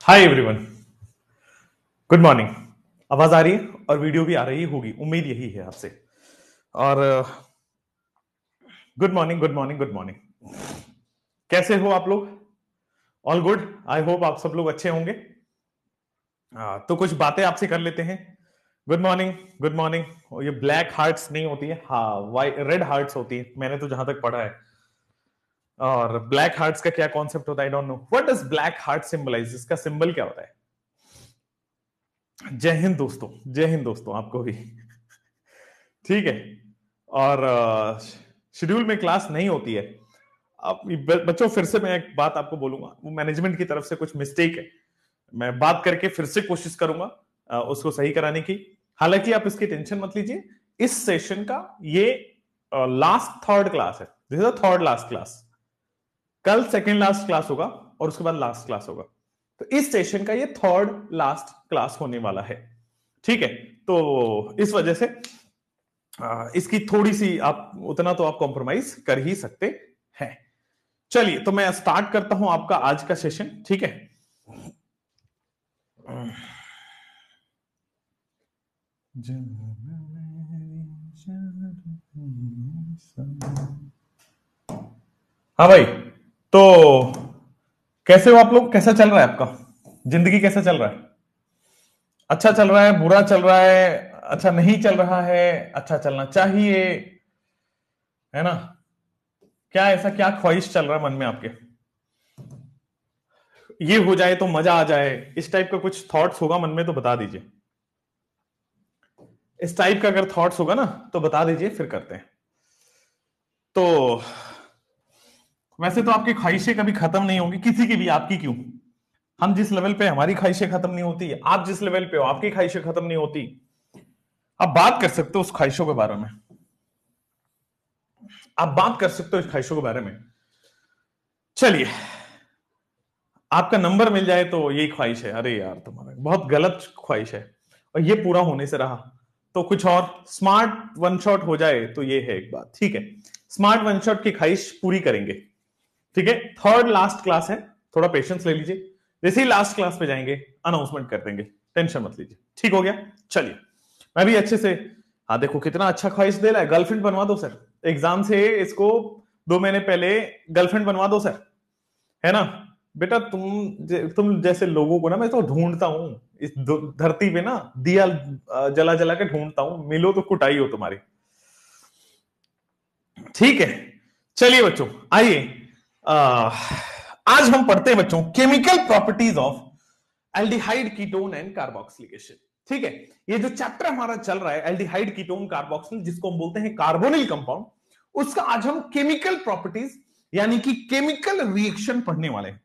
Hi everyone, good morning. आवाज आ रही है और वीडियो भी आ रही होगी, उम्मीद यही है आपसे। और good morning, good morning, good morning. कैसे हो आप लोग? All good. आई होप आप सब लोग अच्छे होंगे। तो कुछ बातें आपसे कर लेते हैं। Good morning, good morning. ये ब्लैक हार्ट्स नहीं होती है, हाँ वाइट रेड हार्ट्स होती है, मैंने तो जहां तक पढ़ा है। और ब्लैक हार्ट्स का क्या कॉन्सेप्ट होता है, I don't know what does black heart symbolise, इसका सिंबल क्या होता है? जय हिंद दोस्तों, जय हिंद दोस्तों आपको भी। ठीक है। और शेड्यूल में क्लास नहीं होती है। अब बच्चों फिर से मैं एक बात आपको बोलूंगा, वो मैनेजमेंट की तरफ से कुछ मिस्टेक है। मैं बात करके फिर से कोशिश करूंगा उसको सही कराने की। हालांकि आप इसकी टेंशन मत लीजिए, इस सेशन का ये लास्ट थर्ड क्लास है। This is the third last class. कल सेकेंड लास्ट क्लास होगा और उसके बाद लास्ट क्लास होगा। तो इस सेशन का ये थर्ड लास्ट क्लास होने वाला है। ठीक है। तो इस वजह से इसकी थोड़ी सी आप उतना तो आप कॉम्प्रोमाइज कर ही सकते हैं। चलिए, तो मैं स्टार्ट करता हूं आपका आज का सेशन। ठीक है। हाँ भाई, तो कैसे हो आप लोग? कैसा चल रहा है आपका जिंदगी? कैसा चल रहा है? अच्छा चल रहा है, बुरा चल रहा है, अच्छा नहीं चल रहा है, अच्छा चलना चाहिए, है ना? क्या ऐसा क्या ख्वाहिश चल रहा है मन में आपके? ये हो जाए तो मजा आ जाए, इस टाइप का कुछ थॉट्स होगा मन में तो बता दीजिए। इस टाइप का अगर थॉट्स होगा ना तो बता दीजिए, फिर करते हैं। तो वैसे तो आपकी ख्वाहिशें कभी खत्म नहीं होंगी, किसी की भी, आपकी क्यों। हम जिस लेवल पे, हमारी ख्वाहिशें खत्म नहीं होती, आप जिस लेवल पे हो आपकी ख्वाहिशें खत्म नहीं होती। आप बात कर सकते हो उस ख्वाहिशों के बारे में, आप बात कर सकते हो इस ख्वाहिशों के बारे में। चलिए, आपका नंबर मिल जाए तो यही ख्वाहिश है। अरे यार, तुम्हारा बहुत गलत ख्वाहिश है और ये पूरा होने से रहा तो कुछ और स्मार्ट वन शॉट हो जाए तो ये है एक बात। ठीक है, स्मार्ट वन शॉट की ख्वाहिश पूरी करेंगे। ठीक है, थर्ड लास्ट क्लास है, थोड़ा पेशेंस ले लीजिए। जैसे ही लास्ट क्लास पे जाएंगे अनाउंसमेंट कर देंगे, टेंशन मत लीजिए। ठीक हो गया? चलिए, मैं भी अच्छे से। हाँ देखो कितना अच्छा ख्वाहिश दे रहा है, गर्लफ्रेंड बनवा दो सर, एग्जाम से इसको 2 महीने पहले गर्लफ्रेंड बनवा दो सर, है ना? बेटा तुम जैसे लोगों को ना मैं तो ढूंढता हूं इस धरती पे ना, दिया जला जला के ढूंढता हूं, मिलो तो कुटाई हो तुम्हारी। ठीक है, चलिए बच्चों, आइए आज हम पढ़ते हैं बच्चों chemical properties of aldehyde ketone and carboxylic acid. ठीक है, ये जो चैप्टर हमारा चल रहा है एल्डिहाइड कीटोन कार्बोक्सिल, जिसको हम बोलते हैं कार्बोनिल कंपाउंड, उसका आज हम केमिकल प्रॉपर्टीज यानी कि केमिकल रिएक्शन पढ़ने वाले हैं।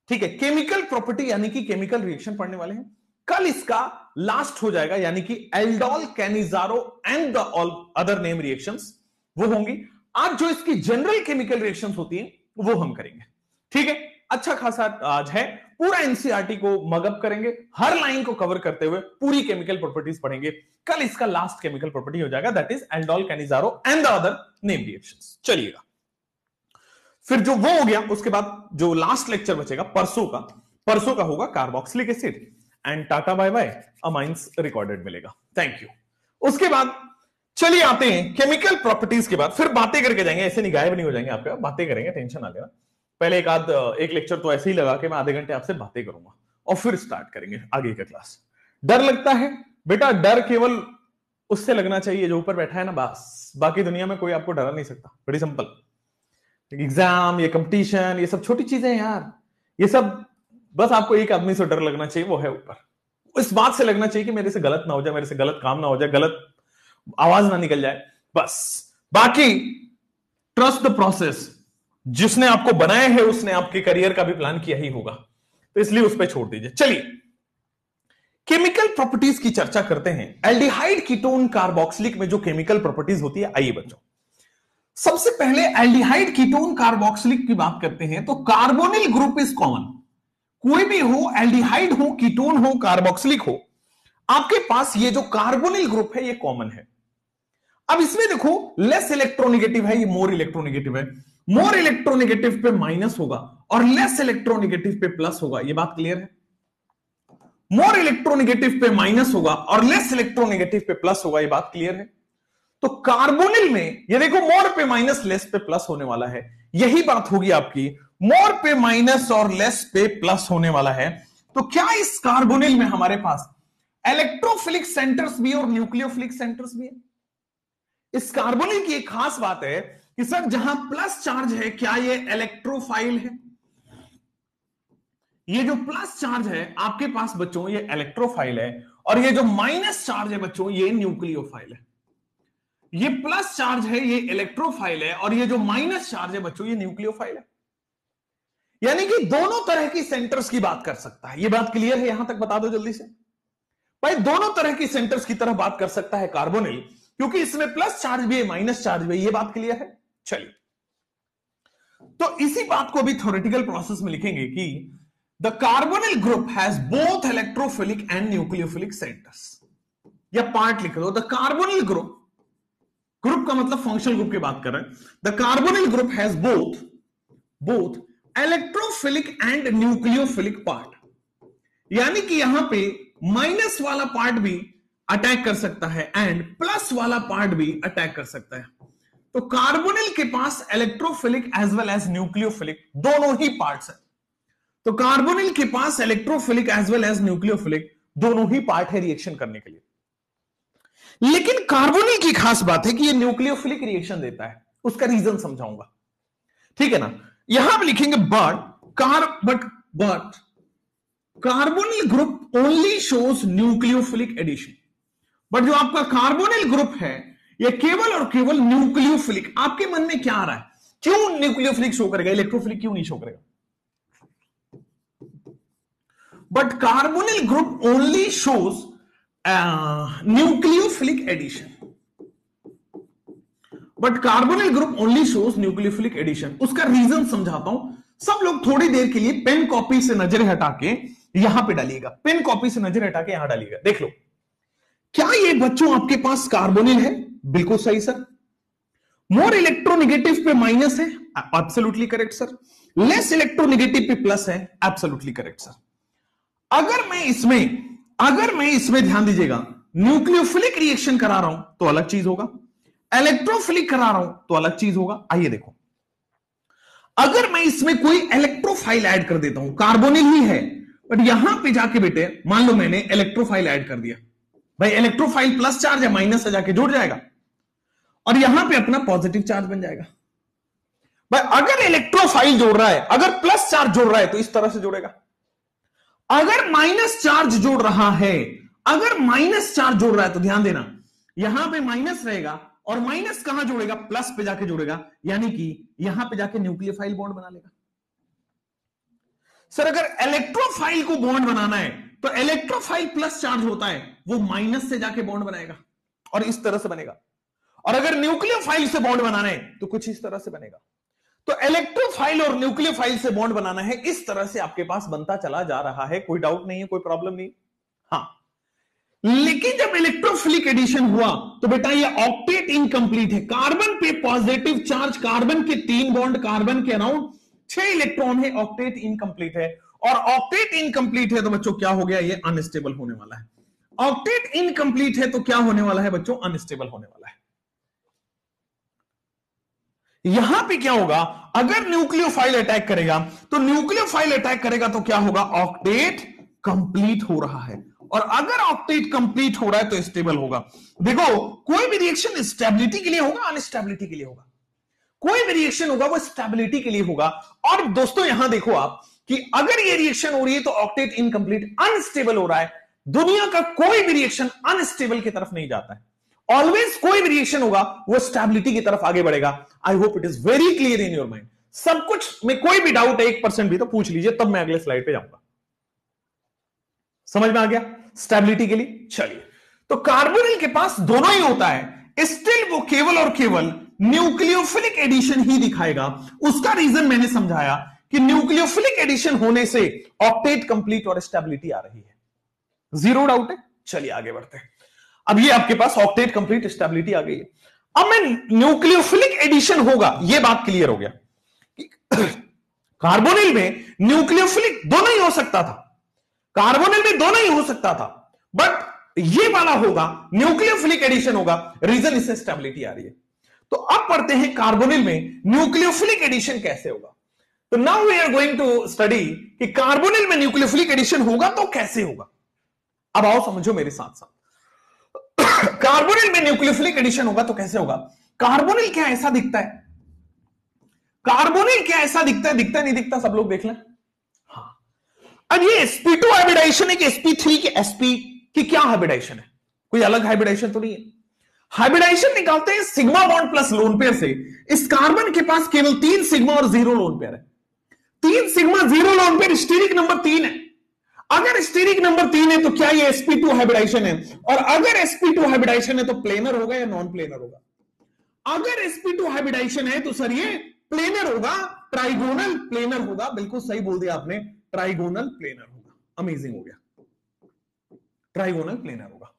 ठीक है, केमिकल प्रॉपर्टी यानी कि केमिकल रिएक्शन पढ़ने वाले हैं। कल इसका लास्ट हो जाएगा, यानी कि aldol, Cannizzaro and the all other name reactions वो होंगी। आज जो इसकी जनरल केमिकल रिएक्शंस होती हैं वो हम करेंगे। ठीक है, अच्छा खासा आज है, पूरा एनसीईआरटी को मगअप करेंगे, हर लाइन को कवर करते हुए पूरी केमिकल प्रॉपर्टीज पढ़ेंगे। कल इसका लास्ट केमिकल प्रॉपर्टी हो जाएगा, that is aldol, Cannizzaro and the other name reactions. चलिएगा, फिर जो वो हो गया, उसके बाद जो लास्ट लेक्चर बचेगा परसों का होगा carboxylic acid and tata bye bye, amines recorded मिलेगा। Thank you. उसके बाद चलिए आते हैं केमिकल प्रॉपर्टीज के बाद, फिर बातें करके जाएंगे, ऐसे नहीं गायब नहीं हो जाएंगे आपके, बातें करेंगे, टेंशन ना लेना। पहले एक लेक्चर तो ऐसे ही लगा के मैं आधे घंटे आपसे बातें करूंगा और फिर स्टार्ट करेंगे आगे का क्लास। डर लगता है बेटा? डर केवल उससे लगना चाहिए जो ऊपर बैठा है ना, बस। बाकी दुनिया में कोई आपको डरा नहीं सकता, बड़ी सिंपल। एग्जाम, ये कंपटीशन, ये सब छोटी चीजें हैं यार, ये सब बस आपको एक आदमी से डर लगना चाहिए, वो है ऊपर। इस बात से लगना चाहिए कि मेरे से गलत ना हो जाए, मेरे से गलत काम ना हो जाए, गलत आवाज ना निकल जाए, बस। बाकी ट्रस्ट द प्रोसेस, जिसने आपको बनाया है उसने आपके करियर का भी प्लान किया ही होगा, तो इसलिए उस पर छोड़ दीजिए। चलिए, केमिकल प्रॉपर्टीज की चर्चा करते हैं। एल्डिहाइड कीटोन कार्बोक्सिलिक में जो केमिकल प्रॉपर्टीज होती है, आइए बच्चों सबसे पहले एल्डिहाइड कीटोन कार्बोक्सिलिक की बात करते हैं। तो कार्बोनिल ग्रुप इज कॉमन, कोई भी हो, एल्डिहाइड हो, कीटोन हो, कार्बोक्सिलिक हो, आपके पास ये जो कार्बोनिल ग्रुप है ये कॉमन है। अब इसमें देखो, लेस इलेक्ट्रोनेगेटिव है, ये मोर इलेक्ट्रोनेगेटिव है। मोर इलेक्ट्रोनेगेटिव पे माइनस होगा और लेस इलेक्ट्रोनेगेटिव पे प्लस होगा। ये बात क्लियर है? मोर इलेक्ट्रोनेगेटिव पे माइनस होगा और लेस इलेक्ट्रोनेगेटिव पे प्लस होगा। ये बात क्लियर है? तो कार्बोनिल में ये देखो, मोर पे माइनस लेस पे प्लस होने वाला है। यही बात होगी आपकी, मोर पे माइनस और लेस पे प्लस होने वाला है। तो क्या इस कार्बोनिल में हमारे पास इलेक्ट्रोफिलिक सेंटर्स भी और न्यूक्लियोफिलिक सेंटर्स भी है? इस कार्बोनिल की एक खास बात है कि सर जहां प्लस चार्ज है, क्या ये इलेक्ट्रोफाइल है? ये जो प्लस चार्ज है आपके पास बच्चों, ये इलेक्ट्रोफाइल है, और ये जो माइनस चार्ज है बच्चों, ये न्यूक्लियोफाइल है। ये प्लस चार्ज है, ये इलेक्ट्रोफाइल है, और ये जो माइनस चार्ज है बच्चों, ये न्यूक्लियोफाइल है। यानी कि दोनों तरह की सेंटर्स की बात कर सकता है। ये बात क्लियर है? यहां तक बता दो जल्दी से भाई, दोनों तरह की सेंटर्स की तरह बात कर सकता है कार्बोनिल, क्योंकि इसमें प्लस चार्ज भी है, माइनस चार्ज भी है। ये बात क्लियर है? चलिए, तो इसी बात को भी थ्योरेटिकल प्रोसेस में लिखेंगे कि the carbonyl group has both electrophilic and nucleophilic centres. या पार्ट लिख दो, द कार्बोनिल ग्रुप, ग्रुप का मतलब फंक्शनल ग्रुप की बात कर रहे हैं, the carbonyl group has both electrophilic and nucleophilic part. यानी कि यहां पे माइनस वाला पार्ट भी अटैक कर सकता है एंड प्लस वाला पार्ट भी अटैक कर सकता है। तो कार्बोनिल के पास electrophilic as well as nucleophilic दोनों ही पार्ट्स है। तो कार्बोनिल के पास electrophilic as well as nucleophilic दोनों ही पार्ट है रिएक्शन करने के लिए। लेकिन कार्बोनिल की खास बात है कि ये न्यूक्लियोफिलिक रिएक्शन देता है। उसका रीजन समझाऊंगा, ठीक है ना? यहां पे लिखेंगे but carbonyl group only shows nucleophilic addition. But जो आपका कार्बोनिल ग्रुप है, ये केवल और केवल न्यूक्लियोफिलिक। आपके मन में क्या आ रहा है? क्यों न्यूक्लियोफिलिक शो करेगा, इलेक्ट्रोफिलिक क्यों नहीं शो करेगा? But carbonyl group only shows nucleophilic addition. But carbonyl group only shows nucleophilic addition. उसका रीजन समझाता हूं। सब लोग थोड़ी देर के लिए पेन कॉपी से नजर हटा के यहां पे डालिएगा, पेन कॉपी से नजर हटा के यहां डालिएगा। देख लो, क्या ये बच्चों आपके पास कार्बोनिल है? बिल्कुल सही सर। मोर इलेक्ट्रोनेगेटिव पे माइनस है, absolutely correct sir. Less electronegative पे प्लस है, एब्सोल्युटली करेक्ट सर। अगर मैं इसमें ध्यान दीजिएगा, न्यूक्लियोफिलिक रिएक्शन करा रहा हूं तो अलग चीज होगा, इलेक्ट्रोफिलिक करा रहा हूं तो अलग चीज होगा। आइए देखो, अगर मैं इसमें कोई इलेक्ट्रोफाइल ऐड कर देता हूं, कार्बोनिल ही है, बट यहां पे जाके बेटे मान लो मैंने इलेक्ट्रोफाइल ऐड कर दिया, भाई इलेक्ट्रोफाइल प्लस चार्ज है, माइनस से जाके जुड़ जाएगा और यहां पे अपना पॉजिटिव चार्ज बन जाएगा। भाई अगर इलेक्ट्रोफाइल जोड़ रहा है, अगर प्लस चार्ज जोड़ रहा है तो इस तरह से जोड़ेगा। अगर माइनस चार्ज जोड़ रहा है, अगर माइनस चार्ज जोड़ रहा है तो ध्यान देना, यहां पे माइनस रहेगा और माइनस कहां जोड़ेगा? प्लस पे जाके जोड़ेगा, यानी कि यहां पे जाके न्यूक्लियोफाइल बॉन्ड बना लेगा। सर अगर इलेक्ट्रोफाइल को बॉन्ड बनाना है तो इलेक्ट्रोफाइल प्लस चार्ज होता है, वो माइनस से जाके बॉन्ड बनाएगा और इस तरह से बनेगा। और अगर न्यूक्लियोफाइल से बॉन्ड बनाना है तो कुछ इस तरह से बनेगा। तो इलेक्ट्रोफाइल और न्यूक्लियोफाइल से बॉन्ड बनाना है, इस तरह से आपके पास बनता चला जा रहा है। कोई डाउट नहीं है, कोई प्रॉब्लम नहीं। हाँ, लेकिन जब इलेक्ट्रोफिलिक एडिशन हुआ तो बेटा ये ऑक्टेट इनकंप्लीट है। कार्बन पे पॉजिटिव चार्ज, कार्बन के 3 बॉन्ड, कार्बन के अराउंड 6 इलेक्ट्रॉन है, ऑक्टेट इनकंप्लीट है। और ऑक्टेट इनकंप्लीट है तो बच्चों क्या हो गया? ये अनस्टेबल होने वाला है। ऑक्टेट इनकंप्लीट है तो क्या होने वाला है बच्चों? अनस्टेबल होने वाला है। यहां पे क्या होगा? अगर न्यूक्लियोफाइल अटैक करेगा तो न्यूक्लियोफाइल अटैक करेगा तो क्या होगा? ऑक्टेट कंप्लीट हो रहा है, और अगर ऑक्टेट कंप्लीट हो रहा है तो स्टेबल होगा। देखो, कोई भी रिएक्शन स्टेबिलिटी के लिए होगा, अनस्टेबिलिटी के लिए होगा। कोई भी रिएक्शन होगा वो स्टेबिलिटी के लिए होगा। और दोस्तों यहां देखो आप कि अगर ये रिएक्शन हो रही है तो ऑक्टेट इनकंप्लीट, अनस्टेबल हो रहा है। दुनिया का कोई भी रिएक्शन अनस्टेबल की तरफ नहीं जाता है। ऑलवेज कोई भी रिएक्शन होगा वो स्टेबिलिटी की तरफ आगे बढ़ेगा। आई hope it is very clear in your mind. सब कुछ में कोई भी डाउट है 1% भी तो पूछ लीजिए, तब मैं अगले स्लाइड पे जाऊंगा। समझ में आ गया? स्टेबिलिटी के लिए चलिए, तो कार्बोनिल के पास दोनों ही होता है, स्टिल वो केवल और केवल न्यूक्लियोफिलिक एडिशन ही दिखाएगा। उसका रीजन मैंने समझाया कि न्यूक्लियोफिलिक एडिशन होने से ऑक्टेट कंप्लीट और स्टेबिलिटी आ रही है। जीरो डाउट है? चलिए आगे बढ़ते हैं। अब ये आपके पास ऑक्टेट कंप्लीट स्टेबिलिटी आ गई है। अब मैं न्यूक्लियोफिलिक एडिशन होगा, ये बात क्लियर हो गया। कार्बोनिल में न्यूक्लियोफिलिक दोनों ही हो सकता था, कार्बोनिल में दोनों ही हो सकता था, बट ये वाला होगा न्यूक्लियोफिलिक एडिशन होगा, रीजन इससे स्टेबिलिटी आ रही है। तो अब पढ़ते हैं कार्बोनिल में न्यूक्लियोफिलिक एडिशन कैसे होगा। तो now we are going to study कि कार्बोनिल में न्यूक्लियोफिलिक एडिशन होगा तो कैसे होगा। अब आओ समझो मेरे साथ साथ। कार्बोनिल में न्यूक्लियोफिलिक एडिशन होगा तो कैसे होगा। कार्बोनिल क्या ऐसा दिखता है, कार्बोनिल क्या ऐसा दिखता है, दिखता नहीं दिखता सब लोग देख लें। हाँ, अब ये sp2 हाइब्रिडाइजेशन है कि sp3 के sp की क्या हाइब्रिडाइजेशन है, कोई अलग हाइब्रिडाइजेशन तो नहीं है। हाइब्रिडाइजेशन निकालते हैं sigma bond plus lone pair से। इस कार्बन के पास केवल 3 सिग्मा और 0 लोन पेयर है। 3 sigma 0 lone pair, steric number 3 है। अगर स्टीरिक नंबर 3 है तो क्या ये sp2 हाइब्रिडाइजेशन है, और अगर sp2 हाइब्रिडाइजेशन है तो प्लेनर होगा या नॉन प्लेनर होगा। अगर sp2 हाइब्रिडाइजेशन है तो सर ये प्लेनर होगा, ट्राइगोनल प्लेनर होगा। बिल्कुल सही बोल दिया आपने, ट्राइगोनल प्लेनर होगा। अमेजिंग हो गया, ट्राइगोनल प्लेनर होगा।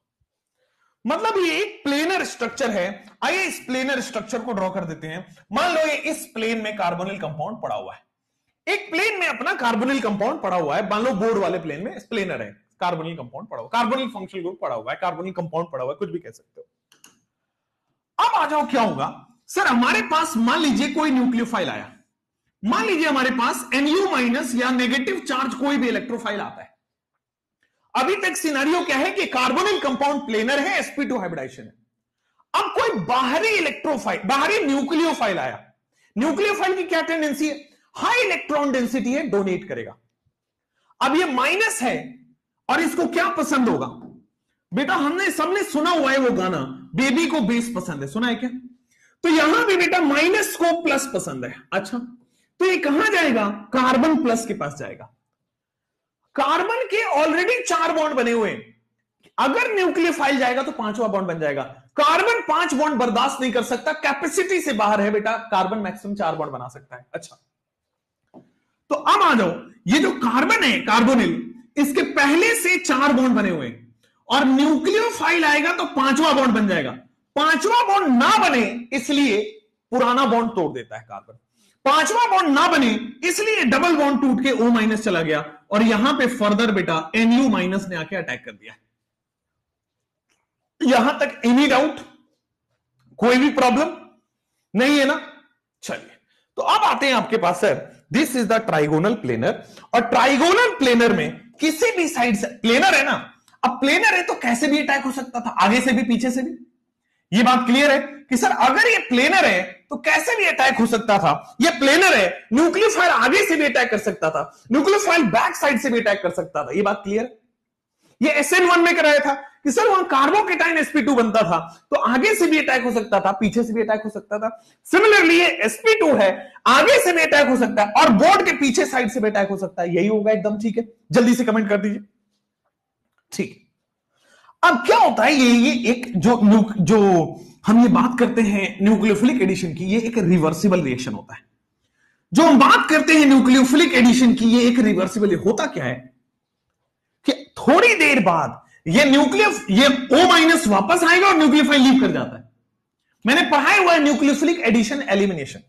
मतलब ये एक प्लेनर स्ट्रक्चर है। आइए इस प्लेनर स्ट्रक्चर को ड्रॉ कर देते हैं। मान लो ये इस प्लेन में कार्बोनिल कंपाउंड पड़ा हुआ है, एक प्लेन में अपना कार्बोनिल कंपाउंड पड़ा हुआ है। मान लो बोर्ड वाले प्लेन में प्लेनर है, कार्बोनिल कंपाउंड पड़ा हुआ, कार्बोनिल फंक्शनल ग्रुप पड़ा हुआ है, कार्बोनिल कंपाउंड पड़ा हुआ है, कुछ भी कह सकते हो। अब आ जाओ क्या होगा सर, हमारे पास मान लीजिए कोई न्यूक्लियोफाइल आया, मान लीजिए हमारे पास Nu- या नेगेटिव चार्ज कोई भी इलेक्ट्रोफाइल आता है। अभी तक सिनेरियो क्या है कि कार्बोनिल कंपाउंड प्लेनर है, sp2 हाइब्रिडाइजेशन है। अब कोई बाहरी इलेक्ट्रोफाइल, बाहरी न्यूक्लियोफाइल आया। न्यूक्लियोफाइल की क्या टेंडेंसी है, हाई इलेक्ट्रॉन डेंसिटी है, डोनेट करेगा। अब ये माइनस है और इसको क्या पसंद होगा बेटा, हमने सबने सुना हुआ है वो गाना, बेबी को बेस पसंद है, सुना है क्या। तो यहां भी बेटा माइनस को प्लस पसंद है। अच्छा, तो ये कहां जाएगा, कार्बन प्लस के पास जाएगा। कार्बन के ऑलरेडी 4 बॉन्ड बने हुए हैं, अगर न्यूक्लियोफाइल जाएगा तो 5वां बॉन्ड बन जाएगा। कार्बन 5 बॉन्ड बर्दाश्त नहीं कर सकता, कैपेसिटी से बाहर है बेटा, कार्बन मैक्सिमम 4 बॉन्ड बना सकता है। अच्छा, तो अब आ जाओ, ये जो कार्बन है कार्बोनिल, इसके पहले से 4 बॉन्ड बने हुए हैं, और न्यूक्लियोफाइल आएगा तो 5वां बॉन्ड बन जाएगा। 5वां बॉन्ड ना बने इसलिए पुराना बॉन्ड तोड़ देता है कार्बन। 5वां बॉन्ड ना बने इसलिए डबल बॉन्ड टूट के O- चला गया, और यहां पे फर्दर बेटा Nu- ने आके अटैक कर दिया। यहां तक एनी डाउट, कोई भी प्रॉब्लम नहीं है ना। चलिए, तो अब आते हैं आपके पास sir, this is the trigonal planar, और ट्राइगोनल प्लेनर में किसी भी साइड से प्लेनर है ना। अब प्लेनर है तो कैसे भी अटैक हो सकता था, आगे से भी पीछे से भी। ये बात क्लियर है कि सर अगर ये प्लेनर है तो कैसे भी अटैक हो सकता था। ये प्लेनर है, न्यूक्लियोफाइल आगे से भी अटैक कर सकता था, न्यूक्लियोफाइल बैक साइड से भी अटैक कर सकता था। ये बात क्लियर है। ये SN1 में कराया था कि सर वहां कार्बोकेटाइन sp2 बनता था, तो आगे से भी अटैक हो सकता था, पीछे से भी अटैक हो सकता था। सिमिलरली ये sp2 है, आगे से भी अटैक हो सकता है और बोर्ड के पीछे साइड से भी अटैक हो सकता है। यही होगा एकदम ठीक है, जल्दी से कमेंट कर दीजिए। ठीक, अब क्या होता है, ये एक जो हम ये बात करते हैं न्यूक्लियोफिलिक एडिशन की, ये एक रिवर्सिबल रिएक्शन होता है। जो हम बात करते हैं न्यूक्लियोफिलिक एडिशन की, ये एक रिवर्सिबल होता क्या है कि थोड़ी देर बाद ये O- वापस आएगा और न्यूक्लियोफाइल लीव कर जाता है। मैंने पढ़ाया हुआ है न्यूक्लियोफिलिक एडिशन एलिमिनेशन।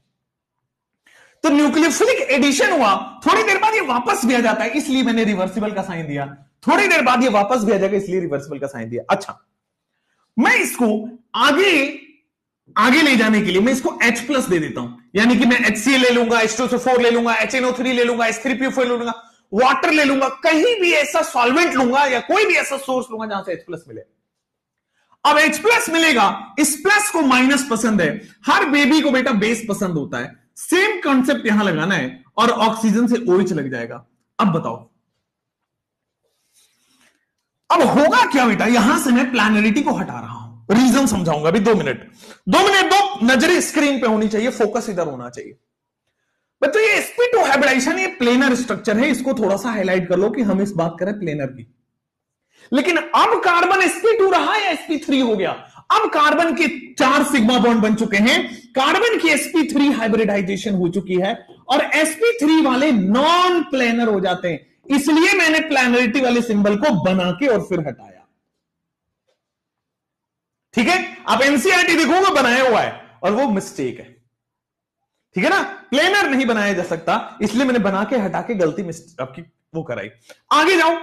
तो न्यूक्लियोफिलिक एडिशन हुआ, थोड़ी देर बाद ये वापस भी आ जाता है, इसलिए मैंने रिवर्सिबल का साइन दिया। थोड़ी देर बाद ये वापस भी आ जाएगा, इसलिए रिवर्सिबल का साइन दिया। अच्छा, मैं इसको आगे ले जाने के लिए मैं इसको H+ दे देता हूं, यानी कि मैं HCl ले लूंगा, H2SO4 ले लूंगा, HNO3 ले लूंगा, H3PO4 ले लूंगा, वाटर ले लूंगा, कहीं भी ऐसा सॉल्वेंट लूंगा या कोई भी ऐसा सोर्स लूंगा जहां से H+ मिले। अब H+ मिलेगा, इस प्लस को माइनस पसंद है। हर बेबी को बेटा बेस पसंद होता है, सेम कॉन्सेप्ट यहां लगाना है, और ऑक्सीजन से OH लग जाएगा। अब बताओ अब होगा क्या बेटा, यहां से मैं प्लानरिटी को हटा रहा हूं, रीजन समझाऊंगा अभी। 2 मिनट दो, नजरें स्क्रीन पे होनी चाहिए, फोकस इधर होना चाहिए। बच्चों ये sp2 हाइब्रिडाइजेशन ये प्लेनर स्ट्रक्चर है, इसको थोड़ा सा हाईलाइट कर लो कि हम इस बात करें प्लेनर की। लेकिन अब कार्बन sp2 रहा या sp3 हो गया। अब कार्बन के 4 सिग्मा बॉन्ड बन चुके हैं, कार्बन की sp3 हाइब्रिडाइजेशन हो चुकी है, और sp3 वाले नॉन प्लेनर हो जाते हैं। इसलिए मैंने प्लैनरिटी वाले सिंबल को बना के और फिर हटाया। ठीक है, आप एनसीईआरटी देखोगे बनाया हुआ है, और वो मिस्टेक है। ठीक है ना, प्लेनर नहीं बनाया जा सकता, इसलिए मैंने बना के हटा के गलती आपकी वो कराई। आगे जाओ,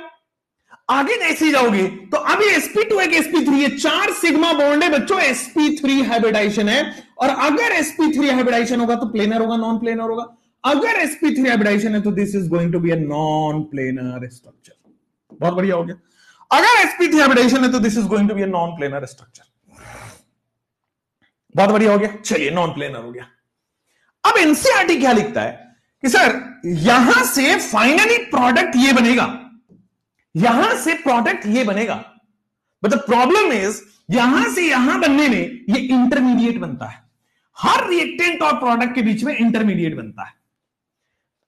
आगे जैसे जाओगे तो अभी sp2 एक sp3 है, 4 सिग्मा बॉन्ड है बच्चों, sp3 हाइब्रिडाइजेशन है। और अगर sp3 हाइब्रिडाइजेशन होगा तो प्लेनर होगा, नॉन प्लेनर होगा। अगर sp3 हाइब्रिडाइजेशन है तो this is going to be a non planar structure. बहुत बढ़िया हो गया। अगर sp3 हाइब्रिडाइजेशन है तो this is going to be a non planar structure. बहुत बढ़िया हो गया। चलिए, नॉन प्लेनर हो गया। अब एनसीईआरटी क्या लिखता है कि सर यहां से फाइनली प्रोडक्ट ये बनेगा, यहां से प्रोडक्ट ये बनेगा, बट द प्रॉब्लम इज यहां से यहां बनने में ये इंटरमीडिएट बनता है। हर रिएक्टेंट और प्रोडक्ट के बीच में इंटरमीडिएट बनता है।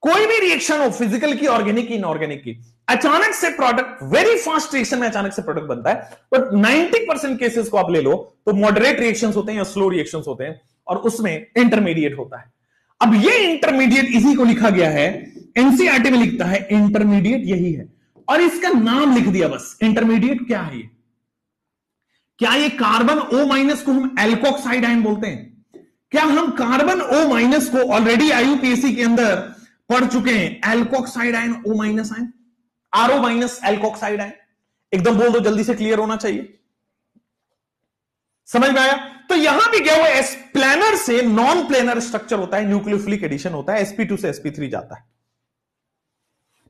कोई भी रिएक्शन हो, फिजिकल की, ऑर्गेनिक की, इनऑर्गेनिक की, अचानक से प्रोडक्ट, वेरी फास्ट रिएक्शन में अचानक से प्रोडक्ट बनता है। बट 90% केसेस को आप ले लो तो मॉडरेट रिएक्शंस होते हैं या स्लो रिएक्शंस होते हैं, और उसमें इंटरमीडिएट होता है। अब ये इंटरमीडिएट इसी को लिखा गया है, एनसीईआरटी में लिखता है इंटरमीडिएट यही है, और इसका नाम लिख दिया बस। इंटरमीडिएट क्या है? क्या ये कार्बन O- को हम एल्कोक्साइड आयन बोलते हैं? क्या हम कार्बन O- को ऑलरेडी आईयूपीएससी के अंदर पढ़ चुके हैं? Alkoxide ion, O- ion, RO- alkoxide ion. एकदम बोल दो, जल्दी से क्लियर होना चाहिए। समझ में आया? तो यहां भी क्या हुआ, एस प्लेनर से नॉन प्लेनर स्ट्रक्चर होता है, न्यूक्लियोफिलिक एडिशन होता है, sp2 से sp3 जाता है।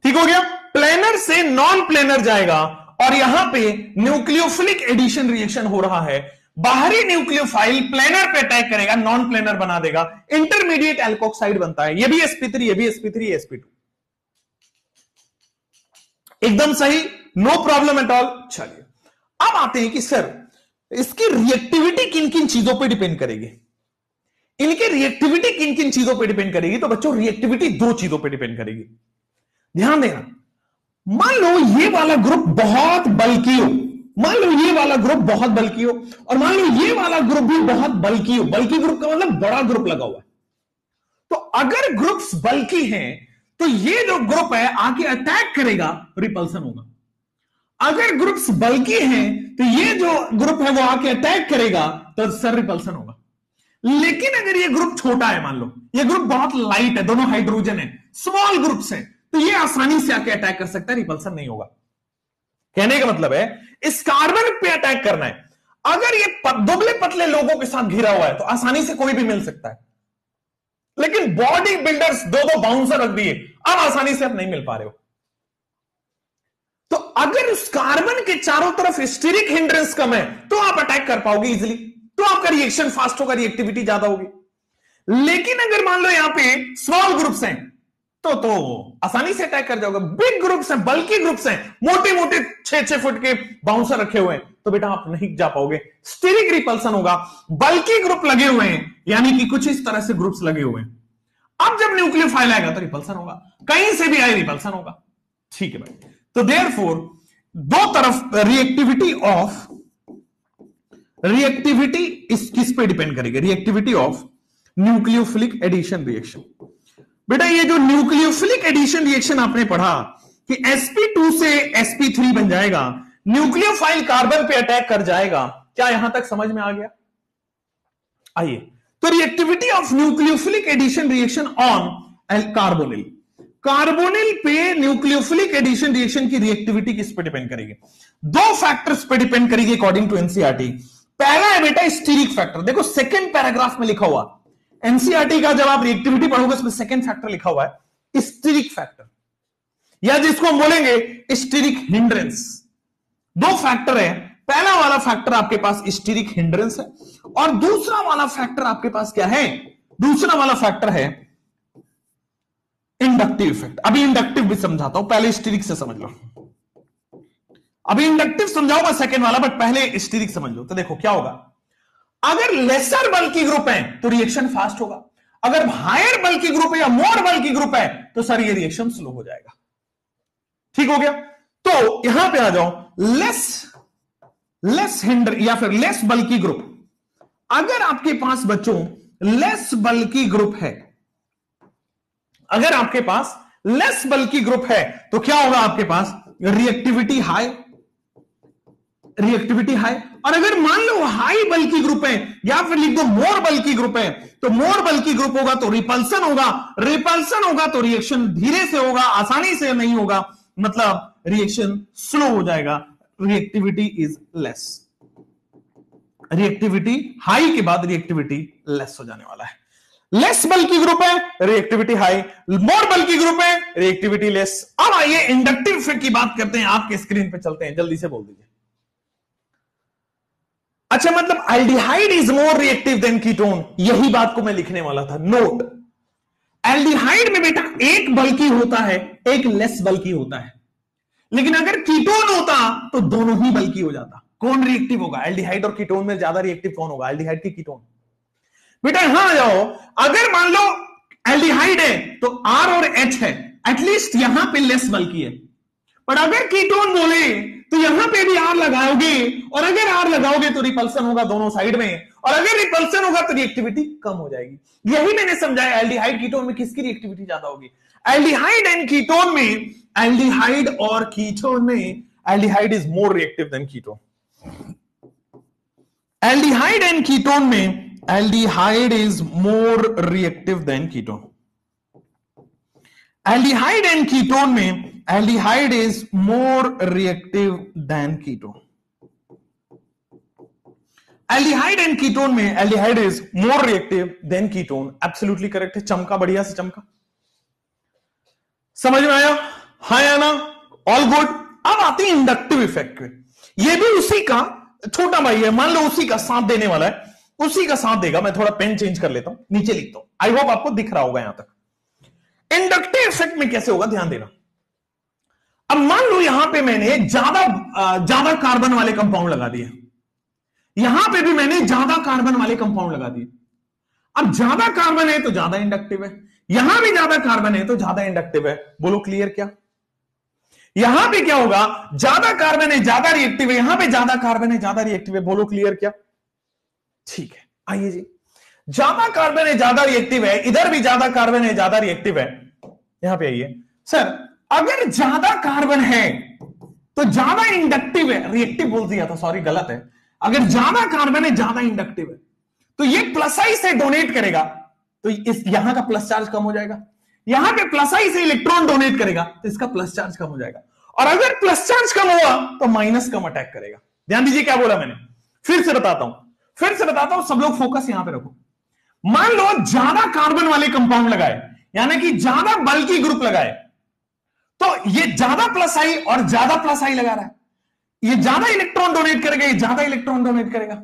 ठीक हो गया? प्लेनर से नॉन प्लेनर जाएगा, और यहां पे न्यूक्लियोफिलिक एडिशन रिएक्शन हो रहा है। बाहरी न्यूक्लियोफाइल प्लेनर पे अटैक करेगा, नॉन प्लेनर बना देगा, इंटरमीडिएट एल्कोक्साइड बनता है। ये भी sp3, ये भी sp3, ये sp2। एकदम सही, नो प्रॉब्लम एट ऑल। चलिए, अब आते हैं कि सर इसकी रिएक्टिविटी किन किन चीजों पे डिपेंड करेगी। इनकी रिएक्टिविटी किन किन चीजों पे डिपेंड करेगी? तो बच्चों रिएक्टिविटी 2 चीजों पे डिपेंड करेगी, ध्यान देना। मान लो ये वाला ग्रुप बहुत बल्की हो, मान लो ये वाला ग्रुप बहुत बल्की हो, और मान लो ये वाला ग्रुप भी बहुत बल्की हो। बल्की ग्रुप का मतलब बड़ा ग्रुप लगा हुआ है। तो अगर ग्रुप्स बल्की हैं तो ये जो ग्रुप है आके अटैक करेगा, रिपल्सन होगा। अगर ग्रुप्स बल्की हैं तो ये जो ग्रुप है वो आके अटैक करेगा, तो सर रिपल्सन होगा। लेकिन अगर ये ग्रुप छोटा है, मान लो ये ग्रुप बहुत लाइट है, दोनों हाइड्रोजन है, स्मॉल ग्रुप्स हैं, तो ये आसानी से आके अटैक कर सकता है, रिपल्सन नहीं होगा। कहने का मतलब है इस कार्बन पे अटैक करना है, अगर ये दुबले पतले लोगों के साथ घिरा हुआ है तो आसानी से कोई भी मिल सकता है। लेकिन बॉडी बिल्डर्स दो बाउंसर रख दिए, अब आसानी से आप नहीं मिल पा रहे हो। तो अगर उस कार्बन के चारों तरफ स्टीरिक हिंड्रेंस कम है तो आप अटैक कर पाओगे इजिली, तो आपका रिएक्शन फास्ट होगा, रिएक्टिविटी ज्यादा होगी। लेकिन अगर मान लो यहां पे स्मॉल ग्रुप्स हैं तो आसानी से अटैक कर जाओगे। बिग ग्रुप्स हैं, बल्कि ग्रुप्स हैं, मोटे मोटे 6-6 फुट के बाउंसर रखे हुए हैं, तो बेटा आप नहीं जा पाओगे, स्टीरिक रिपल्सन होगा। बल्कि ग्रुप लगे हुए हैं, यानी कि कुछ इस तरह से ग्रुप्स लगे हुए हैं, अब जब न्यूक्लियोफाइल आएगा तो रिपल्सन होगा, कहीं से भी आए रिपल्सन होगा। ठीक है भाई। तो देयरफॉर दो तरफ रिएक्टिविटी किस पे डिपेंड करेगी? Reactivity of nucleophilic addition reaction. बेटा ये जो न्यूक्लियोफिलिक एडिशन रिएक्शन आपने पढ़ा कि sp2 से sp3 बन जाएगा, न्यूक्लियोफाइल कार्बन पे अटैक कर जाएगा, क्या यहां तक समझ में आ गया? आइए, तो reactivity of nucleophilic addition reaction on carbonyl. Carbonyl पे न्यूक्लियोफिलिक एडिशन रिएक्शन की रिएक्टिविटी किस पे डिपेंड करेगी? 2 फैक्टर्स पे डिपेंड करेगी अकॉर्डिंग टू एनसीईआरटी। पहला है बेटा स्टीरिक फैक्टर, देखो सेकंड पैराग्राफ में लिखा हुआ, एनसीईआरटी का जब आप रिएक्टिविटी पढ़ोगे उसमें सेकंड फैक्टर लिखा हुआ है स्टीरिक फैक्टर, या जिसको हम बोलेंगे स्टीरिक हिंड्रेंस। 2 फैक्टर है, पहला वाला फैक्टर आपके पास स्टीरिक हिंड्रेंस है, और दूसरा वाला फैक्टर आपके पास क्या है? दूसरा वाला फैक्टर है इंडक्टिव इफेक्ट। अभी इंडक्टिव भी समझाता हूं, पहले स्टीरिक से समझ लो। अभी इंडक्टिव समझाऊंगा सेकंड वाला, बट पहले स्टीरिक समझ लो। तो देखो क्या होगा, अगर लेसर बल्की ग्रुप है तो रिएक्शन फास्ट होगा, अगर हायर बल्की ग्रुप है या मोर बल्की ग्रुप है तो सर ये रिएक्शन स्लो हो जाएगा। ठीक हो गया? तो यहां पे आ जाओ, लेस हिंडर या फिर लेस बल्की ग्रुप। अगर आपके पास बच्चों लेस बल्की ग्रुप है, अगर आपके पास लेस बल्की ग्रुप है तो क्या होगा? आपके पास रिएक्टिविटी हाई, रिएक्टिविटी हाई। और अगर मान लो हाई बल्की ग्रुप है या फिर लिख दो मोर बल्की ग्रुप है, तो मोर बल्की ग्रुप होगा तो रिपल्सन होगा, रिपल्सन होगा तो रिएक्शन धीरे से होगा, आसानी से नहीं होगा, मतलब रिएक्शन स्लो हो जाएगा, reactivity is less. Reactivity high के बाद रिएक्टिविटी लेस हो जाने वाला है। लेस बल्की ग्रुप है, रिएक्टिविटी हाई, मोर बल्की ग्रुप है, रिएक्टिविटी लेस। अब आइए इंडक्टिव इफेक्ट की बात करते हैं, आपके स्क्रीन पे चलते हैं, जल्दी से बोल दीजिए। अच्छा, मतलब aldehyde is more reactive than ketone, यही बात को मैं लिखने वाला था। नोट, एल्डिहाइड में बेटा एक बल्की होता है, एक लेस बल्की होता है, लेकिन अगर कीटोन होता तो दोनों ही बल्की हो जाता। कौन रिएक्टिव होगा? एल्डिहाइड और कीटोन में ज्यादा रिएक्टिव कौन होगा? एल्डिहाइड की कीटोन? बेटा यहां आ जाओ, अगर मान लो एल्डिहाइड है तो R और H है, एटलीस्ट यहां पे लेस बल्की है, पर अगर कीटोन बोले तो यहां पे भी R लगाओगे, और अगर R लगाओगे तो रिपल्सन होगा दोनों साइड में, और अगर रिपल्सन होगा तो रिएक्टिविटी कम हो जाएगी। यही मैंने समझाया, एल्डिहाइड कीटोन में किसकी रिएक्टिविटी ज्यादा होगी? एल्डिहाइड एंड कीटोन में, एल्डिहाइड और कीटोन में aldehyde is more reactive than ketone. Aldehyde and ketone में aldehyde is more reactive than ketone. Aldehyde and ketone में aldehyde is more reactive than ketone. Aldehyde and ketone में aldehyde is more reactive than ketone. Absolutely correct है, चमका बढ़िया से चमका। समझ में आया? हाँ या ना? All good. अब आते हैं इंडक्टिव इफेक्ट में। ये भी उसी का छोटा भाई है, मान लो उसी का साथ देने वाला है, उसी का साथ देगा। मैं थोड़ा पेन चेंज कर लेता हूं, नीचे लिखता हूं, आई होप आपको दिख रहा होगा यहां तक। इंडक्टिव इफेक्ट में कैसे होगा, ध्यान देना। अब मान लो यहां पे मैंने ज्यादा कार्बन वाले कंपाउंड लगा दिए, यहां पे भी मैंने ज्यादा कार्बन वाले कंपाउंड लगा दिए। अब ज्यादा कार्बन है तो ज्यादा इंडक्टिव है, यहां भी ज्यादा कार्बन है तो ज्यादा इंडक्टिव है। बोलो क्लियर क्या? यहां पे क्या होगा? ज्यादा कार्बन है ज्यादा रिएक्टिव है, यहां पे ज्यादा कार्बन है ज्यादा रिएक्टिव है। बोलो क्लियर क्या? ठीक है, आइए जी। ज्यादा कार्बन है ज्यादा रिएक्टिव है, इधर भी ज्यादा कार्बन है ज्यादा रिएक्टिव है। यहां पे आइए सर, अगर ज्यादा कार्बन है तो ज्यादा इंडक्टिव है, रिएक्टिव बोल दिया था, सॉरी गलत है। अगर ज्यादा कार्बन है ज्यादा इंडक्टिव है तो ये प्लस आई से डोनेट करेगा, तो इस यहां का प्लस चार्ज कम हो जाएगा। यहां पे प्लस आई से इलेक्ट्रॉन डोनेट करेगा तो इसका प्लस चार्ज कम हो जाएगा, और अगर प्लस चार्ज कम हुआ तो माइनस कम अटैक करेगा। ध्यान दीजिए क्या बोला मैंने, फिर से बताता हूं, सब लोग फोकस यहां पे रखो। मान लो ज्यादा कार्बन वाले कंपाउंड लगाए, यानी कि ज्यादा बल्की ग्रुप लगाए, तो ये ज्यादा प्लस आई और ज्यादा प्लस आई लगा रहा है, ये ज्यादा इलेक्ट्रॉन डोनेट करेगा, ये ज्यादा इलेक्ट्रॉन डोनेट करेगा।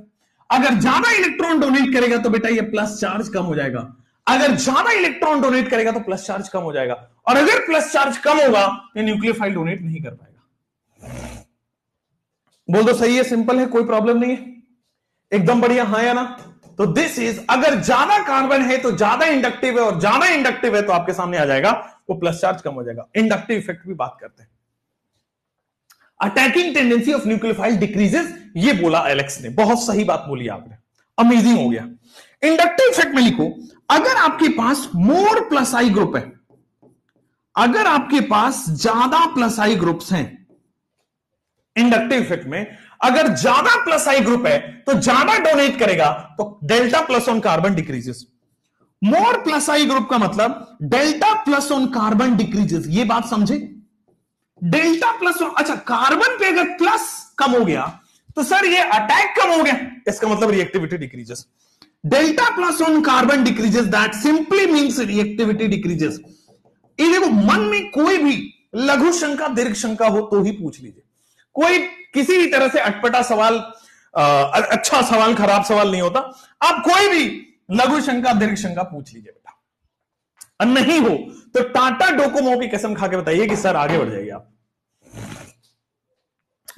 अगर ज्यादा इलेक्ट्रॉन डोनेट करेगा तो बेटा ये प्लस चार्ज कम हो जाएगा, अगर ज्यादा इलेक्ट्रॉन डोनेट करेगा तो प्लस चार्ज कम हो जाएगा, और अगर प्लस चार्ज कम होगा तो न्यूक्लियोफाइल डोनेट नहीं कर पाएगा। बोल दो सही है, सिंपल है, कोई प्रॉब्लम नहीं है, एकदम बढ़िया, हाँ या ना? तो दिस इज, अगर ज्यादा कार्बन है तो ज्यादा इंडक्टिव है, और ज्यादा इंडक्टिव है तो आपके सामने आ जाएगा वो प्लस चार्ज कम हो जाएगा। इंडक्टिव इफेक्ट की बात करते हैं। Attacking tendency of nucleophile decreases, ये बोला एलेक्स ने, बहुत सही बात बोली आपने, अमेजिंग हो गया। इंडक्टिव इफेक्ट में लिखो, अगर आपके पास मोर प्लस आई ग्रुप है, अगर आपके पास ज्यादा प्लस आई ग्रुप्स हैं, इंडक्टिव इफेक्ट में अगर ज्यादा प्लस आई ग्रुप है तो ज्यादा डोनेट करेगा, तो delta plus on carbon decreases. More plus I group का मतलब delta plus on carbon decreases, ये बात समझे? डेल्टा प्लस, अच्छा कार्बन पे अगर प्लस कम हो गया तो सर ये अटैक कम हो गया, इसका मतलब reactivity decreases. Delta plus on carbon decreases, that simply means reactivity decreases. ये देखो, मन में कोई भी लघु शंका दीर्घ शंका हो तो ही पूछ लीजिए, कोई किसी भी तरह से अटपटा सवाल, अच्छा सवाल खराब सवाल नहीं होता। आप कोई भी लघु शंका दीर्घ शंका पूछ लीजिए बेटा, और नहीं हो तो टाटा डोकोमो की कसम खा के बताइए कि सर आगे बढ़ जाइए आप।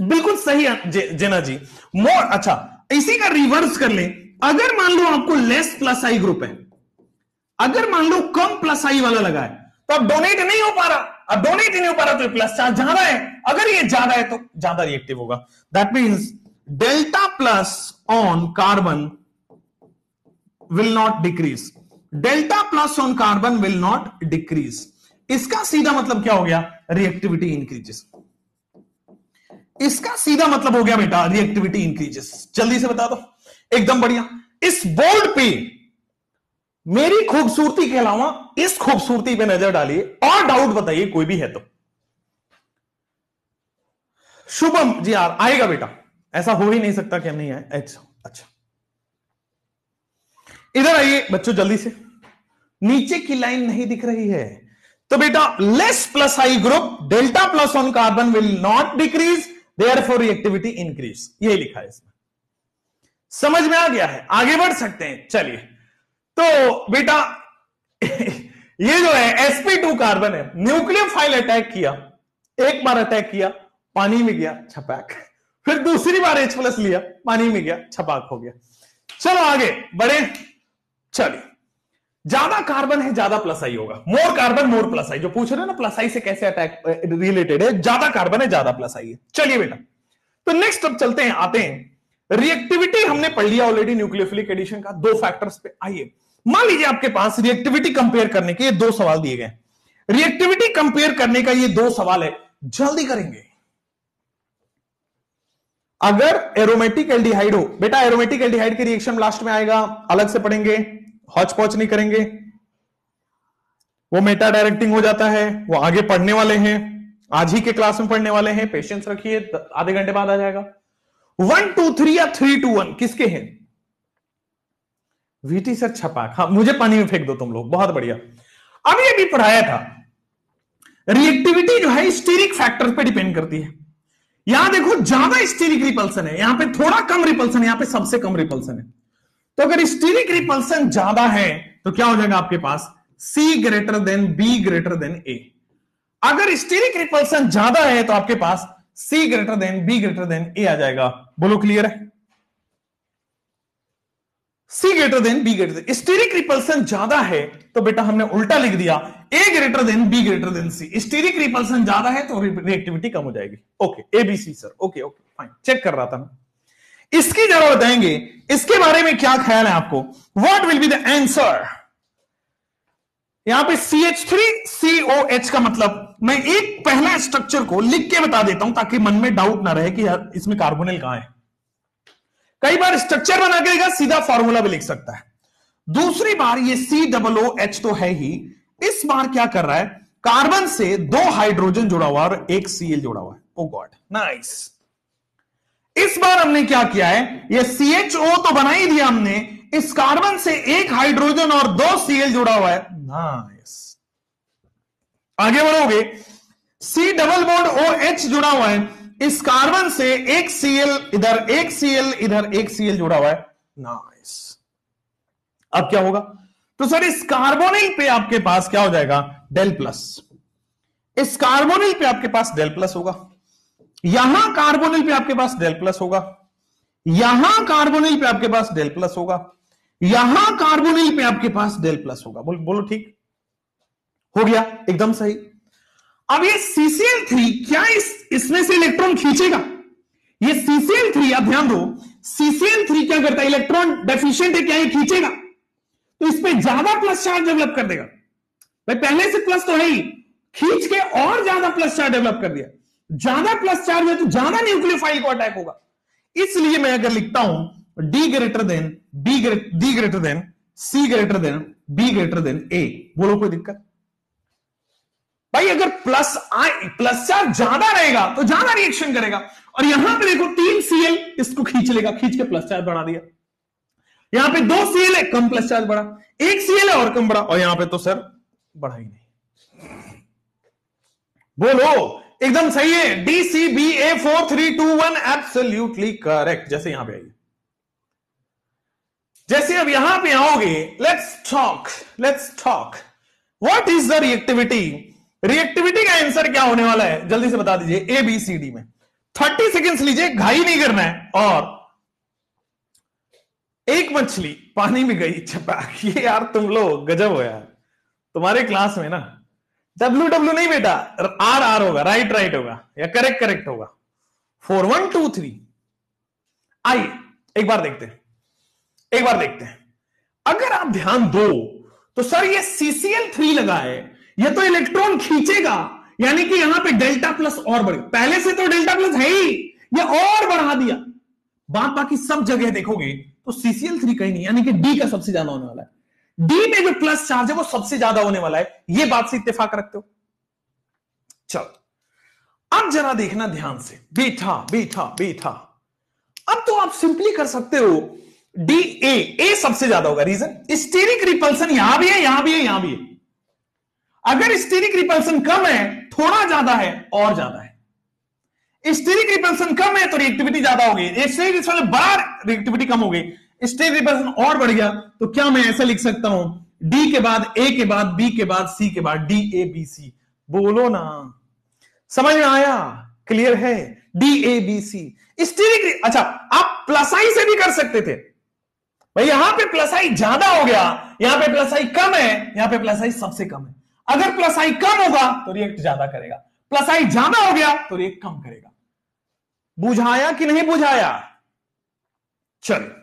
बिल्कुल सही जेना जी। मोर, अच्छा इसी का रिवर्स कर ले, अगर मान लो आपको लेस प्लस आई ग्रुप है, अगर मान लो कम प्लस आई वाला लगा है, तो अब डोनेट नहीं हो पा रहा, अब डोनेट नहीं हो पा रहा तो प्लस चार्ज ज्यादा है, अगर ये ज्यादा है तो ज्यादा रिएक्टिव होगा। That means delta plus on carbon will not decrease, delta plus on carbon will not decrease. इसका सीधा मतलब क्या हो गया? Reactivity increases. इसका सीधा मतलब हो गया बेटा रिएक्टिविटी इंक्रीजेस। जल्दी से बता दो, एकदम बढ़िया। इस बोर्ड पे मेरी खूबसूरती के अलावा इस खूबसूरती पे नजर डालिए और डाउट बताइए कोई भी है तो। शुभम जी यार आएगा बेटा, ऐसा हो ही नहीं सकता कि हम नहीं आए। अच्छा इधर आइए बच्चों जल्दी से, नीचे की लाइन नहीं दिख रही है तो बेटा less plus I group delta plus on carbon will not decrease therefore reactivity increase, यही लिखा है इसमें। समझ में आ गया है, आगे बढ़ सकते हैं। चलिए तो बेटा ये जो है sp2 कार्बन है, न्यूक्लियोफाइल अटैक किया, एक बार अटैक किया पानी में गया छपाक, फिर दूसरी बार H+ लिया पानी में गया छपाक हो गया। चलो आगे बढ़े। चलिए ज्यादा कार्बन है ज्यादा प्लस आई होगा, मोर कार्बन मोर प्लस आई, जो पूछ रहे हैं ना प्लस आई से कैसे अटैक रिलेटेड है, ज्यादा कार्बन है ज्यादा प्लस आई है। चलिए बेटा तो नेक्स्ट अब चलते हैं, आते हैं रिएक्टिविटी हमने पढ़ लिया ऑलरेडी न्यूक्लियोफिलिक एडिशन का, दो फैक्टर्स पे। आइए मान लीजिए आपके पास रिएक्टिविटी कंपेयर करने के ये दो सवाल दिए गए, रिएक्टिविटी कंपेयर करने का ये दो सवाल है, जल्दी करेंगे। अगर एरोमेटिक एल्डिहाइड हो बेटा, एरोमेटिक एल्डिहाइड के रिएक्शन लास्ट में आएगा, अलग से पढ़ेंगे, हॉच पॉच नहीं करेंगे, वो मेटा डायरेक्टिंग हो जाता है, वो आगे पढ़ने वाले हैं, आज ही के क्लास में पढ़ने वाले हैं, पेशेंस रखिए, आधे घंटे बाद आ जाएगा। 1 2 3 या 3 2 1 किसके हैं? वीटी सर छपाक, हाँ मुझे पानी में फेंक दो तुम लोग, बहुत बढ़िया। अभी अभी पढ़ाया था रिएक्टिविटी जो है स्टीरिक फैक्टर पे डिपेंड करती है। यहां देखो ज्यादा स्टीरिक रिपल्सन है, यहां पे थोड़ा कम रिपल्सन है, यहां पे सबसे कम रिपल्सन है। तो अगर स्टीरिक रिपल्सन ज्यादा है तो क्या हो जाएगा आपके पास C greater than B greater than A। अगर स्टीरिक रिपल्सन ज्यादा है तो आपके पास C greater than B greater than A आ जाएगा। बोलो क्लियर है? C greater than B greater than, steric repulsion ज्यादा है तो बेटा हमने उल्टा लिख दिया A greater than B greater than C। Steric repulsion ज्यादा है तो रिएक्टिविटी कम हो जाएगी। Okay ABC sir, okay okay fine, check कर रहा था मैं। इसकी जरा बताएंगे इसके बारे में क्या ख्याल है आपको, what will be the answer. यहां पे CH3COH का मतलब मैं एक पहला स्ट्रक्चर को लिख के बता देता हूं ताकि मन में डाउट ना रहे कि यार इसमें कार्बोनिल कहां है। कई बार स्ट्रक्चर बना के देगा, सीधा फॉर्मूला भी लिख सकता है। दूसरी बार ये COOH तो है ही, इस बार क्या कर रहा है, कार्बन से 2 हाइड्रोजन जुड़ा हुआ और 1 Cl जुड़ा हुआ है। ओ गॉड नाइस। इस बार हमने क्या किया है, ये CHO तो बना ही दिया हमने, इस कार्बन से 1 हाइड्रोजन और 2 Cl जुड़ा हुआ है। नाइस, आगे बढ़ोगे, C डबल बॉन्ड OH जुड़ा हुआ है, इस कार्बन से 1 Cl इधर 1 Cl इधर 1 Cl जुड़ा हुआ है। नाइस, अब क्या होगा, तो सर इस कार्बोनिल पे आपके पास क्या हो जाएगा, डेल प्लस। इस कार्बोनिल पे आपके पास डेल प्लस होगा, यहां कार्बोनिल पे आपके पास डेल प्लस होगा, यहां कार्बोनिल पे आपके पास डेल प्लस होगा, यहां कार्बोनिल पे आपके पास डेल प्लस होगा। बोलो ठीक हो गया, एकदम सही। अब ये CCl3 क्या इसमें से इलेक्ट्रॉन खींचेगा, ये CCl3 आप ध्यान दो, CCl3 क्या करता है, इलेक्ट्रॉन डेफिशिएंट है, क्या ये खींचेगा, तो इस पे ज्यादा प्लस चार्ज डेवलप कर देगा। भाई पहले से प्लस तो है ही, खींच के और ज्यादा प्लस चार्ज डेवलप कर दिया, ज्यादा प्लस चार्ज है तो ज्यादा न्यूक्लियोफाइल को अटैक होगा। इसलिए मैं अगर लिखता हूं D greater than D greater than C greater than B greater than A, बोलो कोई दिक्कत भाई? अगर प्लस चार्ज ज्यादा रहेगा तो ज्यादा रिएक्शन करेगा, और यहां पे देखो 3 Cl इसको खींच लेगा, खींच के प्लस चार्ज बढ़ा दिया। यहां पे 2 Cl है, कम प्लस चार्ज बढ़ा, 1 Cl है और कम बढ़ा, और यहां पे तो सर बढ़ा ही नहीं। बोलो एकदम सही है, DCBA 4 3 2 1 एब्सोल्युटली करेक्ट। जैसे यहां पे आइए, जैसे अब यहां पे आओगे, let's talk what is the reactivity. Reactivity का आंसर क्या होने वाला है, जल्दी से बता दीजिए, ABCD में 30 सेकेंड्स लीजिए, घाई नहीं करना है। और एक मछली पानी में गई छपाक, ये यार तुम लोग गजब हो यार, तुम्हारे क्लास में ना WW नहीं बेटा, RR होगा, राइट होगा, या करेक्ट होगा। 4 1 2 3 आइए एक बार देखते हैं। अगर आप ध्यान दो तो सर ये CCl3 लगा है, ये तो इलेक्ट्रॉन खींचेगा, यानी कि यहां पे डेल्टा प्लस और बढ़, पहले से तो डेल्टा प्लस है ही, ये और बढ़ा दिया। बात बाकी सब जगह देखोगे तो CCl3 कहीं नहीं, यानी कि डी का सबसे ज्यादा होने वाला है। डी में जो प्लस चार्ज है वो सबसे ज्यादा होने वाला है, ये बात से इत्तेफाक रखते हो। चलो अब जरा देखना ध्यान से, बेटा बेटा बेटा, अब तो आप सिंपली कर सकते हो डी ए सबसे ज्यादा होगा। रीजन, स्टेरिक रिपल्सन यहां भी है, यहां भी है, यहां भी है। अगर स्टेरिक रिपल्सन कम है, थोड़ा ज्यादा है और ज्यादा है। स्टेरिक रिपल्सन कम है तो रिएक्टिविटी ज्यादा होगी, स्टेरिक रिपल्सन बड़ा, रिएक्टिविटी कम हो गई। स्टेरिक रिपल्सन और बढ़ गया तो क्या मैं ऐसा लिख सकता हूं, डी के बाद ए के बाद बी के बाद सी के बाद डी ए बी सी। बोलो ना, समझ में आया? क्लियर है? D A B C steric. अच्छा, आप प्लस आई से भी कर सकते थे भाई, यहां पे प्लस आई ज्यादा हो गया, यहां पे प्लस आई कम है, यहां पे प्लस आई सबसे कम है। अगर प्लस आई कम होगा तो रिएक्ट ज्यादा करेगा, प्लस आई ज्यादा हो गया तो रिएक्ट कम करेगा। बुझाया कि नहीं बुझाया? चलिए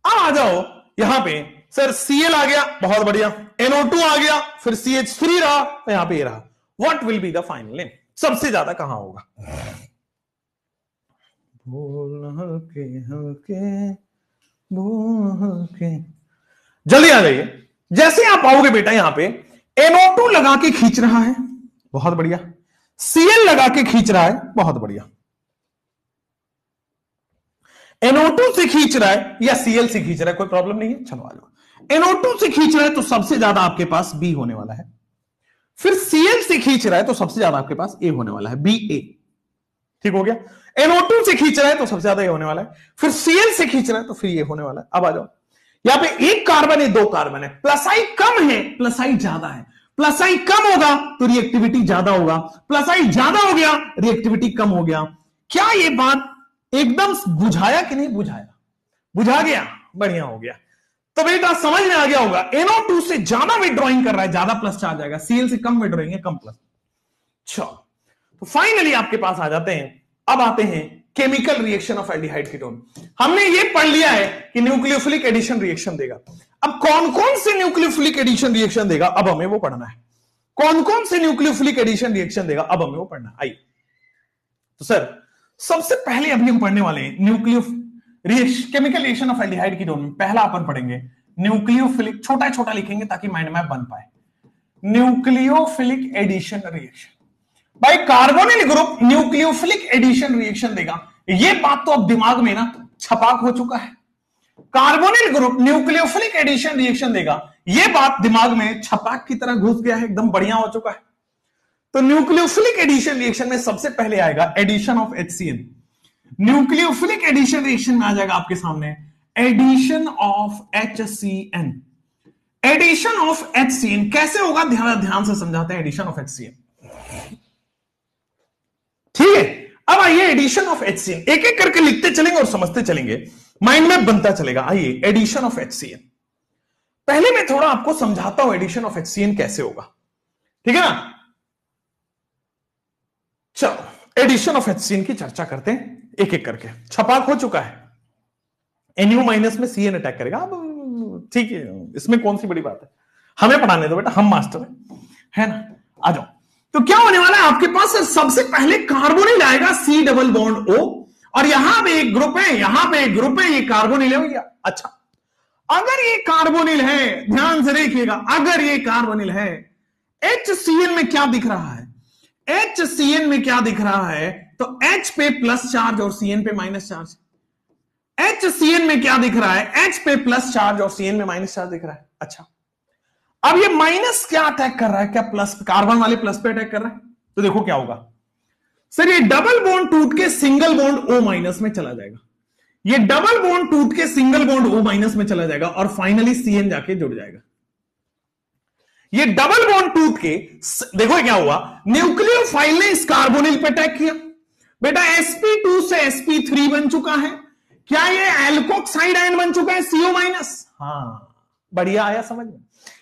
अब आ जाओ यहां पे, सर Cl आ गया, बहुत बढ़िया, NO2 आ गया, फिर CH3 रहा, तो यहां पे ये रहा। What will be the final name? सबसे ज्यादा कहां होगा? बोल हल्के हल्के, बोल हल्के, जल्दी आ जाइए। जैसे आप आओगे बेटा, यहां पे NO2 लगा के खींच रहा है, बहुत बढ़िया। Cl लगा के खींच रहा है, बहुत बढ़िया। NO2 से खींच रहा है या Cl से खींच रहा है, कोई प्रॉब्लम नहीं है। चलो आ जाओ। NO2 से खींच रहा है तो सबसे ज्यादा आपके पास B होने वाला है, फिर Cl से खींच रहा है तो सबसे ज्यादा आपके पास A होने वाला है, BA। ठीक हो गया? NO2 से खींच रहा है तो सबसे ज्यादा ये होने वाला है, फिर Cl से खींच रहा है तो फिर ये होने वाला है। अब आ जाओ, यहां पे एक कार्बन है, दो कार्बन है, प्लस आई कम है, प्लस आई ज्यादा है। प्लस आई कम होगा तो रिएक्टिविटी ज्यादा होगा, प्लस आई ज्यादा हो गया रिएक्टिविटी कम हो गया। क्या ये बात एकदम बुझाया कि नहीं बुझाया? बुझा गया, बढ़िया हो गया। तो बेटा समझ में आ गया होगा, NO2 से ज्यादा विड्रॉइंग कर रहा है, ज्यादा प्लस चार्ज आएगा, Cl से कम विड्रॉइंग है, कम प्लस। चलो तो फाइनली आपके पास आ जाते हैं। अब आते हैं chemical reaction of aldehyde ketone. हमने ये पढ़ लिया है कि न्यूक्लियोफिलिक एडिशन रिएक्शन देगा। अब कौन कौन से न्यूक्लियोफिलिक एडिशन रिएक्शन देगा, अब हमें वो पढ़ना है। कौन कौन से न्यूक्लियोफिलिक एडिशन रिएक्शन देगा, अब हमें वो पढ़ना है। आइए, तो सर सबसे पहले अभी हम पढ़ने वाले हैं chemical reaction of aldehyde ketone में पहला अपन पढ़ेंगे न्यूक्लियोफिलिक, छोटा छोटा लिखेंगे ताकि माइंड मैप बन पाए। न्यूक्लियोफिलिक एडिशन रिएक्शन, भाई carbonyl group nucleophilic addition reaction देगा, ये बात तो अब दिमाग में ना छपाक हो चुका है। Carbonyl group nucleophilic addition reaction देगा, ये बात दिमाग में छपाक की तरह घुस गया है, एकदम बढ़िया हो चुका है। तो न्यूक्लियोफिलिक एडिशन रिएक्शन में सबसे पहले आएगा addition of HCl। Nucleophilic addition reaction में आ जाएगा आपके सामने addition of HCN। Addition of HCN कैसे होगा, ध्यान से समझाते हैं। एडिशन ऑफ HCN, ठीक है। अब आइए एडिशन ऑफ HCN, एक एक करके लिखते चलेंगे और समझते चलेंगे, माइंड में बनता चलेगा। आइए एडिशन ऑफ HCN, पहले मैं थोड़ा आपको समझाता हूं एडिशन ऑफ HCN कैसे होगा, ठीक है ना। चलो एडिशन ऑफ HCN की चर्चा करते हैं एक एक करके। छपाक हो चुका है, NU माइनस में CN अटैक करेगा, अब ठीक है, इसमें कौन सी बड़ी बात है, हमें पढ़ाने दो बेटा, हम मास्टर है ना। आ जाओ, तो क्या होने वाला है आपके पास, सबसे पहले कार्बोनिल आएगा C डबल बॉन्ड O, और यहां पे एक ग्रुप है, यहां पे एक ग्रुप है, ये कार्बोनिल है भैया। अच्छा, अगर ये कार्बोनिल है, ध्यान से देखिएगा, अगर ये कार्बोनिल है, HCN में क्या दिख रहा है, HCN में क्या दिख रहा है, तो H पे प्लस चार्ज और CN पे माइनस चार्ज। HCN में क्या दिख रहा है, H पे प्लस चार्ज और CN में माइनस चार्ज दिख रहा है। अच्छा, अब ये माइनस क्या अटैक कर रहा है, क्या प्लस, कार्बन वाले प्लस पे अटैक कर रहा है। तो देखो क्या होगा सर, ये डबल बॉन्ड टूट के सिंगल बॉन्ड O माइनस में चला जाएगा, ये डबल बॉन्ड टूट के सिंगल बॉन्ड O माइनस में चला जाएगा, और फाइनली CN जाके जुड़ जाएगा। ये डबल बॉन्ड टूट के, देखो क्या हुआ, न्यूक्लियोफाइल ने इस कार्बोनिल पे अटैक किया, बेटा sp2 से sp3 बन चुका है, क्या ये एल्कोक्साइड आयन बन चुका है CO माइनस। हाँ, बढ़िया आया समझ में,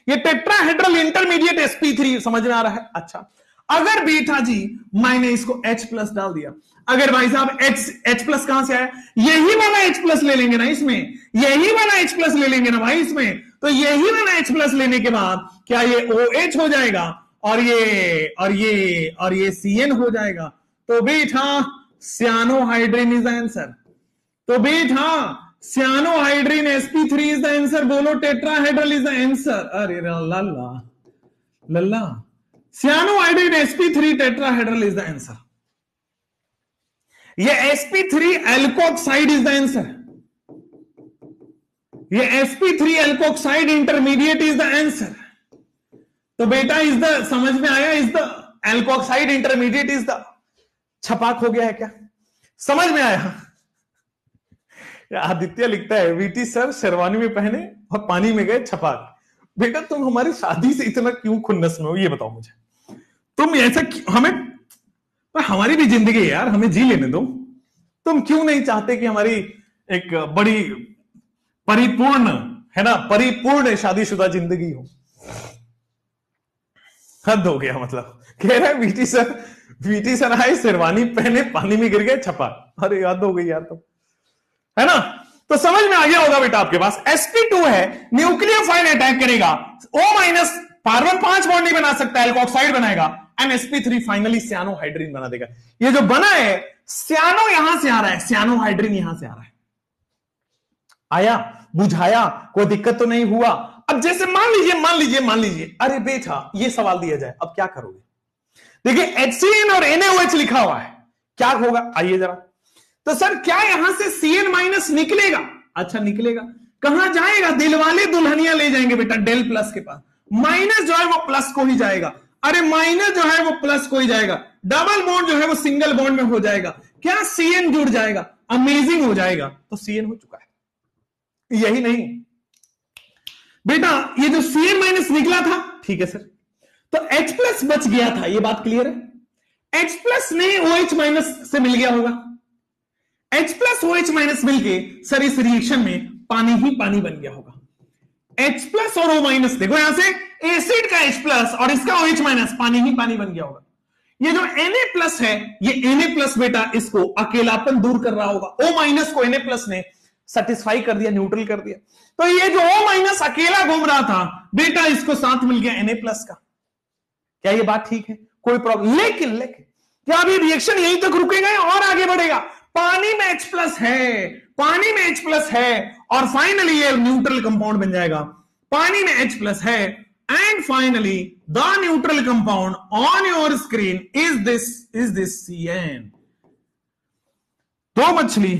ये टेट्राहेड्रल इंटरमीडिएट sp3 समझ में आ रहा है। अच्छा, अगर बेटा जी मैंने इसको H प्लस डाल दिया, अगर भाई साहब H प्लस कहां से आया, यही वाला H प्लस ले लेंगे ना इसमें, यही वाला H प्लस ले लेंगे ना भाई इसमें, तो यही वाला H प्लस लेने के बाद क्या ये OH हो जाएगा, और ये CN हो जाएगा। तो बेटा cyanohydrin इज द आंसर। तो बेटा cyanohydrin sp3 is the answer. बोलो टेट्राहेड्रल इज द आंसर। अरे लल्ला लल्ला, cyanohydrin sp3 tetrahedral is the answer. ये sp3 alkoxide is the answer. ये sp3 alkoxide intermediate is the answer. तो बेटा इज द, समझ में आया, is the alkoxide intermediate is the, छपाक हो गया है क्या? समझ में आया? आदित्य लिखता है वीटी सर शेरवानी में पहने और पानी में गए छपाक। बेटा तुम हमारी शादी से इतना क्यों खुन्नस में हो, ये बताओ मुझे। तुम ऐसा हमें, पर हमारी भी जिंदगी है यार, हमें जी लेने दो। तुम क्यों नहीं चाहते कि हमारी एक बड़ी परिपूर्ण, है ना, परिपूर्ण शादीशुदा जिंदगी हो? हद हो गया। मतलब कह रहा है वीटी सर आए शेरवानी पहने पानी में गिर गए छपाक। अरे याद हो गई यार, तो है ना। तो समझ में आ गया होगा बेटा आपके पास sp2 है, न्यूक्लियोफाइल अटैक करेगा, O- कार्बन 5 बॉन्ड नहीं बना सकता, एल्कोक्साइड बनाएगा, एंड sp3 फाइनली cyanohydrin बना देगा। ये जो बना है cyano यहां से आ रहा है, cyanohydrin यहां से आ रहा है। आया, बुझाया, कोई दिक्कत तो नहीं हुआ? अब जैसे मान लीजिए अरे बेटा ये सवाल दिया जाए, अब क्या करोगे? देखिए HCN और NaOH लिखा हुआ है, क्या होगा? आइए जरा। तो सर क्या यहां से CN माइनस निकलेगा? अच्छा निकलेगा। कहां जाएगा? दिलवाले दुल्हनिया ले जाएंगे बेटा डेल प्लस के पास। माइनस जो है वो प्लस को ही जाएगा। अरे माइनस जो है वो प्लस को ही जाएगा। डबल बॉन्ड जो है वो सिंगल बॉन्ड में हो जाएगा। क्या CN जुड़ जाएगा? अमेजिंग हो जाएगा। तो CN हो चुका है। यही नहीं बेटा, ये जो CN माइनस निकला था, ठीक है सर, तो H प्लस बच गया था, ये बात क्लियर है। H प्लस ने OH माइनस से मिल गया होगा। H प्लस OH माइनस मिलके सर इस रिएक्शन में पानी ही पानी बन गया होगा। H प्लस और O माइनस, देखो यहां से एसिड का H प्लस और इसका OH माइनस, पानी ही पानी बन गया होगा। ये जो Na प्लस है, ये Na प्लस बेटा इसको अकेलापन दूर कर रहा होगा। O माइनस को Na प्लस ने सेटिस्फाई कर दिया, न्यूट्रल कर दिया। तो ये जो O माइनस अकेला घूम रहा था बेटा, इसको साथ मिल गया Na प्लस का। क्या ये बात ठीक है? कोई प्रॉब्लम? लेकिन क्या अभी रिएक्शन यहीं तक रुकेगा या और आगे बढ़ेगा? पानी में H प्लस है, पानी में H प्लस है, और फाइनली ये न्यूट्रल कंपाउंड बन जाएगा। पानी में H प्लस है, and finally the neutral compound on your screen is this CN। दो मछली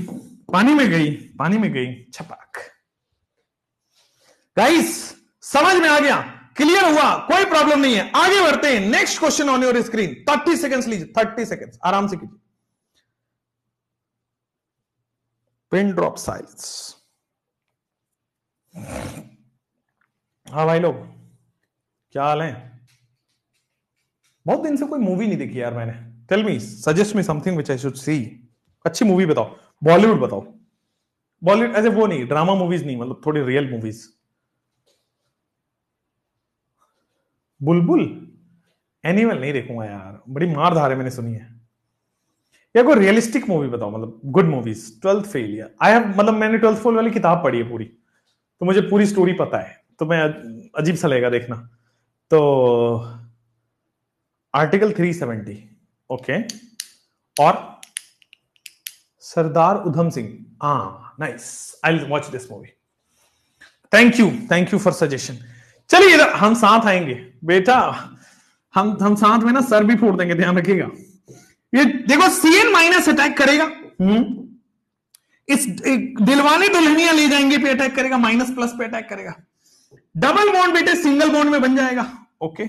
पानी में गई छपाक। गाइस समझ में आ गया? क्लियर हुआ? कोई प्रॉब्लम नहीं है। आगे बढ़ते हैं। Next question on your screen. 30 seconds लीजिए, 30 सेकेंड्स आराम से कीजिए। Pin drop size. हाँ भाई लोग, क्या हाल है? बहुत दिन से कोई मूवी नहीं देखी यार मैंने। Tell me, suggest me something which I should see. अच्छी मूवी बताओ, बॉलीवुड बताओ। बॉलीवुड ऐसे वो नहीं, ड्रामा मूवीज नहीं, मतलब थोड़ी रियल मूवीज। बुलबुल एनिमल नहीं देखूंगा यार, बड़ी मार धार है, मैंने सुनी है। या कोई रियलिस्टिक मूवी बताओ, मतलब गुड मूवीज। 12th फेल या आई हैव, मतलब मैंने 12th फेल वाली किताब पढ़ी है पूरी, तो मुझे पूरी स्टोरी पता है, तो मैं अजीब सा लगेगा देखना। तो आर्टिकल 370 ओके, और Sardar Udham Singh, nice, I will watch this movie. Thank you for suggestion. चलिए इधर हम साथ आएंगे बेटा, हम साथ में ना सर भी फोड़ देंगे, ध्यान रखिएगा। ये देखो CN माइनस अटैक करेगा, इस दिलवाले दुल्हनिया ले जाएंगे पे अटैक करेगा, माइनस प्लस पे अटैक करेगा। डबल बॉन्ड बेटे सिंगल बॉन्ड में बन जाएगा। ओके,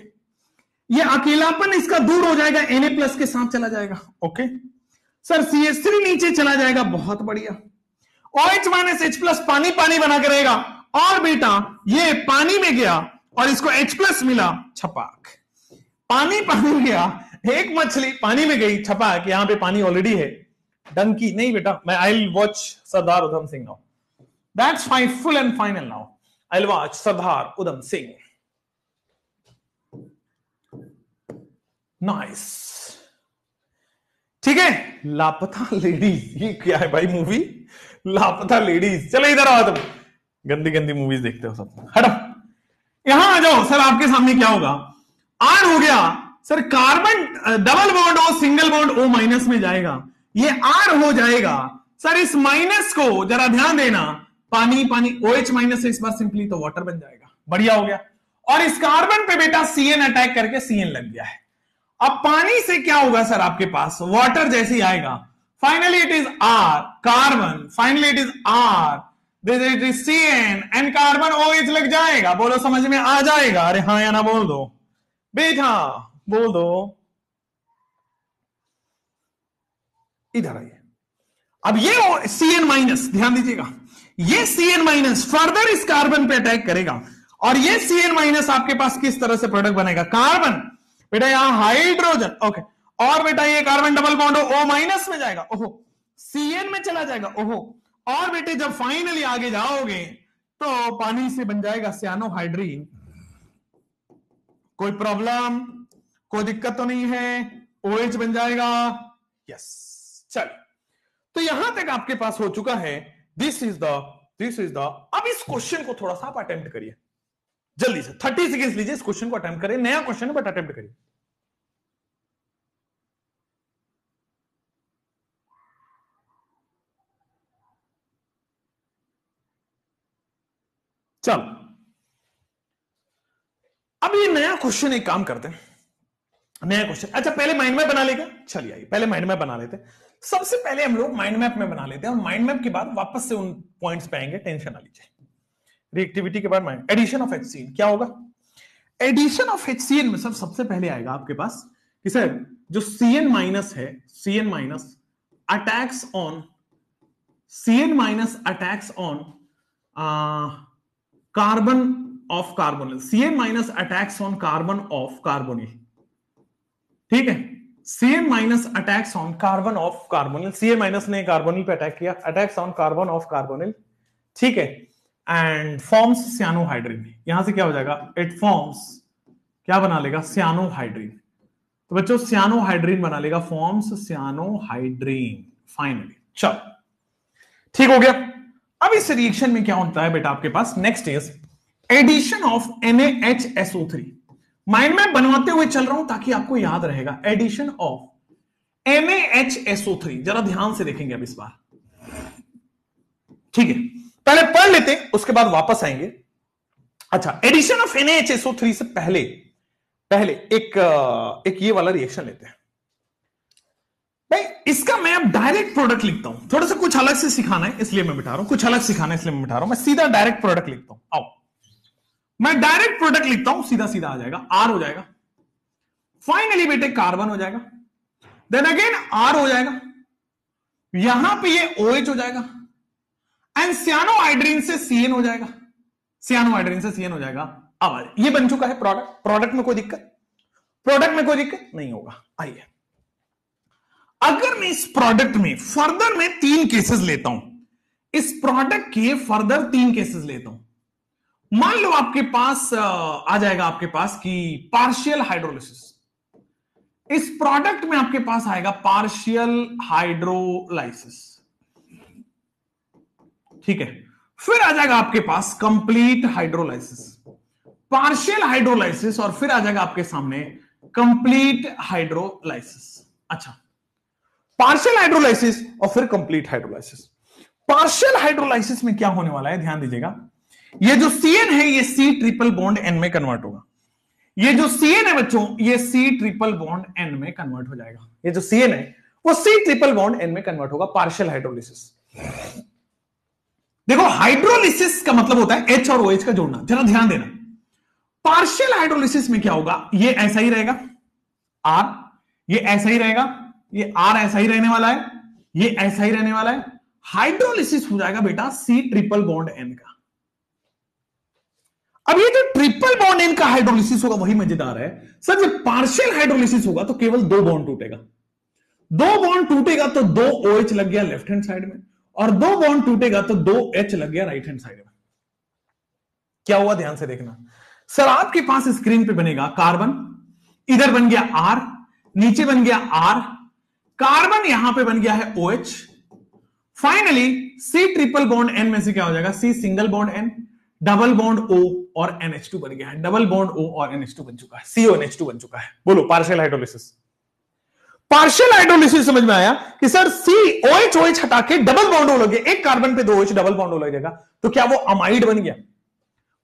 ये अकेलापन इसका दूर हो जाएगा, Na प्लस के साथ चला जाएगा। ओके सर, CH3 नीचे चला जाएगा, बहुत बढ़िया। OH माइनस H प्लस पानी पानी बना के रहेगा, और बेटा ये पानी में गया और इसको H प्लस मिला, छपाक। पानी पानी में गया, एक मछली पानी में गई, छपाक। यहां पे पानी ऑलरेडी है, डंकी नहीं बेटा। मैं आई will watch Sardar Udham Singh now, that's my full and final now. I will watch Sardar Udham Singh. Nice, ठीक है। लापता लेडीज, ये क्या है भाई मूवी? लापता लेडीज। चलो इधर आओ, तुम गंदी गंदी मूवीज देखते हो सब, हटो। यहां आ जाओ सर, आपके सामने क्या होगा? आर हो गया sir, carbon double bond O single bond O minus में जाएगा, ये आर हो जाएगा सर। इस माइनस को जरा ध्यान देना, पानी पानी OH माइनस से इस बार सिंपली तो वाटर बन जाएगा, बढ़िया हो गया। और इस कार्बन पे बेटा CN अटैक करके CN लग गया है। अब पानी से क्या होगा सर, आपके पास वाटर जैसे ही आएगा, finally it is R carbon, finally it is R, this it is CN and carbon OH लग जाएगा। बोलो समझ में आ जाएगा? अरे हाँ या ना बोल दो बेटा, बोल दो। इधर आइए, अब ये CN माइनस, ध्यान दीजिएगा, ये CN माइनस फर्दर इस कार्बन पे अटैक करेगा और ये CN माइनस आपके पास किस तरह से प्रोडक्ट बनेगा, कार्बन बेटा यहां हाइड्रोजन, ओके, और बेटा ये carbon double bond O minus में जाएगा, ओहो CN में चला जाएगा, ओहो, और बेटे जब फाइनली आगे जाओगे तो पानी से बन जाएगा सियानोहाइड्रीन। कोई प्रॉब्लम, कोई दिक्कत तो नहीं है, OH बन जाएगा, यस। चलिए, तो यहां तक आपके पास हो चुका है। दिस इज द अब इस क्वेश्चन को थोड़ा सा आप अटेम्प्ट करिए जल्दी से, 30 सेकेंड लीजिए, इस क्वेश्चन को अटेम्प्ट करिए, नया क्वेश्चन है बट अटेम्प्ट करिए। चलो, अब ये नया क्वेश्चन, एक काम करते हैं, नया क्वेश्चन, अच्छा पहले माइंड मैप बना लेगा, चलिए आइए पहले माइंड मैप बना लेते हैं। सबसे पहले हम लोग माइंड मैप में बना लेते हैं और माइंड मैप के बाद वापस से उन पॉइंट्स पे आएंगे, टेंशन ना लीजिए। रिएक्टिविटी के बाद माइंड, एडिशन ऑफ HCN क्या होगा? एडिशन ऑफ HCN में सब सबसे पहले आएगा आपके पास कि सर जो CN माइनस है, CN minus attacks on, CN minus attacks on carbon of carbonyl, CN minus attacks on carbon of carbonyl, ठीक है, CN minus attacks on carbon of carbonyl, CN minus ने कार्बोनिल पे attack किया, attacks on carbon of carbonyl, ठीक है, and forms सियानोहाइड्रीन। यहां से क्या हो जाएगा, इट फॉर्म्स, क्या बना लेगा, सियानोहाइड्रीन। तो बच्चों सियानोहाइड्रीन बना लेगा, फॉर्म्स सियानोहाइड्रीन फाइनली। चलो ठीक हो गया। अब इस रिएक्शन में क्या होता है बेटा आपके पास, next is addition of NaHSO3। Mind map बनवाते हुए चल रहा हूं ताकि आपको याद रहेगा, एडिशन ऑफ NaHSO3, जरा ध्यान से देखेंगे अब इस बार, ठीक है, पहले पढ़ लेते उसके बाद वापस आएंगे। अच्छा, एडिशन ऑफ NaHSO3 से पहले एक ये वाला रिएक्शन लेते हैं भाई। इसका मैं अब डायरेक्ट प्रोडक्ट लिखता हूं, थोड़ा सा कुछ अलग से सिखाना है इसलिए मैं बिठा रहा हूं, कुछ अलग सिखाना है इसलिए मैं बिठा रहा हूं, मैं सीधा डायरेक्ट प्रोडक्ट लिखता हूं। आओ मैं डायरेक्ट प्रोडक्ट लिखता हूं, सीधा सीधा आ जाएगा, R हो जाएगा, फाइनली बेटे कार्बन हो जाएगा, देन अगेन R हो जाएगा, यहां पे ये OH हो जाएगा एंड सियानोहाइड्रीन से CN हो जाएगा, सियानोहाइड्रीन से CN हो जाएगा। अब ये बन चुका है प्रोडक्ट। प्रोडक्ट में कोई दिक्कत, प्रोडक्ट में कोई दिक्कत नहीं होगा। आइए, अगर मैं इस प्रोडक्ट में फर्दर में 3 केसेस लेता हूं, इस प्रोडक्ट के फर्दर 3 केसेस लेता हूं, मान लो आपके पास आ जाएगा आपके पास कि पार्शियल हाइड्रोलिसिस, इस प्रोडक्ट में आपके पास आएगा पार्शियल हाइड्रोलाइसिस, ठीक है, फिर आ जाएगा आपके पास कंप्लीट हाइड्रोलाइसिस, पार्शियल हाइड्रोलाइसिस, और फिर आ जाएगा आपके सामने कंप्लीट हाइड्रोलाइसिस। अच्छा, पार्शियल हाइड्रोलाइसिस और फिर कंप्लीट हाइड्रोलाइसिस। पार्शियल हाइड्रोलाइसिस में क्या होने वाला है, ध्यान दीजिएगा, ये जो CN है ये C ट्रिपल बॉन्ड N में कन्वर्ट होगा, ये जो CN है बच्चों ये C ट्रिपल बॉन्ड N में कन्वर्ट हो जाएगा, ये जो CN है वो C ट्रिपल बॉन्ड N में कन्वर्ट होगा, पार्शियल हाइड्रोलिसिस। देखो हाइड्रोलिसिस का मतलब होता है H और OH का जोड़ना, जरा ध्यान देना। पार्शियल हाइड्रोलिसिस में क्या होगा, ये ऐसा ही रहेगा R, ये ऐसा ही रहेगा, ये R ऐसा ही रहने वाला है, ये ऐसा ही रहने वाला है, हाइड्रोलिसिस हो जाएगा बेटा C ट्रिपल बॉन्ड N का। अब ये जो ट्रिपल बॉन्ड N का हाइड्रोलिसिस होगा वही मजेदार है सर, जब पार्शियल हाइड्रोलिसिस होगा तो केवल 2 बॉन्ड टूटेगा, 2 बॉन्ड टूटेगा तो 2 OH लग गया लेफ्ट हैंड साइड में, और 2 बॉन्ड टूटेगा तो 2 H लग गया राइट हैंड साइड में। क्या हुआ ध्यान से देखना सर, आपके पास स्क्रीन पे बनेगा कार्बन, इधर बन गया R, नीचे बन गया R, कार्बन यहां पे बन गया है OH, finally C triple bond N में से क्या हो जाएगा, C single bond N, double bond O और NH2 बन गया है, डबल बॉन्ड O और NH2 बन चुका है, CONH2 बन चुका है। बोलो पार्शियल हाइड्रोलिसिस। पार्शियल हाइड्रोलिसिस समझ में आया कि सर COH हटा के डबल बॉन्ड O लगे, एक कार्बन पे 2 OH डबल बॉन्ड O लगेगा, तो क्या वो अमाइड बन गया?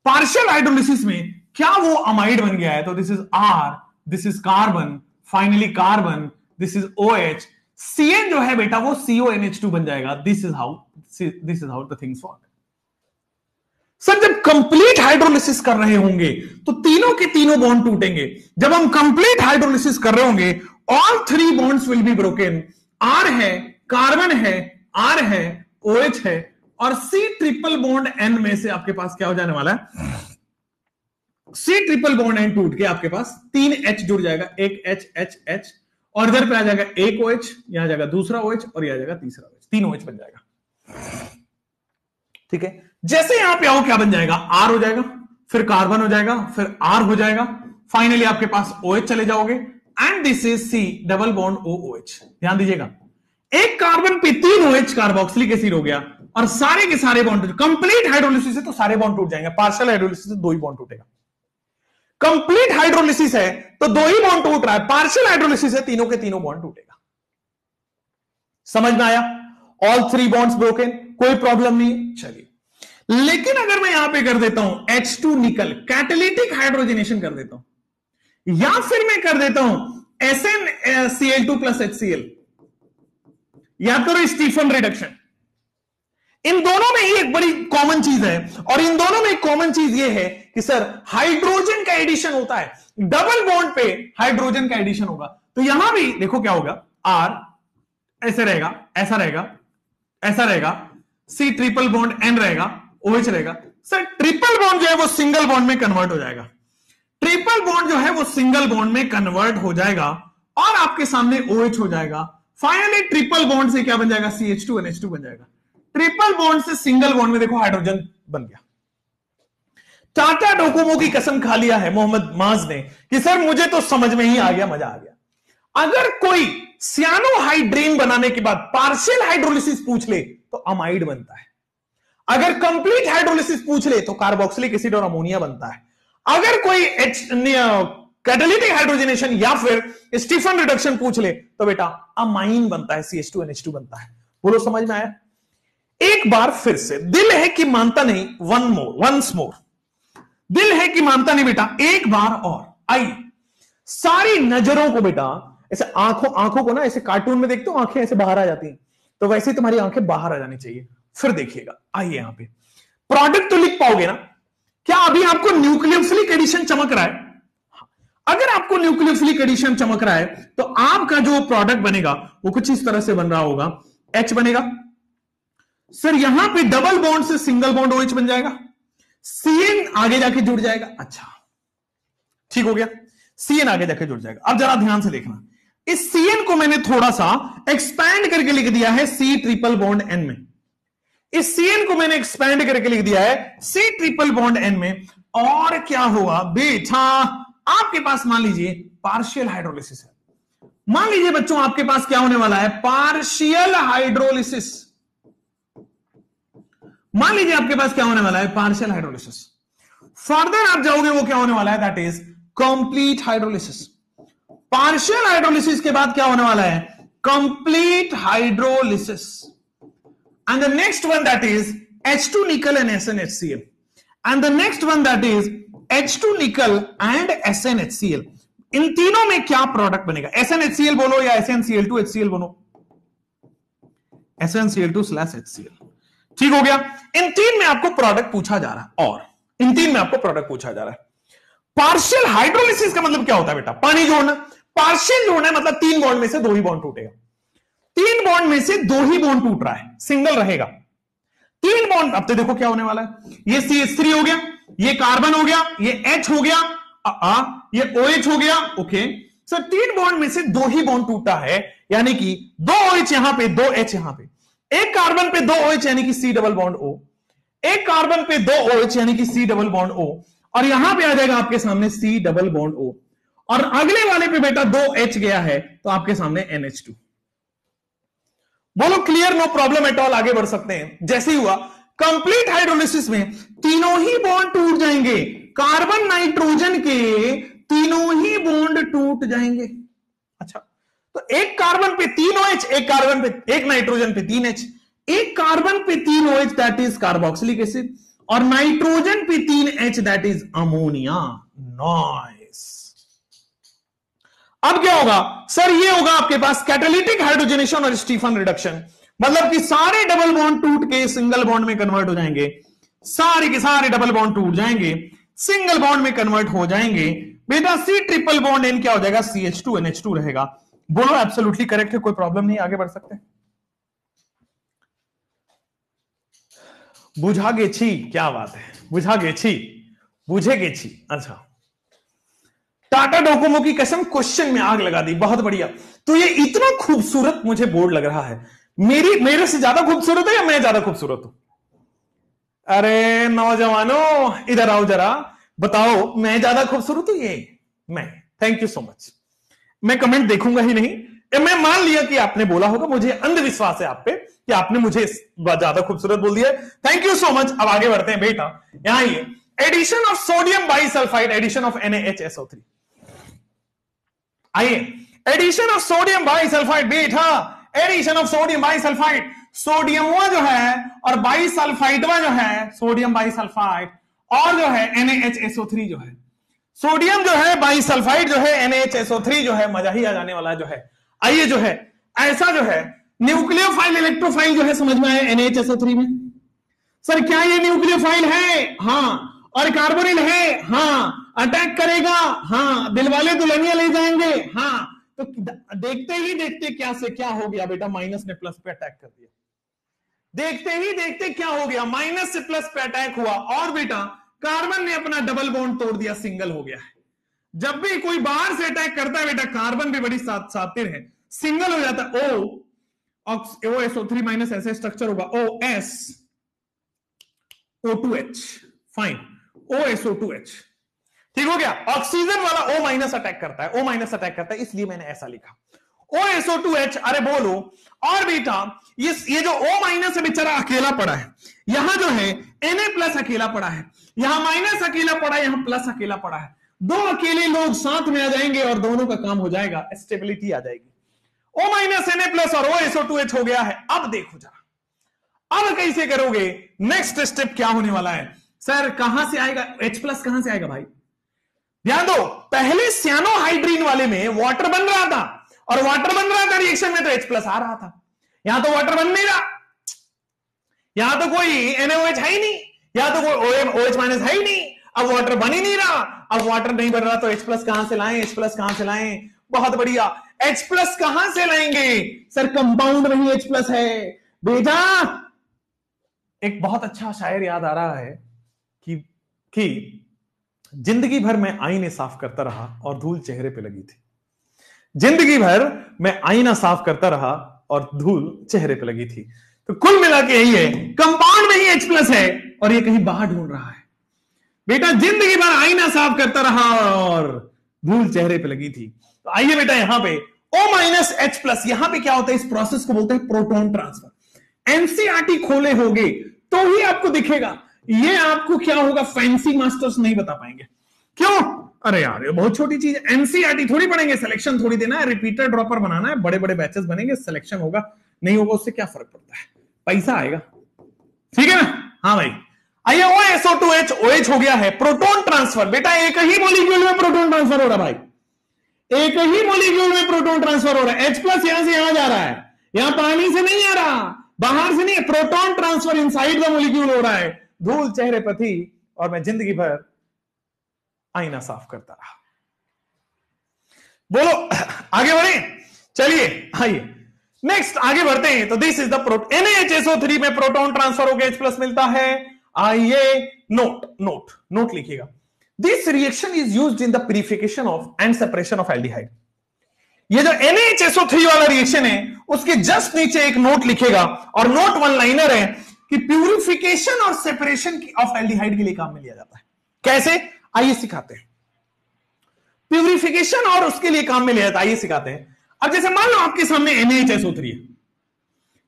पार्शियल हाइड्रोलिसिस में क्या वो अमाइड बन गया है? तो this is R, this is carbon, finally carbon, this is OH, CN जो है बेटा वो CONH2 बन जाएगा। This is how the things work. Sir जब कंप्लीट हाइड्रोलिसिस कर रहे होंगे तो तीनों के तीनों बॉन्ड टूटेंगे। जब हम कंप्लीट हाइड्रोलिसिस कर रहे होंगे all 3 bonds will be broken. R है, कार्बन है, R है, OH है, और C ट्रिपल बॉन्ड N में से आपके पास क्या हो जाने वाला है? C ट्रिपल बॉन्ड N टूट के आपके पास 3 H जुड़ जाएगा, एक H, और इधर पे आ जाएगा एक OH, यहां जाएगा दूसरा OH, और यहां जाएगा तीसरा OH, 3 OH बन जाएगा। ठीक है, जैसे यहां पे आओ क्या बन जाएगा? R हो जाएगा, फिर कार्बन हो जाएगा, फिर R हो जाएगा, फाइनली आपके पास OH चले जाओगे, and this is C double bond OH। ध्यान दीजिएगा, एक कार्बन पे 3 OH कार्बोक्सिलिक एसिड हो गया, और सारे के सारे बॉन्ड, कंप्लीट हाइड्रोलिसिस है तो सारे बॉन्ड टूट जाएंगे। पार्शियल हाइड्रोलिसिस से 2 ही बॉन्ड टूटेगा। कंप्लीट हाइड्रोलिसिस है तो 2 ही बॉन्ड टूट रहा है, पार्शियल हाइड्रोलिसिस है तीनों के तीनों बॉन्ड टूटेगा। समझ में आया? ऑल 3 बॉन्ड्स ब्रोकन, कोई प्रॉब्लम नहीं। चलिए, लेकिन अगर मैं यहां पे कर देता हूं H2 निकल, कैटालिटिक हाइड्रोजनेशन कर देता हूं, या फिर मैं कर देता हूं SnCl2 प्लस HCl, या तो स्टीफन रिडक्शन, इन दोनों में ही एक बड़ी कॉमन चीज है, और इन दोनों में एक कॉमन चीज ये है कि सर हाइड्रोजन का एडिशन होता है, डबल बॉन्ड पे हाइड्रोजन का एडिशन होगा। तो यहां भी देखो क्या होगा, R ऐसे रहेगा, ऐसा रहेगा, ऐसा रहेगा, C ट्रिपल बॉन्ड N रहेगा, OH रहेगा। सर ट्रिपल बॉन्ड जो है वो सिंगल बॉन्ड में कन्वर्ट हो जाएगा, ट्रिपल बॉन्ड जो है वो सिंगल बॉन्ड में कन्वर्ट हो जाएगा, और आपके सामने OH हो जाएगा। फाइनली ट्रिपल बॉन्ड से क्या बन जाएगा? CH2 NH2 बन जाएगा। ट्रिपल बॉन्ड से सिंगल बॉन्ड में देखो हाइड्रोजन बन गया। टाटा डोकोमो की कसम खा लिया है मोहम्मद माज ने कि सर मुझे तो समझ में ही आ गया, मजा आ गया। अगर कोई सियानोहाइड्रेन बनाने के बाद पार्शियल हाइड्रोलिसिस पूछ ले तो अमाइड बनता है, अगर कंप्लीट हाइड्रोलिसिस पूछ ले तो कार्बोक्सिलिक एसिड और अमोनिया बनता है, अगर कोई कैटालिटिक हाइड्रोजनेशन या फिर स्टीफन रिडक्शन पूछ ले तो बेटा अमाइन बनता है, CH2 NH2 बनता है। बोलो समझ में आया? एक बार फिर से, दिल है कि मानता नहीं, वंस मोर, दिल है कि मानता नहीं बेटा, एक बार और। आई सारी नजरों को बेटा ऐसे आंखों को ना ऐसे कार्टून में देखते हो आंखें ऐसे बाहर आ जाती हैं, तो वैसे तुम्हारी आंखें बाहर आ जानी चाहिए। फिर देखिएगा, आइए यहां पे प्रोडक्ट तो लिख पाओगे ना? क्या अभी आपको न्यूक्लियोफिलिक एडिशन चमक रहा है? अगर आपको न्यूक्लियोफिलिक एडिशन चमक रहा है तो आपका जो प्रोडक्ट बनेगा वो कुछ इस तरह से बन रहा होगा, H बनेगा। सर यहां पे डबल बॉन्ड से सिंगल बॉन्ड OH बन जाएगा, CN आगे जाके जुड़ जाएगा। अच्छा ठीक हो गया, CN आगे जाके जुड़ जाएगा। अब जरा ध्यान से देखना, इस CN को मैंने थोड़ा सा एक्सपैंड करके लिख दिया है C ट्रिपल बॉन्ड N में, इस CN को मैंने एक्सपैंड करके लिख दिया है C ट्रिपल बॉन्ड N में। और क्या हुआ बेटा, आपके पास मान लीजिए पार्शियल हाइड्रोलिसिस है, मान लीजिए बच्चों आपके पास क्या होने वाला है? Partial hydrolysis. मान लीजिए आपके पास क्या होने वाला है? Partial hydrolysis. फर्दर आप जाओगे वो क्या होने वाला है? That is complete hydrolysis. Partial hydrolysis के बाद क्या होने वाला है? Complete hydrolysis. And the next one that is H2 निकल and SnHCl, and the next one that is H2 निकल एंड SnHCl। इन तीनों में क्या प्रोडक्ट बनेगा? SnHCl बोलो या SnCl2 HCl बोलो, SnCl2/HCl। ठीक हो गया। इन 3 में आपको प्रोडक्ट पूछा जा रहा है, और इन 3 में आपको प्रोडक्ट पूछा जा रहा है। पार्शियल हाइड्रोलिसिस का मतलब क्या होता है बेटा? पानी जोड़ना। पार्शियल जोड़ना है मतलब 3 बॉन्ड में से 2 ही बॉन्ड टूटेगा, 3 बॉन्ड में से 2 ही बॉन्ड टूट रहा है, सिंगल रहेगा। 3 बॉन्ड, अब तो देखो क्या होने वाला है, ये CH3 हो गया, ये कार्बन हो गया, ये H हो गया, ये OH हो गया। ओके सर, 3 बॉन्ड में से 2 ही बॉन्ड टूटा है, यानी कि 2 OH यहां पे, 2 H यहां पे, एक कार्बन पे 2 OH यानी कि C डबल बॉन्ड O, एक कार्बन पे 2 OH यानी कि C डबल बॉन्ड O, और यहां पे आ जाएगा आपके सामने C डबल बॉन्ड O, और अगले वाले पे बेटा 2 H गया है तो आपके सामने NH2। बोलो clear, no problem at all, आगे बढ़ सकते हैं। जैसे ही हुआ कंप्लीट हाइड्रोलिसिस में तीनों ही बॉन्ड टूट जाएंगे, कार्बन नाइट्रोजन के तीनों ही बॉन्ड टूट जाएंगे। अच्छा, तो एक कार्बन पे 3 OH, एक कार्बन पे, एक नाइट्रोजन पे 3 H, एक कार्बन पे 3 OH that is carboxylic acid, और नाइट्रोजन पे 3 H that is ammonia. Nice. अब क्या होगा सर, ये होगा आपके पास कैटालिटिक हाइड्रोजनेशन और स्टीफन रिडक्शन, मतलब कि सारे डबल बॉन्ड टूट के सिंगल बॉन्ड में कन्वर्ट हो जाएंगे, सारे के सारे डबल बॉन्ड टूट जाएंगे, सिंगल बॉन्ड में कन्वर्ट हो जाएंगे। बेटा C ट्रिपल बॉन्ड N क्या हो जाएगा, CH2NH2 रहेगा। बोलो एब्सोल्युटली करेक्ट है, कोई प्रॉब्लम नहीं, आगे बढ़ सकते हैं। बुझा गे छी, क्या बात है, बुझा गे छी, बुझे गे छी। अच्छा, टाटा डोकोमो की कसम क्वेश्चन में आग लगा दी, बहुत बढ़िया। तो ये इतना खूबसूरत मुझे बोर्ड लग रहा है, मेरे से ज्यादा खूबसूरत है या मैं ज्यादा खूबसूरत हूं? अरे नौजवानों इधर आओ जरा, बताओ मैं ज्यादा खूबसूरत हूं? ये मैं, थैंक यू सो मच। मैं कमेंट देखूंगा ही नहीं, मैं मान लिया कि आपने बोला होगा, मुझे अंधविश्वास है आप पे कि आपने मुझे ज्यादा खूबसूरत बोल दिया। Thank you so much. अब आगे बढ़ते हैं बेटा, यहां ये addition of sodium bisulphite, addition of NaHSO3। आइए, एडिशन ऑफ सोडियम बाइसल्फाइड बेटा, एडिशन ऑफ सोडियम बाइसल्फाइड, सोडियमवा जो है और बाइसल्फाइडवा जो है, सोडियम बाइसल्फाइड और जो है NaHSO3 जो है, सोडियम जो है बाइसल्फाइड जो है NaHSO3 जो है, मजा ही आ जाने वाला जो है। आइए जो है ऐसा जो है न्यूक्लियोफाइल इलेक्ट्रोफाइल जो है, समझ में आया NaHSO3 में? सर क्या ये न्यूक्लियोफाइल है? हाँ। और कार्बोनिल है? हाँ। अटैक करेगा? हाँ। दिलवाले दुल्हनिया ले जाएंगे? हाँ। तो देखते ही देखते क्या से क्या हो गया बेटा, माइनस ने प्लस पे अटैक कर दिया। देखते ही देखते क्या हो गया, माइनस से प्लस पे अटैक हुआ, और बेटा कार्बन ने अपना डबल बॉन्ड तोड़ दिया, सिंगल हो गया है। जब भी कोई बाहर से अटैक करता है बेटा, कार्बन भी बड़ी सातिर है, सिंगल हो जाता है। OSO3 माइनस ऐसे स्ट्रक्चर होगा, OS O2H, फाइन, OSO2H, ठीक हो गया। ऑक्सीजन वाला O माइनस अटैक करता है, O माइनस अटैक करता है, इसलिए मैंने ऐसा लिखा OSO2H। अरे बोलो, और बेटा ये जो O माइनस है बेचारा अकेला पड़ा है, यहां जो है Na प्लस अकेला पड़ा है, यहां माइनस अकेला पड़ा है, यहां प्लस अकेला पड़ा है। दो अकेले लोग साथ में आ जाएंगे और दोनों का काम हो जाएगा, स्टेबिलिटी आ जाएगी। O माइनस Na प्लस और OSO2H हो गया है। अब देखो जरा, अब कैसे करोगे, नेक्स्ट स्टेप क्या होने वाला है? सर कहां से आएगा H प्लस, कहां से आएगा भाई? ध्यान दो, पहले सियानोहाइड्रीन वाले में वाटर बन रहा था, और वाटर बन रहा था रिएक्शन में तो H प्लस आ रहा था। यहां तो वाटर बन नहीं रहा, यहां तो कोई NaOH है ही नहीं, यहां तो कोई OH माइनस है ही नहीं, अब वाटर बन ही नहीं रहा। अब वाटर नहीं बन रहा तो H प्लस कहां से लाएं, H प्लस कहां से लाएं? बहुत बढ़िया, H प्लस कहां से लाएंगे? सर कंपाउंड में ही H प्लस है बेटा। एक बहुत अच्छा शायर याद आ रहा है कि जिंदगी भर मैं आईने साफ करता रहा और धूल चेहरे पे लगी थी। जिंदगी भर मैं आईना साफ करता रहा और धूल चेहरे पे लगी थी। तो कुल मिला के यही है, कंपाउंड में ही H प्लस है और ये कहीं बाहर ढूंढ रहा है बेटा। जिंदगी भर आईना साफ करता रहा और धूल चेहरे पे लगी थी। तो आइए बेटा, यहां पे O माइनस H प्लस, यहां पे क्या होता है, इस प्रोसेस को बोलते हैं प्रोटॉन ट्रांसफर। एनसीईआरटी खोले होगे तो ही आपको दिखेगा। ये आपको क्या होगा, फैंसी मास्टर्स नहीं बता पाएंगे। क्यों? अरे यार ये बहुत छोटी चीज है, एनसीईआरटी थोड़ी पढ़ेंगे, सिलेक्शन थोड़ी देना है, रिपीटर ड्रॉपर बनाना है, बड़े बड़े बैचेस बनेंगे, सिलेक्शन होगा नहीं होगा उससे क्या फर्क पड़ता है, पैसा आएगा, ठीक है ना? हाँ भाई, आइए OSO2H OH हो गया है, प्रोटॉन ट्रांसफर। बेटा एक ही मॉलिक्यूल में प्रोटॉन ट्रांसफर हो रहा है भाई, एक ही मॉलिक्यूल में प्रोटॉन ट्रांसफर हो रहा है। H प्लस यहां से यहां जा रहा है, यहां पानी से नहीं आ रहा, बाहर से नहीं, proton transfer inside the molecule हो रहा है। धूल चेहरे पर थी और मैं जिंदगी भर आईना साफ करता रहा। बोलो आगे बढ़े, चलिए आइए नेक्स्ट आगे बढ़ते हैं। तो दिस इज द NaHSO3 में प्रोटॉन ट्रांसफर होकर H प्लस मिलता है। आइए नोट लिखिएगा, this reaction is used in the purification of and separation of aldehyde. ये जो NaHSO3 वाला रिएक्शन है उसके जस्ट नीचे एक नोट लिखेगा, और नोट वन लाइनर है कि प्यूरिफिकेशन और सेपरेशन ऑफ एल्डिहाइड के लिए काम में लिया जाता है। कैसे, आइए सिखाते हैं। प्यूरिफिकेशन और उसके लिए काम में लिया जाता है, आइए सिखाते हैं। अब जैसे मान लो आपके सामने NaHSO3 है,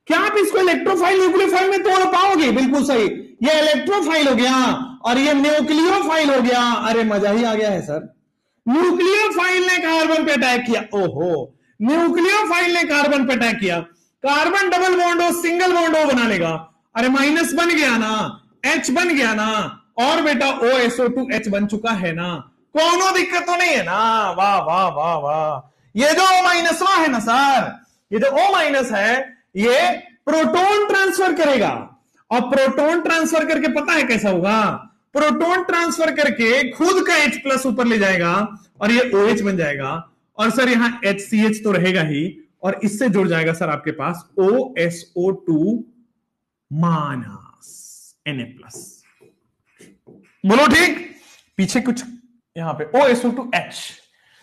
क्या आप इसको इलेक्ट्रोफाइल न्यूक्लियोफाइल में तोड़ पाओगे? बिल्कुल सही, ये इलेक्ट्रोफाइल हो गया और ये न्यूक्लियोफाइल हो गया। अरे मजा ही आ गया है सर। न्यूक्लियोफाइल ने कार्बन पे अटैक किया, ओहो, न्यूक्लियोफाइल ने कार्बन पे अटैक किया, कार्बन डबल बॉन्ड हो सिंगल बॉन्ड हो बना लेगा। अरे माइनस बन गया ना, H बन गया ना, और बेटा OSO2H बन चुका है ना, कोनो दिक्कत तो नहीं है ना। वाह वाह वाह वाह। ये जो O माइनस है ना सर, ये जो O माइनस है ये प्रोटॉन ट्रांसफर करेगा, और प्रोटॉन ट्रांसफर करके पता है कैसा होगा, प्रोटॉन ट्रांसफर करके खुद का H प्लस ऊपर ले जाएगा और ये OH बन जाएगा, और सर यहां HCH तो रहेगा ही, और इससे जुड़ जाएगा सर आपके पास OSO2 माइनस Na+। बोलो ठीक। पीछे कुछ यहां पे OSO2H,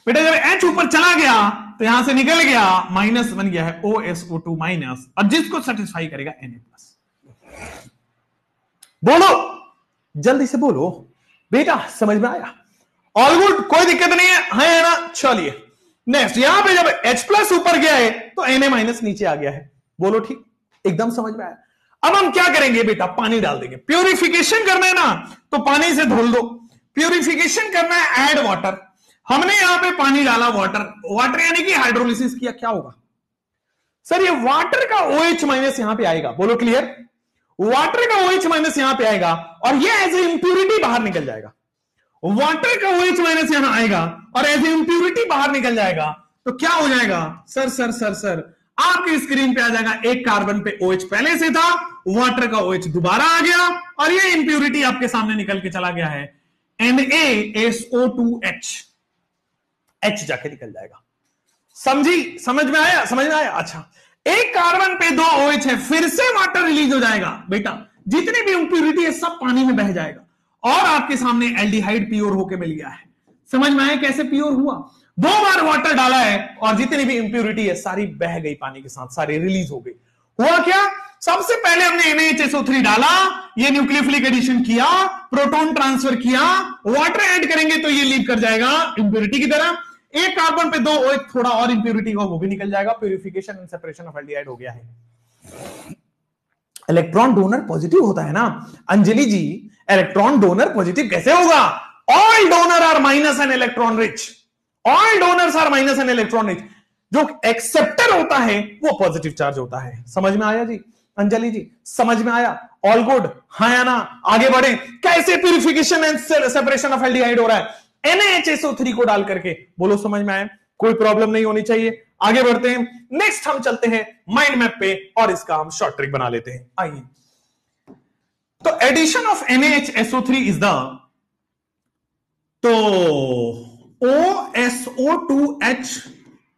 बेटा जब H ऊपर चला गया तो यहां से निकल गया, माइनस बन गया है OSO2 माइनस, और जिसको सेटिस्फाई करेगा Na+। बोलो जल्दी से बोलो बेटा, समझ में आया? ऑल गुड, कोई दिक्कत नहीं है ना? चलिए नेक्स्ट, यहां पे जब H प्लस ऊपर गया है तो Na माइनस नीचे आ गया है। बोलो ठीक, एकदम समझ में आया। अब हम क्या करेंगे बेटा, पानी डाल देंगे। प्यूरिफिकेशन करना है ना तो पानी से धुल दो, प्यूरिफिकेशन करना है ऐड वाटर। हमने यहां पे पानी डाला, वाटर यानी कि हाइड्रोलिसिस किया, क्या होगा सर, ये वाटर का OH माइनस यहां पे आएगा। बोलो क्लियर, वाटर का OH माइनस यहां पे आएगा और ये एज ए इंप्यूरिटी बाहर निकल जाएगा। वाटर का OH माइनस यहां आएगा और एज ए इंप्यूरिटी बाहर निकल जाएगा, तो क्या हो जाएगा सर आपकी स्क्रीन पे आ जाएगा, एक कार्बन पे OH पहले से था, वाटर का OH दोबारा आ गया और ये इंप्यूरिटी आपके सामने निकल के चला गया है, NaSO2H, H जाके निकल जाएगा। समझ में आया? अच्छा, एक कार्बन पे 2 OH है, फिर से वाटर रिलीज हो जाएगा बेटा, जितनी भी इंप्यूरिटी है सब पानी में बह जाएगा, और आपके सामने एल्डिहाइड प्योर होके मिल गया है। समझ में आया कैसे प्योर हुआ? 2 बार वाटर डाला है और जितनी भी इंप्यूरिटी है सारी बह गई पानी के साथ, सारी रिलीज हो गई। हुआ क्या, सबसे पहले हमने NaHSO3 डाला, ये न्यूक्लियोफिलिक एडिशन किया, प्रोटॉन ट्रांसफर किया, वाटर ऐड करेंगे तो ये लीव कर जाएगा इंप्यूरिटी की तरह। एक कार्बन पे 2 OH, थोड़ा और इंप्यूरिटी का वो भी निकल जाएगा, purification and separation of aldehyde हो गया है। इलेक्ट्रॉन डोनर पॉजिटिव होता है ना Anjali ji, electron donor positive कैसे होगा? All donor are minus an electron rich, all donors are minus an electron rich. जो एक्सेप्टर होता है वो पॉजिटिव चार्ज होता है। समझ में आया जी अंजलि जी? समझ में आया? ऑल गुड, हाँ या ना? आगे बढ़े, कैसे purification and separation of aldehyde हो रहा है NaHSO3 को डाल करके। बोलो समझ में आया? कोई प्रॉब्लम नहीं होनी चाहिए। आगे बढ़ते हैं, नेक्स्ट हम चलते हैं माइंड मैप पे और इसका हम शॉर्ट ट्रिक बना लेते हैं। आइए, तो addition of NaHSO3 is the, तो OSO2H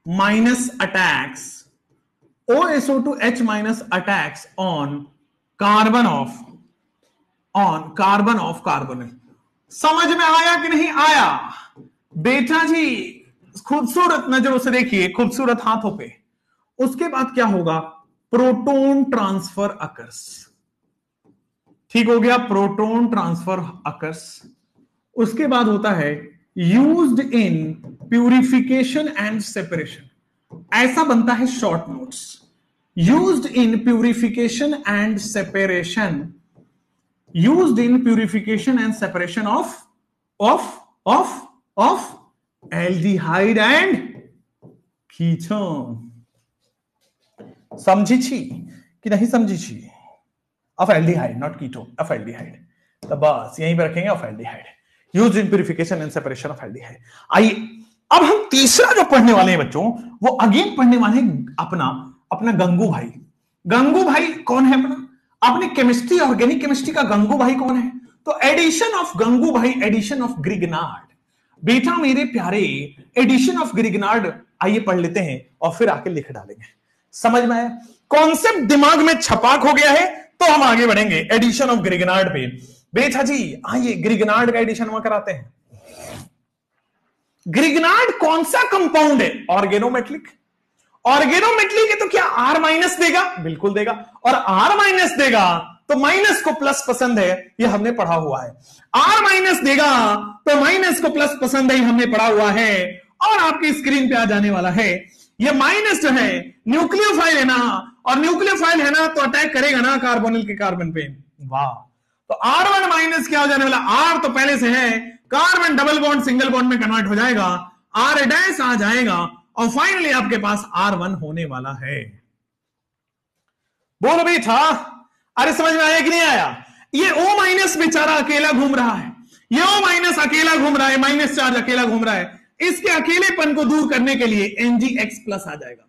minus attacks, OSO2H minus attacks on carbon of carbonyl। समझ में आया कि नहीं आया बेटा जी? खूबसूरत नजरों से देखिए, खूबसूरत हाथों पे। उसके बाद क्या होगा, प्रोटॉन ट्रांसफर अकर्स। ठीक हो गया, प्रोटॉन ट्रांसफर अकर्स। उसके बाद होता है used in purification and separation. ऐसा बनता है short notes, used in purification and separation, used in purification and separation of aldehyde and ketone। समझी छी कि नहीं समझी छी? Of aldehyde, not ketone, of aldehyde. तो बस यहीं पे रखेंगे, of aldehyde, used in purification and separation of aldehyde. आइए अब हम तीसरा जो पढ़ने वाले हैं बच्चों, वो अगेन पढ़ने वाले हैं अपना गंगू भाई। गंगू भाई कौन है अपना? आपने केमिस्ट्री, ऑर्गेनिक केमिस्ट्री का गंगू भाई कौन है? तो एडिशन ऑफ गंगू भाई, एडिशन ऑफ ग्रिगनार्ड। बेटा मेरे प्यारे, एडिशन ऑफ ग्रिगनार्ड आइए पढ़ लेते हैं और फिर आके लिख डालेंगे। समझ में आया? कॉन्सेप्ट दिमाग में छपाक हो गया है तो हम आगे बढ़ेंगे एडिशन ऑफ ग्रिगनार्ड पे। बेटा जी आइए ग्रिगनार्ड का एडिशन वहां कराते हैं। ग्रिगनार्ड कौन सा कंपाउंड है? ऑर्गेनोमेटलिक। ऑर्गेनोमेटलिक है तो क्या R माइनस देगा? बिल्कुल देगा। और R माइनस देगा तो माइनस को प्लस पसंद है, ये हमने पढ़ा हुआ है। R माइनस देगा तो माइनस को प्लस पसंद है, हमने पढ़ा हुआ है। और आपकी स्क्रीन पे आ जाने वाला है ये माइनस जो है न्यूक्लियोफाइल है ना, और न्यूक्लियोफाइल है ना तो अटैक करेगा ना कार्बोनिल के कार्बन पे। वाह, तो R1 माइनस क्या हो जाने वाला, R तो पहले से है, carbon double bond single bond में कन्वर्ट हो जाएगा, R डैश आ जाएगा और फाइनली आपके पास R1 होने वाला है। बोलो भी था, अरे समझ में आया कि नहीं आया? ये O माइनस बेचारा अकेला घूम रहा है, ये O माइनस अकेला घूम रहा है, माइनस चार्ज अकेला घूम रहा है। इसके अकेलेपन को दूर करने के लिए MgX प्लस आ जाएगा,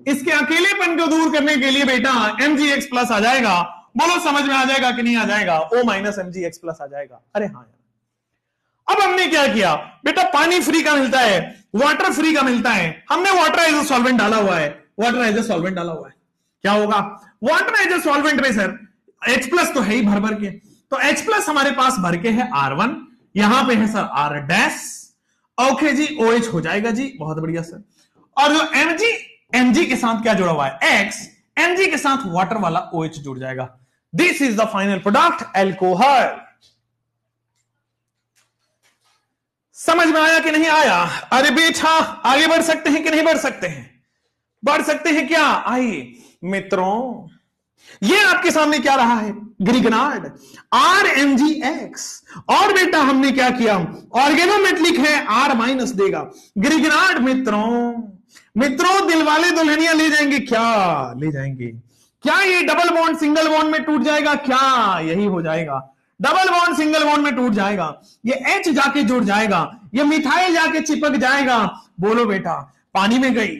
इसके अकेलेपन को दूर करने के लिए बेटा MgX प्लस आ जाएगा। बोलो समझ में आ जाएगा कि नहीं आ जाएगा? O माइनस MgX प्लस आ जाएगा। अरे हाँ यार, अब हमने क्या किया बेटा, पानी फ्री का मिलता है, वाटर फ्री का मिलता है, हमने वाटर एज ए सॉल्वेंट डाला हुआ है, वाटर एज ए सॉल्वेंट डाला हुआ है। क्या होगा वाटर एज ए सॉल्वेंट में सर, H प्लस तो है ही भर भर के, तो H प्लस हमारे पास भर के है R1, यहां पे है सर R डैश, ओके जी, OH हो जाएगा जी, बहुत बढ़िया सर। और जो Mg के साथ क्या जुड़ा हुआ है, X, Mg के साथ वाटर वाला OH जुड़ जाएगा। This is the final product, alcohol. समझ में आया कि नहीं आया? अरे बेटा आगे बढ़ सकते हैं कि नहीं बढ़ सकते हैं? बढ़ सकते हैं क्या? आइए मित्रों, ये आपके सामने क्या रहा है, ग्रिगनार्ड RMgX, और बेटा हमने क्या किया, ऑर्गेनोमेटलिक है, R माइनस देगा। ग्रिगनार्ड मित्रों दिलवाले दुल्हनिया ले जाएंगे क्या? ले जाएंगे क्या? ये डबल बॉन्ड सिंगल बॉन्ड में टूट जाएगा क्या? यही हो जाएगा, डबल बॉन्ड सिंगल बॉन्ड में टूट जाएगा, ये H जाके जुड़ जाएगा, ये मिथाइल जाके चिपक जाएगा। बोलो बेटा, पानी में गई,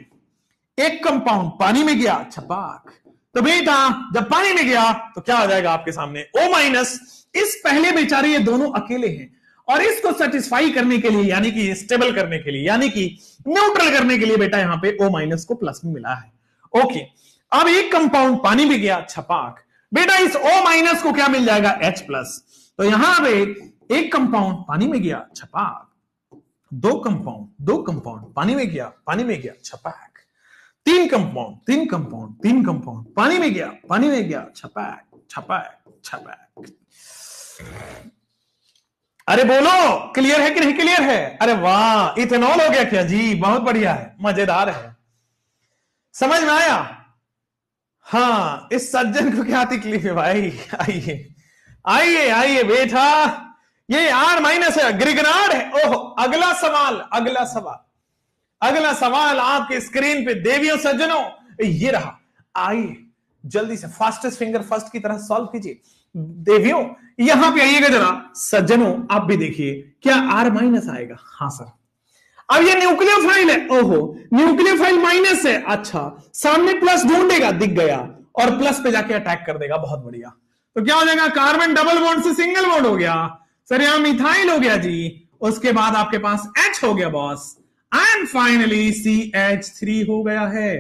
एक कंपाउंड पानी में गया, छपाक, तो बेटा जब पानी में गया तो क्या आ जाएगा आपके सामने, O माइनस। इस पहले बेचारे ये दोनों अकेले हैं, और इसको सेटिस्फाई करने के लिए, यानी कि स्टेबल करने के लिए, यानी कि न्यूट्रल करने के लिए बेटा यहां पे O माइनस को प्लस में मिला है। ओके, अब एक कंपाउंड पानी में गया, छपाक, बेटा इस O माइनस को क्या मिल जाएगा, H प्लस। तो यहां पे एक कंपाउंड पानी में गया, छपाक, दो कंपाउंड पानी में गया, छपाक, तीन कंपाउंड पानी में गया, छपाक। अरे बोलो क्लियर है कि नहीं क्लियर है? अरे वाह, इथेनॉल हो गया क्या जी? बहुत बढ़िया है, मजेदार है, समझ में आया? हाँ, इस सज्जन को क्या तकलीफ है भाई? आइए बेटा, ये R माइनस है, ग्रिगनार्ड है। ओह, अगला सवाल आपके स्क्रीन पे देवियों सज्जनों ये रहा। आइए जल्दी से फास्टेस्ट फिंगर फर्स्ट की तरह सॉल्व कीजिए। देवियों यहां पे आइएगा जरा, सज्जनों आप भी देखिए, क्या R माइनस आएगा? हाँ सर। अब ये न्यूक्लियोफाइल है, ओहो न्यूक्लियोफाइल माइनस है, अच्छा सामने प्लस ढूंढेगा, दिख गया, और प्लस पे जाके अटैक कर देगा, बहुत बढ़िया। तो क्या हो जाएगा, कार्बन डबल बॉन्ड से सिंगल बॉन्ड हो गया सर, यहां मिथाइल हो गया जी, उसके बाद आपके पास H हो गया बॉस, एंड फाइनली CH3 हो गया है।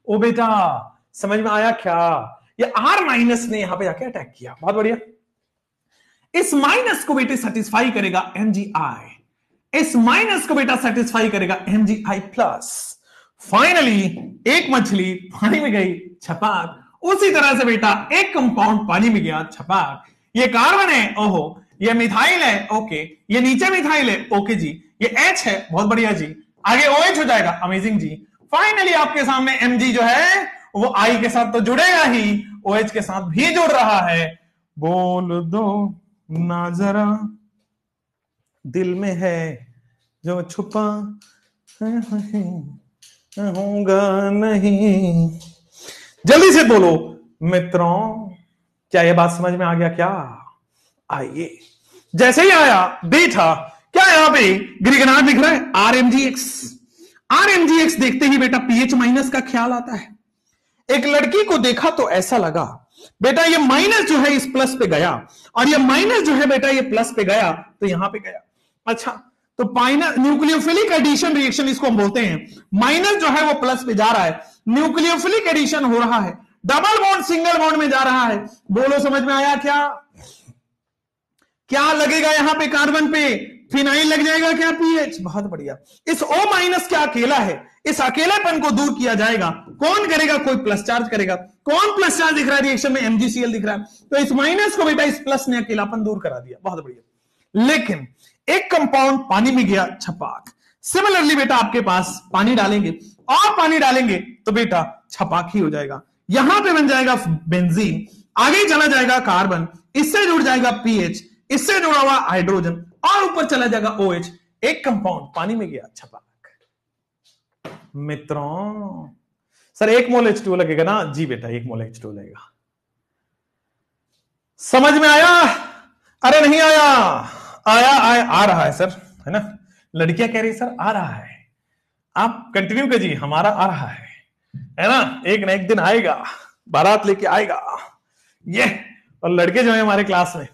ओ बेटा समझ में आया क्या? ये R माइनस ने यहां पे जाके अटैक किया, बहुत बढ़िया। इस माइनस को बेटे सेटिस्फाई करेगा MgI, इस माइनस को बेटा सेटिस्फाई करेगा MgI प्लस। फाइनली एक मछली पानी में गई, छपाक, उसी तरह से बेटा एक कंपाउंड पानी में गया, छपाक। ये कार्बन है, ओहो, ये मिथाइल है, ओके, ये नीचे मिथाइल है, ओके जी, ये H है, बहुत बढ़िया जी, आगे OH हो जाएगा, अमेजिंग जी। फाइनली आपके सामने Mg जो है वो I के साथ तो जुड़ेगा ही, OH के साथ भी जुड़ रहा है। बोल दो ना जरा दिल में है जो छुपा होगा नहीं। जल्दी से बोलो मित्रों, क्या यह बात समझ में आ गया क्या? आइए, जैसे ही आया बेटा, क्या यहां पे ग्रिगनार्ड दिख रहा है, RMgX देखते ही बेटा pH माइनस का ख्याल आता है। एक लड़की को देखा तो ऐसा लगा बेटा ये माइनस जो है इस प्लस पे गया, और ये माइनस जो है बेटा ये प्लस पे गया, तो यहां पे गया। अच्छा, तो न्यूक्लियोफिलिक एडिशन रिएक्शन इसको हम बोलते हैं, माइनस जो है वो प्लस पे जा रहा है, न्यूक्लियोफिलिक एडिशन हो रहा है, डबल बॉन्ड सिंगल बॉन्ड में जा रहा है। बोलो समझ में आया क्या? क्या लगेगा यहां पे कार्बन पे? फिनाइल लग जाएगा क्या, पीएच? बहुत बढ़िया। इस O माइनस क्या अकेला है, इस अकेलेपन को दूर किया जाएगा। कौन करेगा? कोई प्लस चार्ज करेगा। कौन प्लस चार्ज दिख रहा है रिएक्शन में? MgCl दिख रहा है। तो इस माइनस को बेटा इस प्लस ने अकेलापन दूर करा दिया, बहुत बढ़िया। लेकिन एक कंपाउंड पानी में गया, छपाक। सिमिलरली बेटा आपके पास पानी डालेंगे और पानी डालेंगे तो बेटा छपाक ही हो जाएगा। यहां पे बन जाएगा बेंजीन, आगे चला जाएगा कार्बन, इससे जुड़ जाएगा पीएच, इससे जुड़ा हुआ हाइड्रोजन और ऊपर चला जाएगा OH, एक कंपाउंड पानी में गया छपाक। मित्रों सर 1 मोल H2O लगेगा ना? जी बेटा 1 मोल H2O लगेगा। समझ में आया? अरे नहीं आया? आया आ रहा है सर, है ना? लड़कियां कह रही सर आ रहा है, आप कंटिन्यू कीजिए, हमारा आ रहा है ना? एक ना एक दिन आएगा, बारात लेके आएगा ये। और लड़के जो है हमारे क्लास में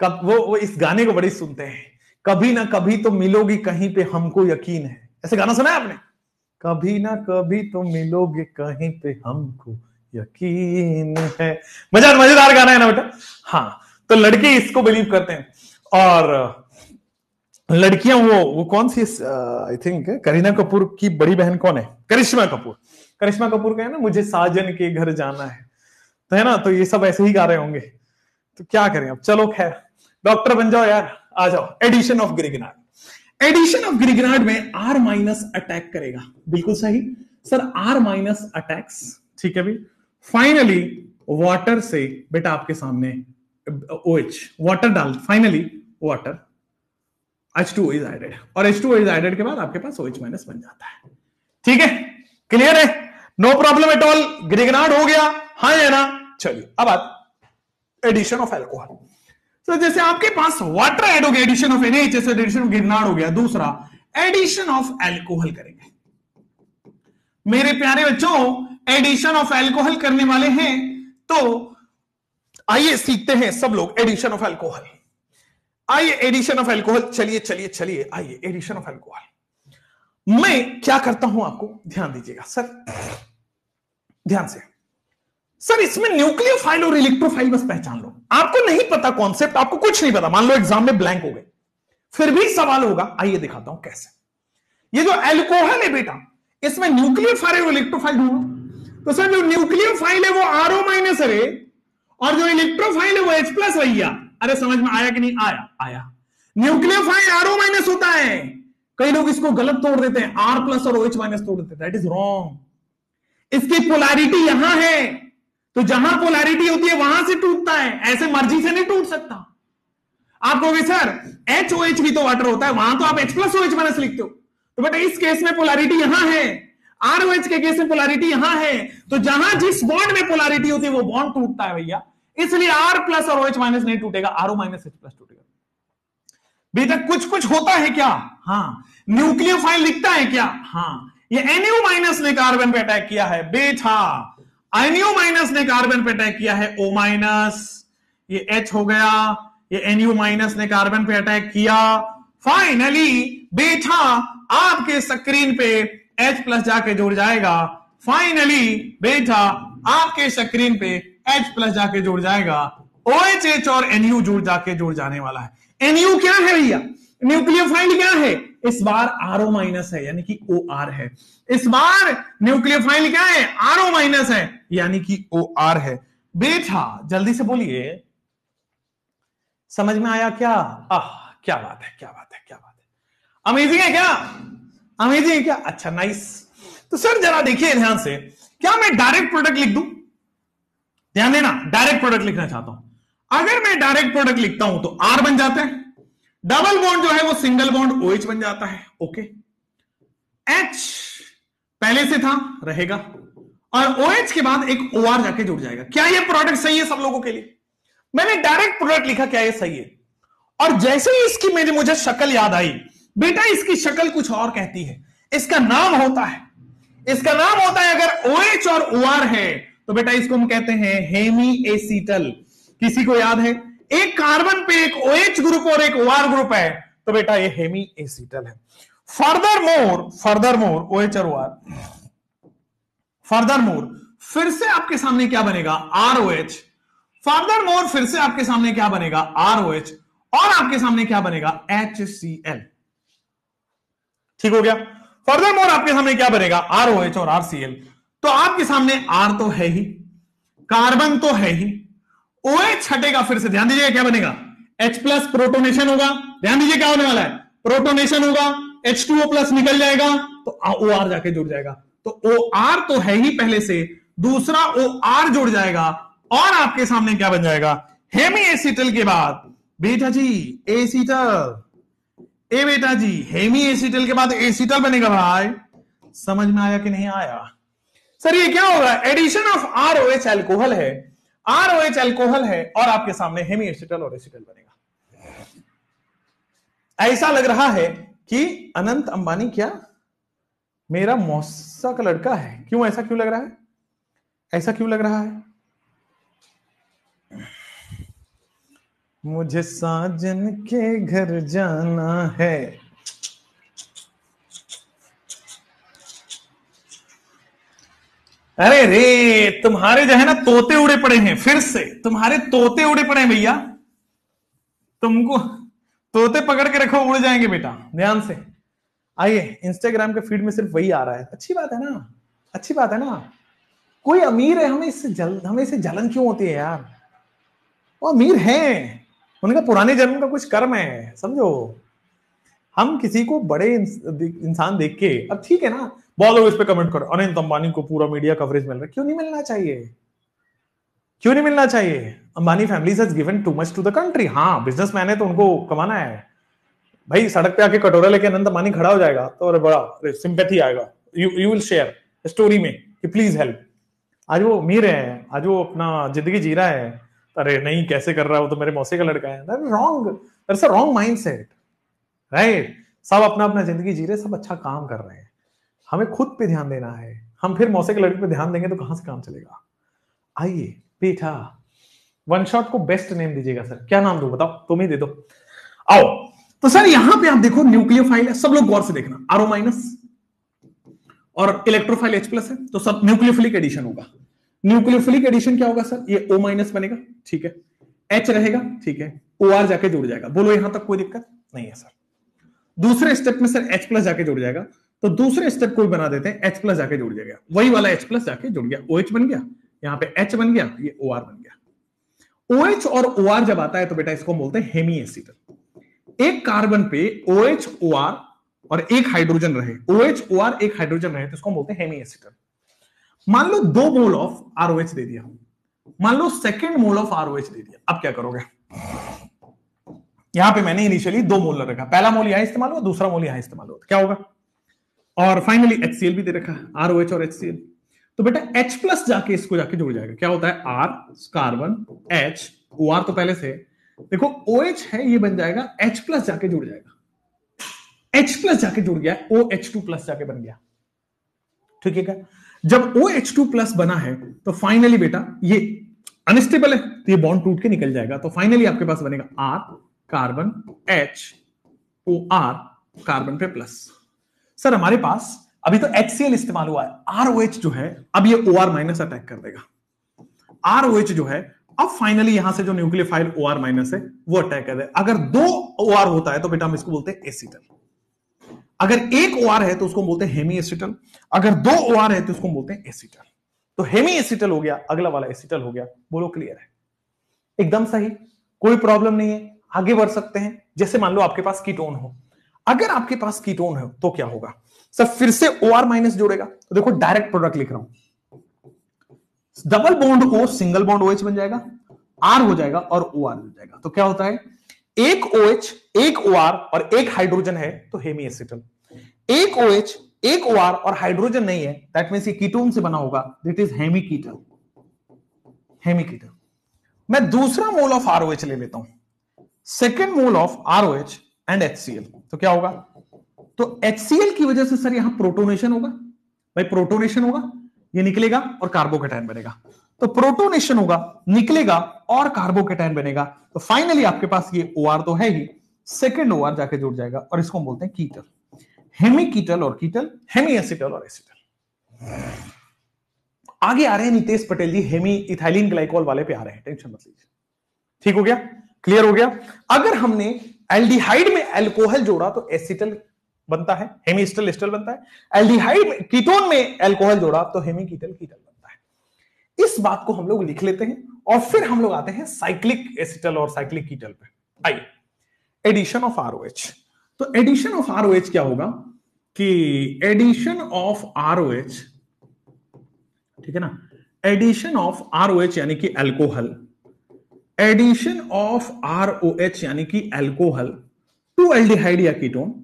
कब वो इस गाने को बड़ी सुनते हैं, कभी ना कभी तो मिलोगी कहीं पे हमको यकीन है। ऐसे गाना सुना है आपने? कभी ना कभी तो मिलोगे कहीं पे हमको यकीन है। मजेदार गाना है ना बेटा? हाँ, तो लड़के इसको बिलीव करते हैं और लड़कियां वो कौन सी, आई थिंक करीना कपूर की बड़ी बहन कौन है? करिश्मा कपूर। करिश्मा कपूर का है ना, मुझे साजन के घर जाना है, तो है ना? तो ये सब ऐसे ही गा रहे होंगे, तो क्या करें अब। चलो खैर, डॉक्टर बन जाओ यार, आ जाओ। Addition of Grignard. Addition of Grignard में R माइनस अटैक करेगा, बिल्कुल सही सर, R माइनस अटैक्स, ठीक है भी। फाइनली वाटर से बेटा आपके सामने OH, वाटर डाल, finally water, H2O is added, और H2O इज एडेड के बाद आपके पास OH माइनस बन जाता है। ठीक है, क्लियर है? No problem at all. Grignard हो गया, हाँ है ना? चलिए अब बात एडिशन ऑफ अल्कोहल। तो जैसे आपके पास वाटर ऐड हो गया, एडिशन ऑफ NH, जैसे एडिशन ऑफ ग्रिगनार्ड हो गया। दूसरा एडिशन ऑफ अल्कोहल करेंगे। मेरे प्यारे बच्चों, एडिशन ऑफ अल्कोहल करने वाले हैं, तो आइए सीखते हैं सब लोग एडिशन ऑफ अल्कोहल। आइए एडिशन ऑफ अल्कोहल, चलिए आइए एडिशन ऑफ अल्कोहल। मैं क्या करता हूं आपको ध्यान दीजिएगा सर, ध्यान से सर। इसमें न्यूक्लियोफाइल और इलेक्ट्रोफाइल बस पहचान लो। आपको नहीं पता कॉन्सेप्ट, आपको कुछ नहीं पता, मान लो एग्जाम में ब्लैंक हो गए, फिर भी सवाल होगा। आइए दिखाता हूं कैसे। ये जो अल्कोहल है बेटा, इसमें न्यूक्लियोफाइल और इलेक्ट्रोफाइल ढूंढो। तो सर जो न्यूक्लियोफाइल है वो RO माइनस है, और जो इलेक्ट्रोफाइल है वो H प्लस भैया। अरे समझ में आया कि नहीं आया? आया। न्यूक्लियोफाइल RO माइनस होता है, कई लोग इसको गलत तोड़ देते हैं, R प्लस और OH माइनस तोड़ देते हैं, दैट इज रॉन्ग। इसकी पोलैरिटी यहां है, तो जहां पोलैरिटी होती है वहां से टूटता है, ऐसे मर्जी से नहीं टूट सकता। आप कहोगे सर HOH भी तो वाटर होता है, वहां तो आप H प्लस OH माइनस लिखते हो, तो बेटा इस केस में पोलैरिटी यहां है, ROH के केस में पोलैरिटी यहां है, तो जहां जिस बॉन्ड में पोलैरिटी होती है वो बॉन्ड टूटता है भैया, इसलिए R प्लस और OH माइनस नहीं टूटेगा, RO माइनस H प्लस टूटेगा। बेटा कुछ कुछ होता है क्या? हाँ। न्यूक्लियोफाइल लिखता है क्या? हाँ। ये NO माइनस ने कार्बन पे अटैक किया है बेटा, NO माइनस ने कार्बन पे अटैक किया है O माइनस, ये H हो गया, ये NO माइनस ने कार्बन पे अटैक किया। फाइनली बेटा आपके स्क्रीन पे H प्लस जाके जुड़ जाएगा, फाइनली बेटा आपके स्क्रीन पे H प्लस जाके जुड़ जाएगा, OH और NU जुड़ जाके जुड़ जाने वाला है। NU क्या है भैया? न्यूक्लियोफाइल क्या है? इस बार RO माइनस है, यानी कि OR है। इस बार न्यूक्लियोफाइल क्या है? RO माइनस है, यानी कि OR है। बेटा जल्दी से बोलिए, समझ में आया क्या? क्या बात है, क्या बात है, क्या बात है। अमेजिंग है क्या? अमेजिंग है क्या? अच्छा नाइस। तो सर जरा देखिए ध्यान से, क्या मैं डायरेक्ट प्रोडक्ट लिख दूं? ध्यान देना, डायरेक्ट प्रोडक्ट लिखना चाहता हूं। अगर मैं डायरेक्ट प्रोडक्ट लिखता हूं तो R बन जाता है, डबल बॉन्ड जो है वो सिंगल बॉन्ड OH बन जाता है, ओके। H पहले से था, रहेगा, और OH के बाद एक OR जाके जुड़ जाएगा। क्या ये प्रोडक्ट सही है सब लोगों के लिए? मैंने डायरेक्ट प्रोडक्ट लिखा, क्या ये सही है? और जैसे ही इसकी मुझे शक्ल याद आई, बेटा इसकी शक्ल कुछ और कहती है, इसका नाम होता है, इसका नाम होता है, अगर OH और OR है तो बेटा इसको हम कहते हैं हेमी एसीटल। किसी को याद है? एक कार्बन पे एक OH ग्रुप और एक OR ग्रुप है, तो बेटा ये हेमी एसीटल है। फर्दरमोर OH और OR, फर्दरमोर फिर से आपके सामने क्या बनेगा? ROH। फर्दरमोर फिर से आपके सामने क्या बनेगा? ROH, और आपके सामने क्या बनेगा? HCl। ठीक हो गया? फर्दरमोर आपके सामने क्या बनेगा? ROH और RCl। तो आपके सामने R तो है ही, कार्बन तो है ही, OH हटेगा, फिर से ध्यान दीजिएगा क्या बनेगा? H प्लस प्रोटोनेशन होगा, ध्यान दीजिए क्या होने वाला है? प्रोटोनेशन होगा, H2O प्लस निकल जाएगा, तो OR जाके जुड़ जाएगा। तो OR तो है ही पहले से, दूसरा OR जुड़ जाएगा, और आपके सामने क्या बन जाएगा? हेमी एसिटल के बाद बेटा जी एसिटल, ए बेटा जी हेमी एसिटल के बाद एसिटल बनेगा भाई। समझ में आया कि नहीं आया? सर ये क्या होगा? एडिशन ऑफ आरओएच अल्कोहल है, आरओएच अल्कोहल है और आपके सामने हेमी एसिटल और एसिटल बनेगा। ऐसा लग रहा है कि अनंत अंबानी क्या मेरा मौसा का लड़का है? क्यों ऐसा क्यों लग रहा है? ऐसा क्यों लग रहा है? मुझे साजन के घर जाना है। अरे रे तुम्हारे जो है ना तोते उड़े पड़े हैं, फिर से तुम्हारे तोते उड़े पड़े हैं भैया। तुमको तोते पकड़ के रखो, उड़ जाएंगे बेटा, ध्यान से। आइए, इंस्टाग्राम के फीड में सिर्फ वही आ रहा है। अच्छी बात है ना, अच्छी बात है ना। कोई अमीर है, हमें इससे जलन क्यों होती है यार? वो अमीर हैं, उनका पुराने जन्म का कुछ कर्म है, समझो। हम किसी को बड़े इंसान देख के, अब ठीक है ना, बहुत लोग इस पे कमेंट करो अनंत अंबानी को पूरा मीडिया कवरेज मिल रहा है। क्यों नहीं मिलना चाहिए? क्यों नहीं मिलना चाहिए? Ambani family has given too much to the country. हाँ, बिजनेसमैन है तो उनको कमाना है भाई। सड़क पे आके कटोरा लेके अनंत अंबानी खड़ा हो जाएगा तो अरे बड़ा सिंपैथी आएगा, यू विल शेयर स्टोरी में कि प्लीज हेल्प। आज वो अमीर है, आज वो अपना जिंदगी जी रहा है, अरे नहीं कैसे कर रहा है, वो तो मेरे मौसी का लड़का है। Wrong, that's a wrong mindset, right? सब अपना अपना जिंदगी जी रहे, सब अच्छा काम कर रहे हैं, हमें खुद पे ध्यान देना है। हम फिर मौसे के लड़के पे ध्यान देंगे तो कहां से काम चलेगा? आइए बेटा, वन शॉट को बेस्ट नेम दीजिएगा सर। क्या नाम दो बताओ, तुम ही दे दो। आओ तो सर यहां पे आप देखो न्यूक्लियोफाइल है, सब लोग गौर से देखना, आरओ माइनस और इलेक्ट्रोफाइल H प्लस है, तो सब न्यूक्लियोफिलिक एडिशन होगा। न्यूक्लियोफिलिक एडिशन क्या होगा सर? ये O माइनस बनेगा, ठीक है, H रहेगा, ठीक है, OR जाके जुड़ जाएगा। बोलो यहां तक कोई दिक्कत नहीं है सर। दूसरे स्टेप में सर H प्लस जाके जुड़ जाएगा, तो दूसरे स्टेप को भी बना देते हैं, H प्लस जाके जुड़ जाएगा, वही वाला H प्लस जाके जुड़ गया, OH बन गया, यहां पे H बन गया, ये OR बन गया। OH और OR जब आता है तो बेटा इसको बोलते हैं हेमी एसिटल। एक कार्बन पे OH OR और एक हाइड्रोजन रहे, OH OR एक हाइड्रोजन रहे, तो इसको बोलते हैं हेमी एसिटल। मान लो 2 मोल ऑफ ROH दे दिया, मान लो सेकंड मोल ऑफ ROH दे दिया, अब क्या करोगे? यहां पे मैंने इनिशियली 2 मोल रखा, पहला मोल यहां इस्तेमाल हुआ, दूसरा मोल यहां इस्तेमाल हुआ, तो क्या होगा? और फाइनली HCl भी दे रखा है, ROH और HCl। तो बेटा H प्लस जाके इसको जाके जुड़ जाएगा, क्या होता है? R कार्बन H, OR तो पहले से देखो OH है, ये बन जाएगा H प्लस जाके जुड़ जाएगा, H प्लस जाके जुड़ गया, OH2 प्लस जाके बन गया, ठीक है क्या? जब OH2 प्लस बना है तो फाइनली बेटा ये अनस्टेबल है, तो ये बॉन्ड टूट के निकल जाएगा, तो फाइनली आपके पास बनेगा R carbon H OR carbon पे प्लस। सर हमारे पास अभी तो HCl इस्तेमाल हुआ है, ROH जो है अब ये OR माइनस अटैक कर देगा, ROH जो है अब फाइनली यहां से जो न्यूक्लियोफाइल OR माइनस है वो अटैक कर देगा। अगर 2 OR होता है तो बेटा हम इसको बोलते हैं एसिटल, अगर एक OR है तो उसको बोलते हैं हेमी एसिटल, अगर 2 OR है तो उसको बोलते हैं एसिटल। तो हेमी एसिटल हो गया, अगला वाला एसिटल हो गया। बोलो क्लियर है? एकदम सही, कोई प्रॉब्लम नहीं है, आगे बढ़ सकते हैं। जैसे मान लो आपके पास कीटोन हो, अगर आपके पास कीटोन है तो क्या होगा सर? फिर से OR माइनस जोड़ेगा, तो देखो डायरेक्ट प्रोडक्ट लिख रहा हूं, double bond O single bond OH बन जाएगा, R हो जाएगा और OR हो जाएगा, तो क्या होता है? एक OH एक OR और एक हाइड्रोजन है तो हेमी एसिटल, एक OH एक OR और हाइड्रोजन नहीं है, दैट मींस ये कीटोन से बना होगा, that is hemiketal, hemiketal. मैं दूसरा मोल ऑफ ROH ले लेता हूं, second mole of ROH and HCl, तो क्या होगा? तो HCl की वजह से सर यहां प्रोटोनेशन होगा, भाई प्रोटोनेशन होगा, ये निकलेगा और कार्बोकेटायन बनेगा, तो प्रोटोनेशन होगा, निकलेगा और कार्बोकेटायन बनेगा, तो फाइनली आपके पास ये OR तो है ही, सेकेंड OR जाके जुड़ जाएगा और इसको हम बोलते हैं कीटल, हेमी कीटल और कीटल, हेमी एसिटल और एसिटल। आगे आ रहे हैं नितेश पटेल जी, हेमी इथाइलिन ग्लाइकोल वाले पे आ रहे हैं, टेंशन मत लीजिए। ठीक हो गया? क्लियर हो गया? अगर हमने एल्डिहाइड में अल्कोहल जोड़ा तो एसिटल बनता है, हेमी एसिटल एस्टर बनता है। एल्डिहाइड में कीटोन में अल्कोहल जोड़ा तो हेमी कीटल कीटल बनता है। इस बात को हम लोग लिख लेते हैं और फिर हम लोग आते हैं साइक्लिक एसिटल और साइक्लिक कीटल पे। आइए, एडिशन ऑफ ROH। तो एडिशन ऑफ ROH क्या होगा कि एडिशन ऑफ ROH, ठीक है ना, एडिशन ऑफ ROH यानी कि अल्कोहल, एडिशन ऑफ ROH यानी कि अल्कोहल टू एल्डिहाइड या कीटोन,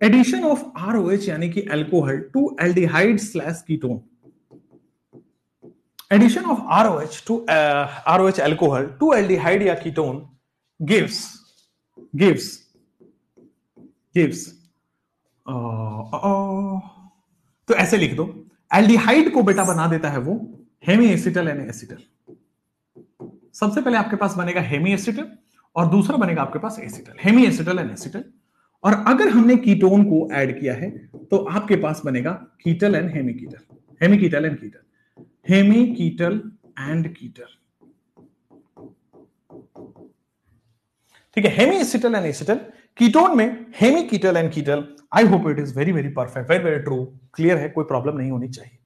एडिशन ऑफ ROH यानी कि alcohol to aldehyde slash ketone, addition of ROH to ROH alcohol to aldehyde या कीटोन gives तो ऐसे लिख दो, एल्डिहाइड को बेटा बना देता है वो हेमी एसिटल एंड एसिटल। सबसे पहले आपके पास बनेगा हेमी एसिटल और दूसरा बनेगा आपके पास acetal, hemiacetal and acetal. और अगर हमने कीटोन को ऐड किया है तो आपके पास बनेगा ketal and hemiketal, hemiketal and ketal, hemiketal and ketal. ठीक है, hemiacetal and acetal, ketone में hemiketal and ketal. I hope it is very very perfect, very very true, clear है, कोई problem नहीं होनी चाहिए।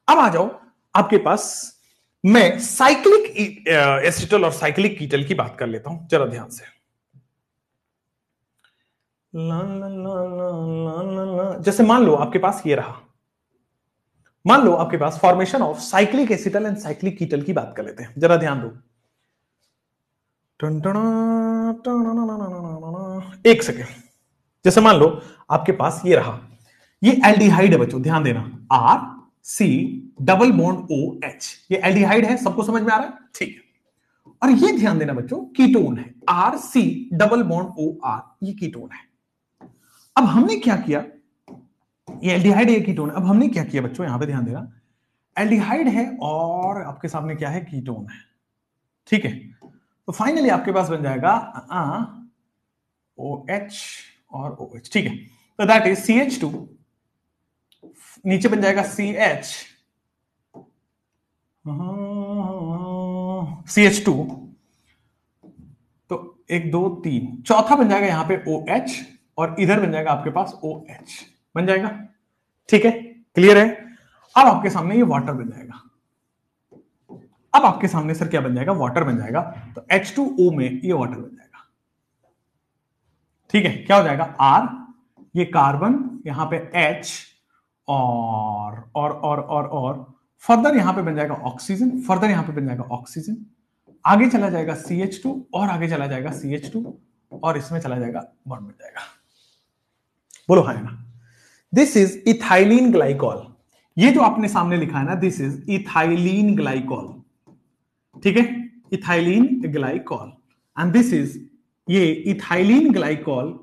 अब आ जाओ आपके पास, मैं साइक्लिक एसिटल और साइक्लिक कीटल की बात कर लेता हूं, जरा ध्यान से। ला ला ला ला ला ला, जैसे मान लो आपके पास ये रहा, मान लो आपके पास formation of cyclic acetal and cyclic ketal की बात कर लेते हैं, जरा ध्यान दो। एक सेकेंड, जैसे मान लो आपके पास ये रहा, ये एल्डिहाइड है बच्चों, ध्यान देना, RC डबल बॉन्ड OH, ये एल्डिहाइड है, सबको समझ में आ रहा है? ठीक है। और ये ध्यान देना बच्चों, कीटोन है, RC डबल बॉन्ड OR, ये कीटोन है। अब हमने क्या किया, ये एल्डिहाइड है, ये कीटोन है। अब हमने क्या किया बच्चों, यहां पे ध्यान देना, एल्डिहाइड है और आपके सामने क्या है, कीटोन है। ठीक है, तो फाइनली आपके पास बन जाएगा OH और OH। ठीक है, तो दैट इज CH2, नीचे बन जाएगा CH2, तो 1 2 3, चौथा बन जाएगा यहां पे OH और इधर बन जाएगा आपके पास OH, बन जाएगा। ठीक है, क्लियर है। अब आपके सामने ये वाटर बन जाएगा, अब आपके सामने सर क्या बन जाएगा, वाटर बन जाएगा, तो H2O में ये वाटर बन जाएगा। ठीक है, क्या हो जाएगा, R, ये कार्बन, यहां पे H और फर्दर यहां पे बन जाएगा ऑक्सीजन, फर्दर यहां पे बन जाएगा ऑक्सीजन, आगे चला जाएगा CH2 और आगे चला जाएगा CH2 और इसमें चला जाएगा बॉन्ड बन जाएगा। बोलो हाँ ना, दिस इज इथाइलिन ग्लाइकॉल। ये जो आपने सामने लिखा है ना, दिस इज इथाइलिन ग्लाइकॉल। ठीक है, ethylene glycol, and this is, ये इथाइलिन ग्लाइकॉल,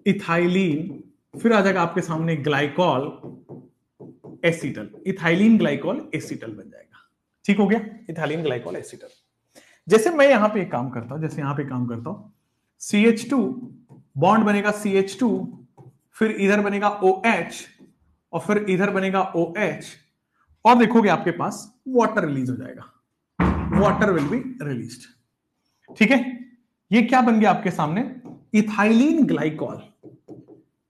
इथाइलिन फिर आ जाएगा आपके सामने glycol acetal, ethylene glycol acetal बन जाएगा। ठीक हो गया, इथाइलिन ग्लाइकॉल एसिटल। जैसे मैं यहां पे एक काम करता हूं, जैसे यहां पे काम करता हूं, CH2 बॉन्ड बनेगा CH2, फिर इधर बनेगा OH और फिर इधर बनेगा OH, और देखोगे आपके पास वाटर रिलीज हो जाएगा, वाटर विल बी रिलीज्ड। ठीक है, ये क्या बन गया आपके सामने, इथाइलिन ग्लाइकॉल।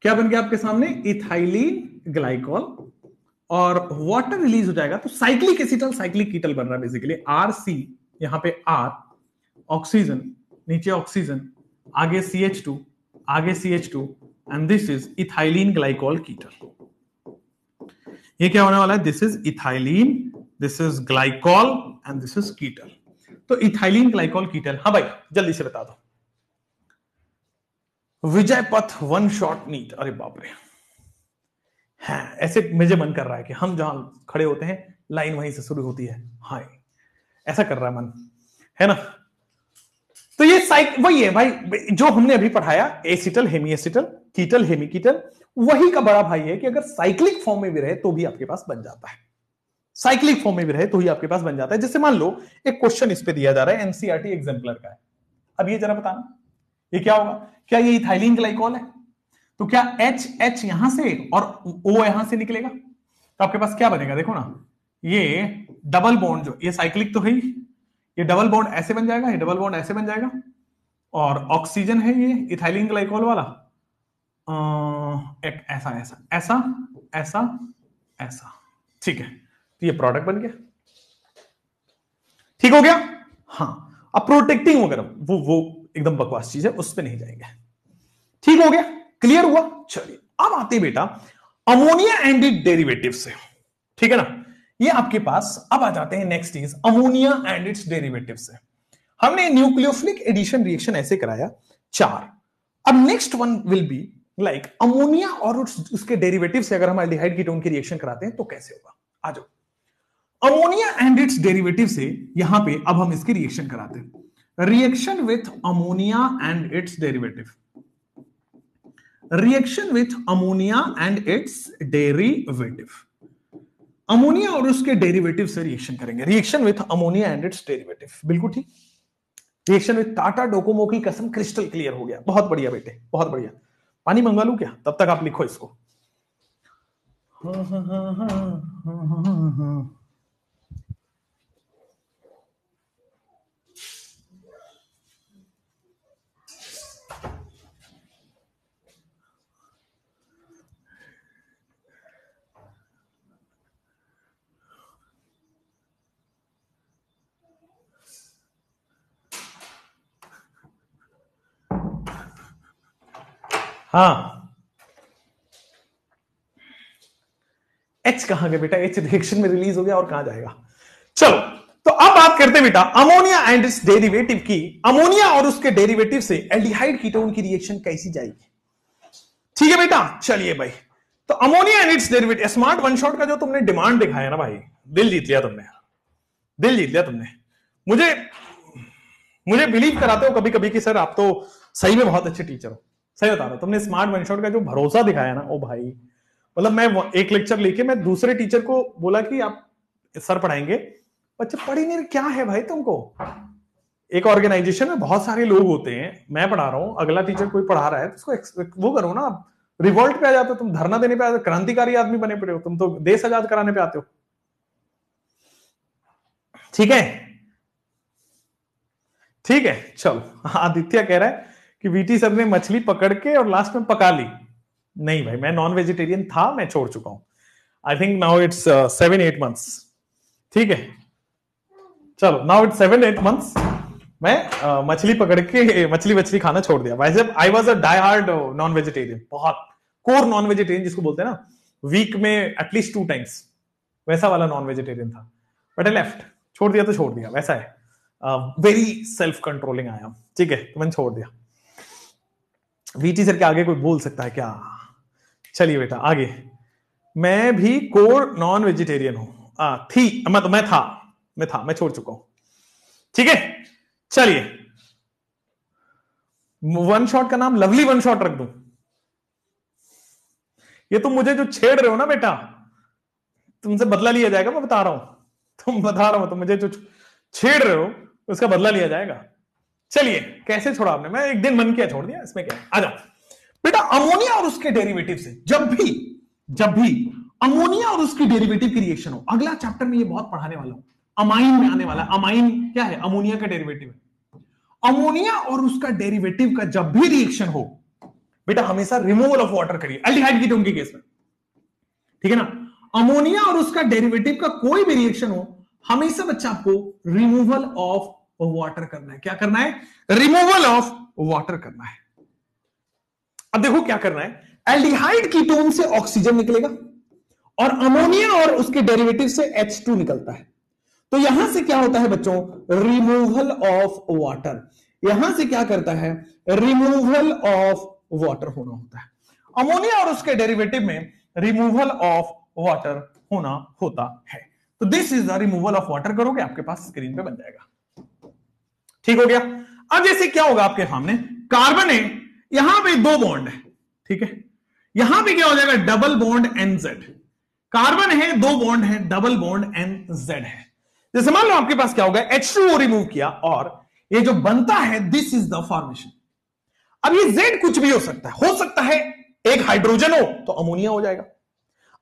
क्या बन गया आपके सामने, इथाइलिन ग्लाइकॉल, और वाटर रिलीज हो जाएगा, तो साइक्लिक एसिटल साइक्लिक कीटल बन रहा है बेसिकली। RC, यहां पे R, ऑक्सीजन, नीचे ऑक्सीजन, आगे CH2, आगे CH2, and this is ethylene glycol ketal. ये क्या होने वाला है, this is ethylene, this is glycol and this is ketal. तो इथाइलिन ग्लाइकॉल कीटल। हाँ भाई जल्दी से बता दो, विजय पथ वन शॉट नीट, अरे बाप रे, हाँ ऐसे मुझे मन कर रहा है कि हम जहां खड़े होते हैं लाइन वहीं से शुरू होती है, हाय ऐसा कर रहा है मन, है ना। तो ये वही है भाई जो हमने अभी पढ़ाया, एसिटल हेमी एसिटल, कीटल हेमी कीटल, वही का बड़ा भाई है कि अगर साइक्लिक फॉर्म में भी रहे तो भी आपके पास बन जाता है, साइक्लिक फॉर्म में भी रहे तो ही आपके पास बन जाता है। जैसे मान लो एक क्वेश्चन इस पे दिया जा रहा है, एनसीईआरटी एग्जाम्पलर का है, अब ये जरा बताना ये क्या होगा, क्या ये इथाइलिन ग्लाइकॉल है, तो क्या H यहां से और O यहां से निकलेगा, तो आपके पास क्या बनेगा, देखो ना, ये डबल बॉन्ड जो ये साइक्लिक तो है, ये डबल बॉन्ड ऐसे बन जाएगा, ये डबल बॉन्ड ऐसे बन जाएगा, और ऑक्सीजन है ये इथाइलिन ग्लाइकॉल वाला, एक ऐसा ऐसा ऐसा ऐसा ऐसा, ठीक है, तो ये प्रोडक्ट बन गया। ठीक हो गया। हाँ, अब प्रोटेक्टिंग वगैरह वो एकदम बकवास चीज है, उस पर नहीं जाएंगे। ठीक हो गया, क्लियर हुआ। चलिए अब आते बेटा अमोनिया एंड इट डेरिवेटिव से, ठीक है ना। ये आपके पास। अब आ जाते हैं next is ammonia and it's derivative से। हमने न्यूक्लियोफिलिक एडिशन रिएक्शन ऐसे कराया 4। अब next one will be like ammonia और उसके डेरिवेटिव से अगर हम एल्डिहाइड कीटोन की रिएक्शन कराते हैं तो कैसे होगा। आ जाओ, अमोनिया एंड इट्स डेरिवेटिव से यहां पे अब हम इसकी रिएक्शन कराते हैं। Reaction with ammonia and it's derivative, reaction with ammonia and it's derivative, ammonia और उसके डेरिवेटिव से रिएक्शन करेंगे। Reaction with ammonia and it's derivative, बिल्कुल ठीक। रिएक्शन विथ टाटा डोकोमो की कसम, क्रिस्टल क्लियर हो गया। बहुत बढ़िया बेटे, बहुत बढ़िया। पानी मंगवा लूं क्या? तब तक आप लिखो इसको। हाँ, एच कहां गया बेटा? एच रिएक्शन में रिलीज हो गया और कहां जाएगा? चलो, तो अब बात करते हैं बेटा अमोनिया एंड इट्स डेरिवेटिव की। अमोनिया और उसके डेरिवेटिव से एल्डिहाइड कीटोन की रिएक्शन कैसी जाएगी? ठीक है बेटा, चलिए भाई। तो ammonia and it's derivative, smart one shot का जो तुमने डिमांड दिखाया ना भाई, दिल जीत लिया तुमने, दिल जीत लिया तुमने। मुझे बिलीव कराते हो कभी कभी कि सर आप तो सही में बहुत अच्छे टीचर हो। सही बता रहा हूं, तुमने स्मार्ट वन शॉट का जो भरोसा दिखाया ना, ओ भाई, मतलब मैं एक लेक्चर लेके मैं दूसरे टीचर को बोला कि आप सर पढ़ाएंगे, बच्चे पढ़ ही नहीं, क्या है भाई तुमको? एक ऑर्गेनाइजेशन में बहुत सारे लोग होते हैं, मैं पढ़ा रहा हूं, अगला टीचर कोई पढ़ा रहा है, तो उसको वो करो ना। रिवोल्ट पे आ जाते हो तुम, धरना देने पे आते हो, क्रांतिकारी आदमी बने पड़े हो तुम, तो देश आजाद कराने पे आते हो। ठीक है, ठीक है, चलो। आदित्य कह रहा है कि वीटी सर ने मछली पकड़ के और लास्ट में पका ली। नहीं भाई, मैं नॉन वेजिटेरियन था, मैं छोड़ चुका हूं। I think now it's 7-8 months. ठीक है, चलो, नाउ इट्स 7-8 मंथ्स। मैं मछली पकड़ के मछली खाना छोड़ दिया। वैसे I was a die hard non vegetarian, बहुत कोर नॉन वेजिटेरियन जिसको बोलते हैं ना, वीक में एटलीस्ट 2 टाइम्स, वैसा वाला नॉन वेजिटेरियन था। बट आई लेफ्ट, छोड़ दिया तो छोड़ दिया, वैसा है। वेरी सेल्फ कंट्रोलिंग आया, ठीक है, तो मैंने छोड़ दिया। वीटी सर के आगे कोई बोल सकता है क्या? चलिए बेटा आगे। मैं भी कोर नॉन वेजिटेरियन हूं, थी मैं छोड़ चुका हूं। ठीक है, चलिए, वन शॉट का नाम लवली वन शॉट रख दूं? ये तुम मुझे जो छेड़ रहे हो ना बेटा, तुमसे बदला लिया जाएगा, मैं बता रहा हूं। तुम मुझे जो छेड़ रहे हो उसका बदला लिया जाएगा। चलिए, कैसे छोड़ा आपने? मैं एक दिन मन किया छोड़ दिया, इसमें क्या है। आ जाओ बेटा, अमोनिया और उसके डेरिवेटिव से जब भी अमोनिया और उसकी डेरिवेटिव की रिएक्शन हो, अगला चैप्टर में ये बहुत पढ़ाने वाला हूं, अमाइन में आने वाला। अमाइन क्या है? अमोनिया का डेरिवेटिव है। अमोनिया और उसका डेरिवेटिव का जब भी रिएक्शन हो बेटा, हमेशा रिमूवल ऑफ वाटर करिए, एल्डिहाइड कीटोन के केस में, ठीक है ना। अमोनिया और उसका डेरिवेटिव का कोई भी रिएक्शन हो, हमेशा बच्चा आपको रिमूवल ऑफ वाटर करना है। क्या करना है? रिमूवल ऑफ वाटर करना है। अब देखो क्या करना है, एल्डिहाइड कीटोन से ऑक्सीजन निकलेगा और अमोनिया और उसके डेरिवेटिव से H2 निकलता है। तो यहां से क्या होता है बच्चों? Removal of water. यहां से क्या करता है? रिमूवल ऑफ वाटर होना होता है। अमोनिया और उसके डेरिवेटिव में रिमूवल ऑफ वाटर होना होता है। तो this is the removal of water. करोगे, आपके पास स्क्रीन पे बन जाएगा। ठीक हो गया। अब जैसे क्या होगा आपके सामने, कार्बन है, यहां पे 2 बॉन्ड है, ठीक है, यहां पे क्या हो जाएगा? Double bond NZ। कार्बन है, 2 बॉन्ड है, डबल बॉन्ड NZ है। जैसे मान लो आपके पास क्या होगा, H2O रिमूव किया और ये जो बनता है, दिस इज द फॉर्मेशन। अब ये Z कुछ भी हो सकता है एक हाइड्रोजन हो तो अमोनिया हो जाएगा।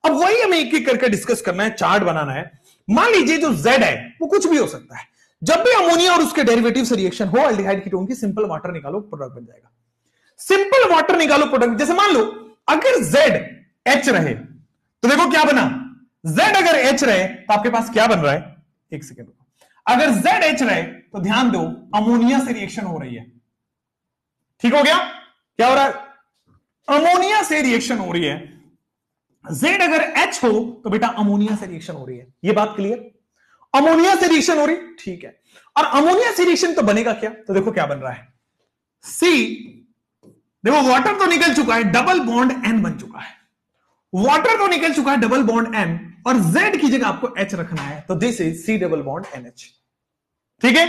अब वही हमें एक एक करके डिस्कस करना है, चार्ट बनाना है। मान लीजिए जो Z है वो कुछ भी हो सकता है। जब भी अमोनिया और उसके डेरिवेटिव से रिएक्शन हो, एल्डिहाइड कीटोन की, सिंपल वाटर निकालो, प्रोडक्ट बन जाएगा। सिंपल वाटर निकालो, प्रोडक्ट। जैसे मान लो अगर Z H रहे तो देखो क्या बना, Z अगर H रहे तो आपके पास क्या बन रहा है? एक सेकेंड, अगर Z H रहे तो ध्यान दो, अमोनिया से रिएक्शन हो रही है। ठीक हो गया? क्या हो रहा है? अमोनिया से रिएक्शन हो रही है। जेड अगर एच हो तो बेटा अमोनिया से रिएक्शन हो रही है, ये बात क्लियर? अमोनिया से रिएक्शन हो रही, ठीक है। और अमोनिया से रिएक्शन तो बनेगा क्या, तो देखो क्या बन रहा है, सी, देखो वाटर तो निकल चुका है, डबल बॉन्ड एन बन चुका है, वाटर तो निकल चुका है, डबल बॉन्ड एन, और जेड की जगह आपको एच रखना है, तो this is C double bond N H, ठीक है।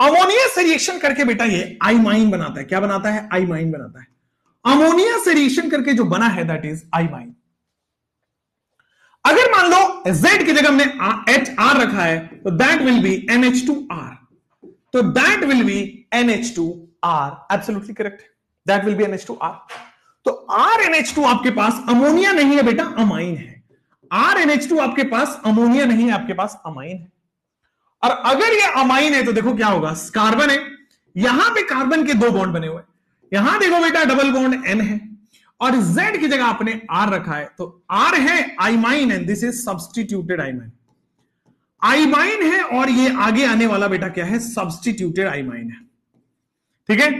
अमोनिया से रिएक्शन करके बेटा ये आइमाइन बनाता है, क्या बनाता है, आइमाइन बनाता है। अमोनिया से रिएक्शन करके जो बना है दैट इज आइमाइन। अगर मान लो Z की जगह हमने HR रखा है तो दैट विल बी NH2R, तो that will be NH2R, absolutely correct, that will be NH2R। तो RNH2 आपके पास अमोनिया नहीं है बेटा, अमाइन है। RNH2 आपके पास अमोनिया नहीं है, आपके पास अमाइन है। और अगर ये अमाइन है तो देखो क्या होगा, कार्बन है, यहां पे कार्बन के दो बॉन्ड बने हुए, यहां देखो बेटा डबल बॉन्ड N है, और Z की जगह आपने R रखा है, तो R है आइमाइन एंड दिस इज सब्स्टिट्यूटेड आइमाइन, आइमाइन है, और ये आगे आने वाला बेटा क्या है, सब्स्टिट्यूटेड आइमाइन है, ठीक है।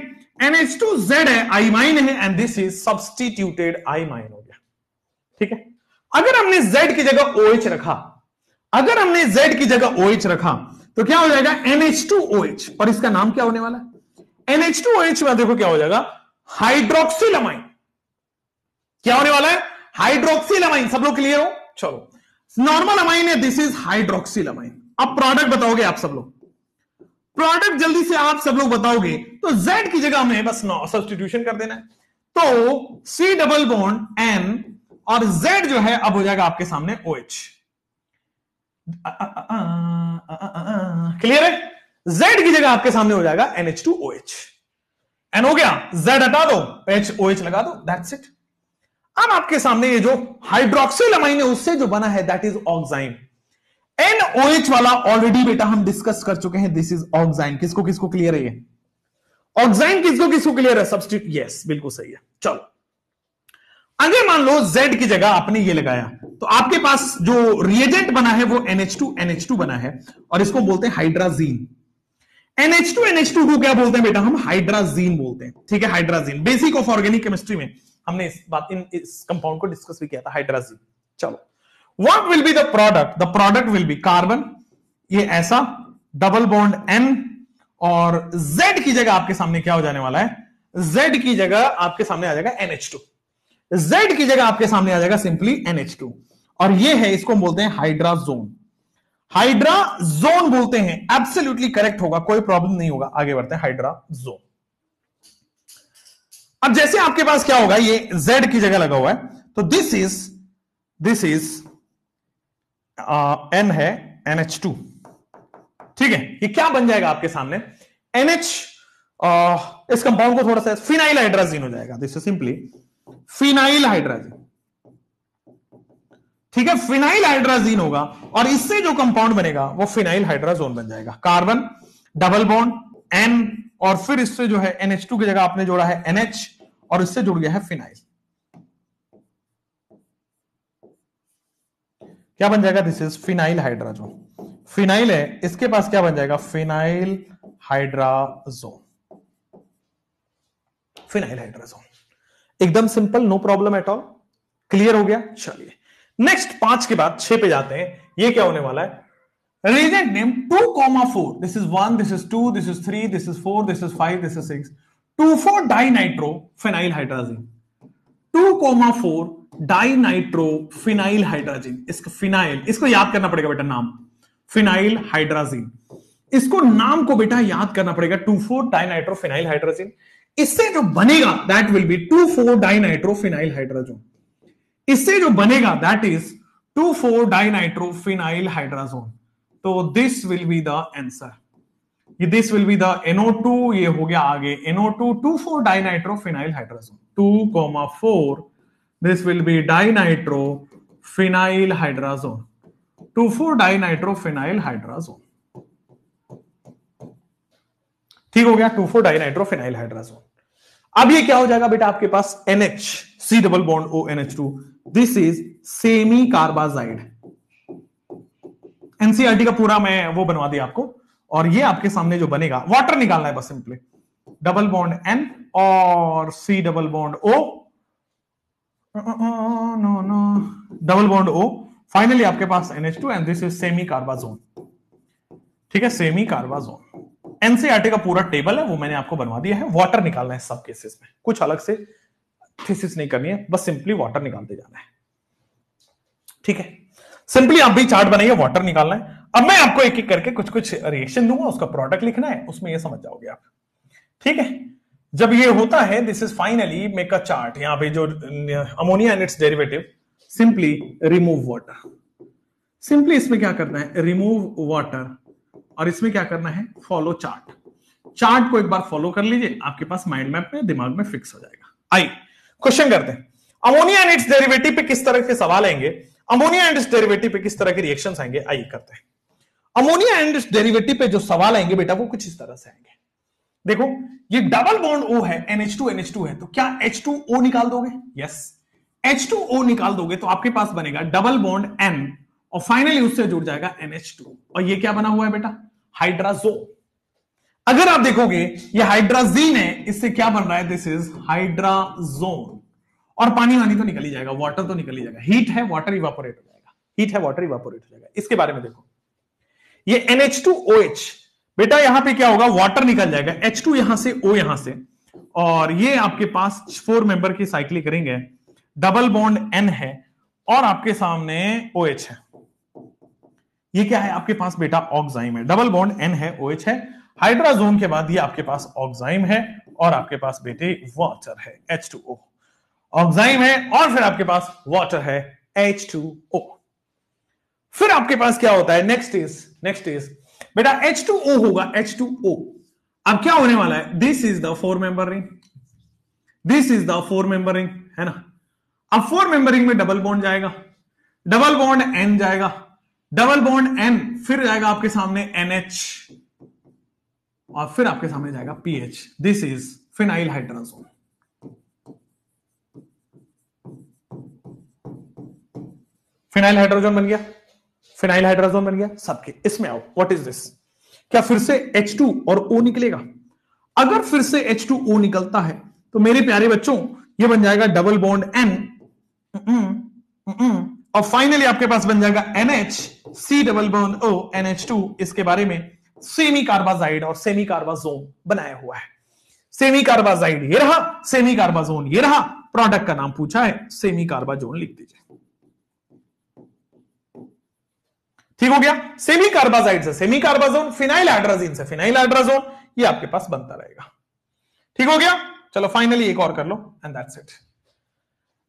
NH2Z है, आइमाइन है, एंड दिस इज सब्स्टिट्यूटेड आइमाइन हो गया, ठीक है। अगर हमने Z की जगह OH रखा, अगर हमने Z की जगह OH रखा तो क्या हो जाएगा, NH2OH, और इसका नाम क्या होने वाला है, NH2OH में देखो क्या हो जाएगा, हाइड्रोक्सिल अमाइन, क्या होने वाला है, हाइड्रोक्सिल अमाइन। सब लोग क्लियर हो, चलो, नॉर्मल अमाइन है, दिस इज हाइड्रोक्सिल अमाइन। अब प्रोडक्ट बताओगे आप सब लोग, प्रोडक्ट जल्दी से आप सब लोग बताओगे, तो Z की जगह हमें बस सब्स्टिट्यूशन कर देना है, तो C डबल बॉन्ड N और Z जो है अब हो जाएगा आपके सामने OH, क्लियर है। Z की जगह आपके सामने हो जाएगा NH2OH, N हो गया, Z हटा दो, OH लगा दो, दैट्स इट। अब आपके सामने ये जो हाइड्रोक्सिल अमाइन है उससे जो बना है दैट इज ऑक्साइन। NOH वाला ऑलरेडी बेटा हम डिस्कस कर चुके हैं, दिस इज ऑक्साइन। किसको किसको क्लियर है ये ऑक्साइन, किसको किसको क्लियर है, सब्स्टिट्यूट, यस बिल्कुल सही है। चलो, अगर मान लो Z की जगह आपने ये लगाया तो आपके पास जो रिएजेंट बना है वो NH2 बना है, और इसको बोलते हैं हाइड्राजीन। NH2 को क्या बोलते हैं बेटा, हम हाइड्राजीन बोलते हैं, ठीक है, hydrazine. Basic of organic chemistry में हमने इस कंपाउंड को डिस्कस भी किया था, हाइड्राजीन। चलो, what will be the product, the product will be carbon, ये ऐसा डबल बॉन्ड N, और Z की जगह आपके सामने क्या हो जाने वाला है, Z की जगह आपके सामने आ जाएगा NH2, Z की जगह आपके सामने आ जाएगा सिंपली NH2, और ये है, इसको बोलते हैं हाइड्राजोन, हाइड्राजोन बोलते हैं, एब्सोल्युटली करेक्ट होगा, कोई प्रॉब्लम नहीं होगा। आगे बढ़ते हैं, हाइड्राजोन। अब जैसे आपके पास क्या होगा, ये Z की जगह लगा हुआ है, तो दिस इज N है, NH2, ठीक है। ये क्या बन जाएगा आपके सामने, NH, इस कंपाउंड को थोड़ा सा फिनाइल हाइड्राजीन हो जाएगा, this is simply phenyl hydrazine, ठीक है, फिनाइल हाइड्राजीन होगा, और इससे जो कंपाउंड बनेगा वो फिनाइल हाइड्राजोन बन जाएगा। कार्बन डबल बॉन्ड N, और फिर इससे जो है NH2 की जगह आपने जोड़ा है NH, और इससे जुड़ गया है फिनाइल, क्या बन जाएगा, this is phenyl hydrazone. Phenyl है, इसके पास क्या बन जाएगा, फिनाइल हाइड्राजोन, फिनाइल हाइड्राजोन। एकदम simple, no problem at all, clear हो गया। चलिए नेक्स्ट, 5 के बाद 6 पे जाते हैं। ये क्या होने वाला है, reagent name 2,4, this is 1, this is 2, this is 3, this is 4, this is 5, this is 6, 2,4 dinitrophenyl hydrazine, 2,4 dinitrophenyl hydrazine. इसका फिनाइल, इसको याद करना पड़ेगा बेटा, नाम फिनाइल हाइड्राजीन, इसको नाम को बेटा याद करना पड़ेगा, 2,4 डाइनाइट्रोफिनाइल हाइड्राजीन। इससे जो बनेगा that will be 2,4 dinitrophenyl hydrazone, इससे जो बनेगा दैट इज 2,4 डाइनाइट्रोफिनाइल हाइड्राजोन। तो this will be the answer, this will be the NO2, ये हो गया आगे NO2, 2,4 dinitrophenyl hydrazone, 2,4, this will be dinitrophenyl hydrazone, 2,4 dinitrophenyl hydrazone, ठीक हो गया, 2,4 डाइनाइट्रोफिनाइल हाइड्राजोन। अब ये क्या हो जाएगा बेटा आपके पास, NH, C double bond O NH2, this is semi carbazide. NCERT का पूरा मैं वो बनवा दिया आपको, और ये आपके सामने जो बनेगा, वाटर निकालना है बस सिंपली, डबल बॉन्ड N और C double bond O, no no, double bond O, finally आपके पास NH2 and this is semicarbazone. ठीक है, सेमी कार्बाजोन। एनसीईआरटी का पूरा टेबल है, वो मैंने आपको बनवा दिया है। वाटर निकालना है सब केसेस में, कुछ अलग से थीसिस नहीं करनी है, बस सिंपली वाटर निकालते जाना है। ठीक है, सिंपली आप भी चार्ट बनाइए, वाटर निकालना है। अब मैं आपको एक एक करके कुछ कुछ रिएक्शन दूंगा, उसका प्रोडक्ट लिखना है, उसमें ये समझ जाओगे आप। ठीक है, जब ये होता है, this is finally make a chart. यहां पे जो ammonia and it's derivative, simply remove water. Simply इसमें क्या करना है, रिमूव वाटर, और इसमें क्या करना है, फॉलो चार्ट। चार्ट को एक बार फॉलो कर लीजिए, आपके पास माइंड मैप में, दिमाग में फिक्स हो जाएगा। आइए क्वेश्चन करते हैं। अमोनिया एंड इट्स डेरिवेटिव पे किस तरह के सवाल आएंगे, अमोनिया एंड इट्स डेरिवेटिव पे किस तरह के रिएक्शंस आएंगे, आइए करते हैं। अमोनिया एंड इट्स डेरिवेटिव पे जो सवाल आएंगे बेटा, वो कुछ इस तरह से आएंगे। देखो, ये डबल बॉन्ड O है, NH2 है, तो क्या H2O निकाल दोगे? यस, H2O निकाल दोगे तो आपके पास बनेगा डबल बॉन्ड N, और फाइनली उससे जुड़ जाएगा NH2, और ये क्या बना हुआ है बेटा, हाइड्राजोन। अगर आप देखोगे ये हाइड्राजीन है, इससे क्या बन रहा है, दिस इज हाइड्राजोन, और पानी वानी तो निकल ही जाएगा, वाटर तो निकल ही जाएगा, हीट है वाटर इवापोरेट हो जाएगा, हीट है वाटर इवापोरेट हो जाएगा। इसके बारे में देखो, ये NH2OH, बेटा यहां पे क्या होगा, वाटर निकल जाएगा, H2 यहां से, O यहां से, और ये आपके पास 4 मेंबर की साइक्लिक रिंग है, डबल बॉन्ड N है, और आपके सामने OH है। ये क्या है आपके पास बेटा, ऑक्साइम है, डबल बॉन्ड N है, OH है, हाइड्राजोन के बाद ये आपके पास ऑक्साइम है, और आपके पास बेटे वाटर है, H2O। ऑक्साइम है और फिर आपके पास वाटर है, H2O। फिर आपके पास क्या होता है, नेक्स्ट इज बेटा H2O होगा, H2O। अब क्या होने वाला है, this is the 4 member ring, this is the 4 member ring, है ना। अब 4 मेंबर रिंग में डबल बॉन्ड जाएगा, डबल बॉन्ड N जाएगा, डबल बॉन्ड N, फिर जाएगा आपके सामने NH, और फिर आपके सामने जाएगा PH, this is phenyl hydrazone. Phenyl hydrogen बन गया, फिनाइल हाइड्रोजन बन गया सबके। इसमें आओ, व्हाट इज दिस, क्या फिर से H2 और O निकलेगा? अगर फिर से H2O निकलता है तो मेरे प्यारे बच्चों ये बन जाएगा डबल बॉन्ड N, और फाइनली आपके पास बन जाएगा NH, C double bond O, NH2। इसके बारे में सेमी कार्बाजाइड और सेमी कार्बाजोन बनाया हुआ है। सेमी कार्बाजाइड ये रहा, सेमी कार्बाजोन ये रहा, प्रोडक्ट का नाम पूछा है, सेमी कार्बाजोन लिख दीजिए। ठीक हो गया, सेमी कार्बाजाइड से सेमी कार्बाजोन, फिनाइल हाइड्राजीन से फिनाइल हाइड्राजोन, ये आपके पास बनता रहेगा। ठीक हो गया, चलो फाइनली एक और कर लो एंड दैट्स इट।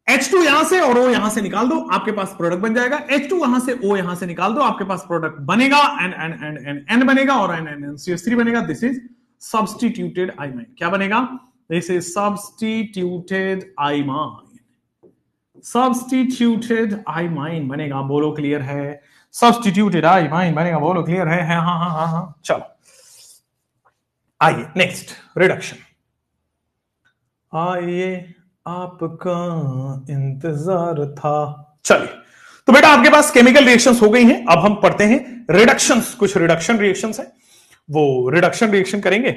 H2 यहां से और O यहां से निकाल दो, आपके पास प्रोडक्ट बन जाएगा। H2 यहां से O यहां से निकाल दो, आपके पास प्रोडक्ट बनेगा, N बनेगा और NCH3 बनेगा। This is substituted imine. क्या बनेगा, this is substituted imine, substituted imine बनेगा। बोलो क्लियर है, सब्स्टिट्यूटेड आइमाइन बनेगा, बोलो क्लियर है? हाँ हाँ हाँ हाँ, चलो आइए नेक्स्ट, रिडक्शन। आइए आपका इंतजार था। चलिए, तो बेटा आपके पास केमिकल रिएक्शंस हो गई हैं, अब हम पढ़ते हैं रिडक्शंस। कुछ रिडक्शन रिएक्शंस हैं, वो रिडक्शन रिएक्शन करेंगे,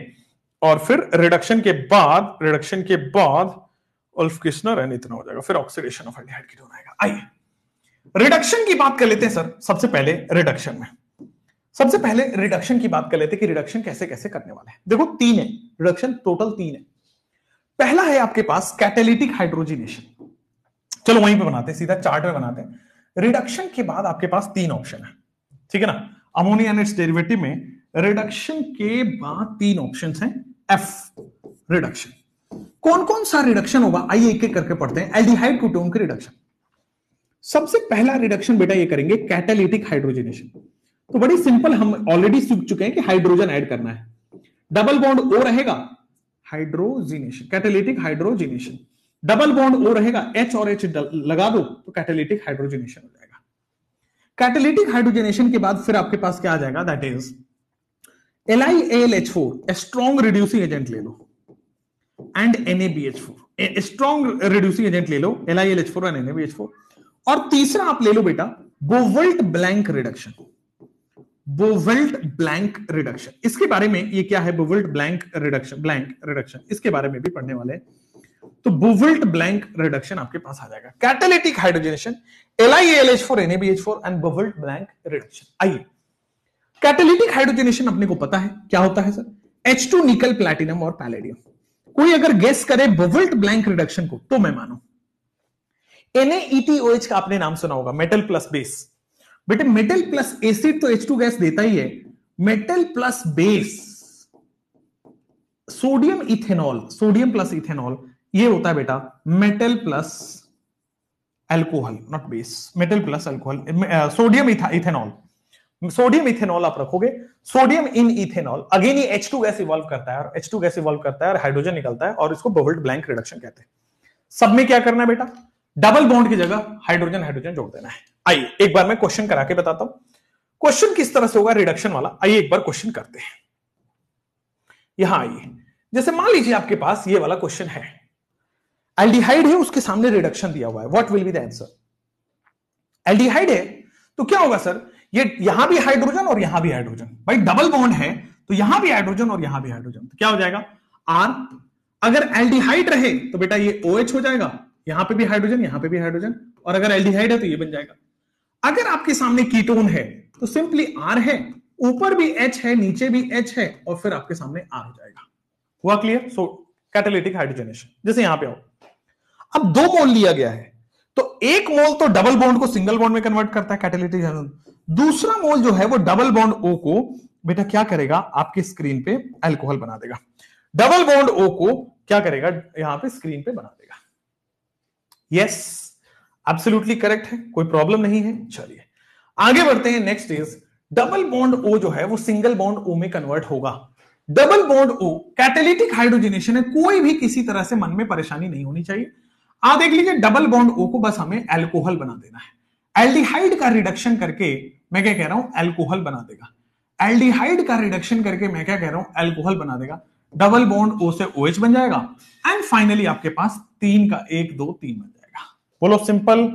और फिर रिडक्शन के बाद उल्फ किस्नर एंड इतना हो जाएगा, फिर ऑक्सीडेशन ऑफ एल्डिहाइड कीटोन आएगा। आइए रिडक्शन की बात कर लेते हैं सर। सबसे पहले रिडक्शन की बात कर लेते हैं कि रिडक्शन कैसे कैसे करने वाले हैं। देखो 3 है रिडक्शन, टोटल 3 है। पहला है आपके पास कैटालिटिक हाइड्रोजिनेशन। चलो वहीं पे बनाते हैं, सीधा चार्ट में बनाते हैं। रिडक्शन के बाद आपके पास 3 ऑप्शन है, ठीक है ना। अमोनिया एंड इट्स डेरिवेटिव में रिडक्शन के बाद 3 ऑप्शन हैं। एफ रिडक्शन, कौन कौन सा रिडक्शन होगा, आइए एक एक करके पढ़ते हैं। एल्डिहाइड कीटोन के रिडक्शन, सबसे पहला रिडक्शन बेटा ये करेंगे कैटालिटिक हाइड्रोजिनेशन। तो बड़ी सिंपल, हम ऑलरेडी सीख चुके हैं कि हाइड्रोजन ऐड करना है, डबल बॉन्ड O रहेगा, hydrogenation, catalytic hydrogenation. Double bond O रहेगा, H और H लगा दो तो कैटालिटिक हाइड्रोजिनेशन हो जाएगा। कैटालिटिक हाइड्रोजिनेशन के बाद फिर आपके पास क्या आ जाएगा, that is LiAlH4, strong reducing agent ले लो, and NaBH4, strong reducing agent ले लो, LiAlH4 और NaBH4। और तीसरा आप ले लो बेटा बोवेल्ट ब्लैंक रिडक्शन, बोवेल्ट ब्लैंक रिडक्शन। इसके बारे में ये क्या है, बोवेल्ट ब्लैंक रिडक्शन, इसके बारे में भी पढ़ने वाले हैं। तो बोवेल्ट ब्लैंक रिडक्शन आपके पास आ जाएगा। Catalytic hydrogenation LiAlH4 NaBH4 and Bouveault Blanc reduction. आइए, कैटालिटिक हाइड्रोजनेशन अपने को पता है क्या होता है सर, H2 निकल प्लैटिनम और पैलेडियम। कोई अगर गेस करे बोवेल्ट ब्लैंक रिडक्शन को तो मैं मानू। NaETOH का आपने नाम सुना होगा, मेटल प्लस बेस। बेटे मेटल प्लस एसिड तो H2 गैस देता ही है, metal plus base sodium ethanol, sodium plus ethanol, ये होता है बेटा metal plus alcohol, not base, metal plus alcohol, sodium ethanol. Sodium ethanol आप रखोगे, सोडियम इन इथेनॉल, अगेन ये H2 गैस इवॉल्व करता है, और H2 गैस इवॉल्व करता है और हाइड्रोजन निकलता है, और इसको बोवेल्ट ब्लैंक रिडक्शन कहते हैं। सब में क्या करना है बेटा, डबल बॉन्ड की जगह हाइड्रोजन हाइड्रोजन जोड़ देना है। आइए एक बार मैं क्वेश्चन करा के बताता हूं क्वेश्चन किस तरह से होगा रिडक्शन वाला। आइए एक बार क्वेश्चन करते हैं। यहां आइए, जैसे मान लीजिए आपके पास ये वाला क्वेश्चन है, एल्डिहाइड है, उसके सामने रिडक्शन दिया हुआ है, what will be the answer. Aldehyde है तो क्या होगा सर, ये यहां भी हाइड्रोजन और यहां भी हाइड्रोजन, भाई डबल बॉन्ड है तो यहां भी हाइड्रोजन और यहां भी हाइड्रोजन, तो क्या हो जाएगा R। अगर एल्डिहाइड रहे तो बेटा ये OH हो जाएगा, यहां पे भी हाइड्रोजन यहां पे भी हाइड्रोजन, और अगर एल्डिहाइड है तो ये बन जाएगा। अगर आपके सामने कीटोन है तो सिंपली R है, ऊपर भी H है नीचे भी H है, और फिर आपके सामने R हो जाएगा। हुआ क्लियर। सो कैटालिटिक हाइड्रोजनेशन, जैसे यहां पे आओ, अब 2 मोल लिया गया है, तो 1 मोल तो डबल बॉन्ड को सिंगल बॉन्ड में कन्वर्ट करता है कैटालिटिक हाइड्रोजन, दूसरा मोल जो है वो डबल बॉन्ड O को बेटा क्या करेगा, आपके स्क्रीन पे अल्कोहल बना देगा। डबल बॉन्ड O को क्या करेगा, यहां पे स्क्रीन पे बना देगा। यस, एब्सोल्युटली करेक्ट है, कोई प्रॉब्लम नहीं है। चलिए आगे बढ़ते हैं। Next is double bond O जो है वो सिंगल बॉन्ड O में कन्वर्ट होगा। Double bond O catalytic hydrogenation है, कोई भी किसी तरह से मन में परेशानी नहीं होनी चाहिए। आप देख लीजिए, डबल बॉन्ड O को बस हमें अल्कोहल बना देना है। एल्डिहाइड का रिडक्शन करके मैं क्या कह रहा हूं, अल्कोहल बना देगा। एल्डिहाइड का रिडक्शन करके मैं क्या कह रहा हूं, अल्कोहल बना देगा। डबल बॉन्ड O से OH बन जाएगा, एंड फाइनली आपके पास 3 का 1 2 3 बन जाएगा। बोलो simple,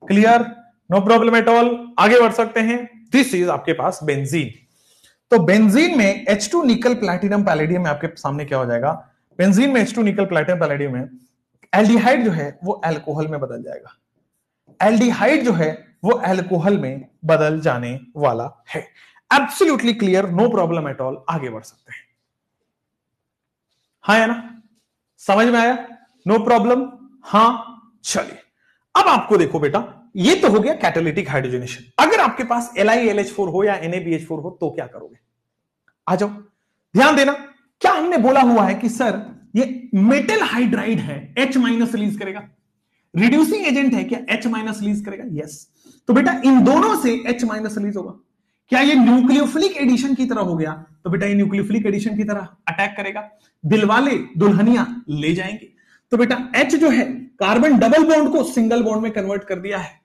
clear, no problem at all. आगे बढ़ सकते हैं। दिस इज आपके पास बेंजीन। तो बेंजीन में H2 निकल प्लैटिनम पैलेडियम में आपके सामने क्या हो जाएगा, बेंजीन में H2 निकल प्लैटिनम पैलेडियम में एल्डिहाइड जो है वो अल्कोहल में बदल जाएगा। एल्डिहाइड जो है वो अल्कोहल में बदल जाने वाला है। Absolutely clear, no problem at all. आगे बढ़ सकते हैं। हाँ या ना, समझ में आया, नो प्रॉब्लम। हाँ चलिए, अब आपको देखो बेटा, ये तो हो गया कैटालिटिक हाइड्रोजनेशन। अगर आपके पास LiAlH4 हो या NaBH4 हो तो क्या करोगे, आ जाओ ध्यान देना। क्या हमने बोला हुआ है कि सर ये मेटल हाइड्राइड है, H माइनस रिलीज करेगा, रिड्यूसिंग एजेंट है, क्या H माइनस रिलीज करेगा, यस। तो बेटा इन दोनों से H माइनस रिलीज होगा। क्या ये न्यूक्लियोफिलिक एडिशन की तरह हो गया, तो बेटा ये न्यूक्लियोफिलिक एडिशन की तरह अटैक करेगा, दिलवाले दुल्हनिया ले जाएंगे। तो बेटा H जो है, कार्बन डबल बॉन्ड को सिंगल बॉन्ड में कन्वर्ट कर दिया है।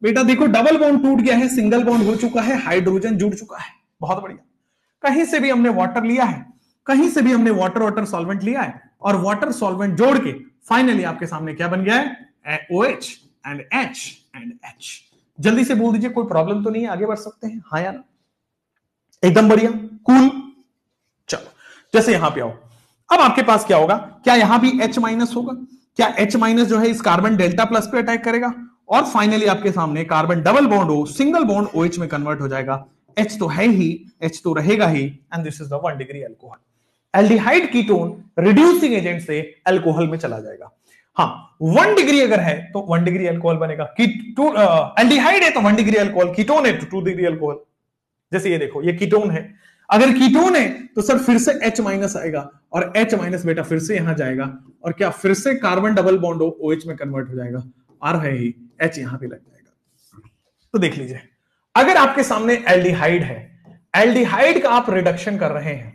बेटा देखो, डबल बॉन्ड टूट गया है, सिंगल बॉन्ड हो चुका है, हाइड्रोजन जुड़ चुका है, बहुत बढ़िया। कहीं से भी हमने वाटर लिया है, कहीं से भी हमने वाटर सॉल्वेंट लिया है, और वाटर सॉल्वेंट जोड़ के फाइनली आपके सामने क्या बन गया है, OH and H and H। जल्दी से बोल दीजिए, कोई प्रॉब्लम तो नहीं है, आगे बढ़ सकते हैं। हाँ या ना, एकदम बढ़िया, कूल। चलो जैसे यहां पे आओ, अब आपके पास क्या होगा, क्या यहां भी H माइनस होगा, क्या H माइनस जो है इस कार्बन डेल्टा प्लस पे अटैक करेगा, और फाइनली आपके सामने carbon double bond O single bond OH में कन्वर्ट हो जाएगा। H तो है ही, H तो रहेगा ही, and this is the 1 degree alcohol. Aldehyde ketone reducing agent से अल्कोहल में चला जाएगा। हाँ, 1 डिग्री अगर है तो 1 डिग्री अल्कोहल बनेगा। एल्डिहाइड है तो 1 डिग्री अल्कोहल, कीटोन है तो 2 डिग्री अल्कोहल। जैसे ये देखो, ये कीटोन है, अगर कीटोन है तो सर फिर से H माइनस आएगा, और H माइनस बेटा फिर से यहां जाएगा, और क्या फिर से कार्बन डबल बॉन्ड OH में कन्वर्ट हो जाएगा, R है ही, H यहां पे लग जाएगा। तो देख लीजिए, अगर आपके सामने एल्डिहाइड है, एल्डिहाइड का आप रिडक्शन कर रहे हैं,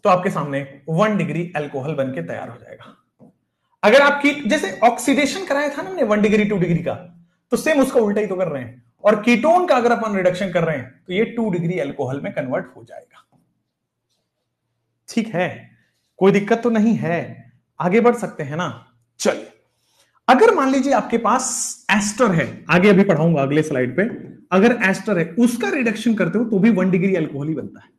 तो आपके सामने 1 डिग्री अल्कोहल बनके तैयार हो जाएगा। अगर आपकी जैसे ऑक्सीडेशन कराया था ना हमने 1 डिग्री 2 डिग्री का, तो सेम उसका उल्टा ही तो कर रहे हैं। और कीटोन का अगर अपन रिडक्शन कर रहे हैं तो ये 2 डिग्री अल्कोहल में कन्वर्ट हो जाएगा। ठीक है, कोई दिक्कत तो नहीं है, आगे बढ़ सकते हैं ना। चलिए, अगर मान लीजिए आपके पास एस्टर है, आगे अभी पढ़ाऊंगा अगले स्लाइड पे, अगर एस्टर है उसका रिडक्शन करते हो तो भी 1 डिग्री अल्कोहल ही बनता है।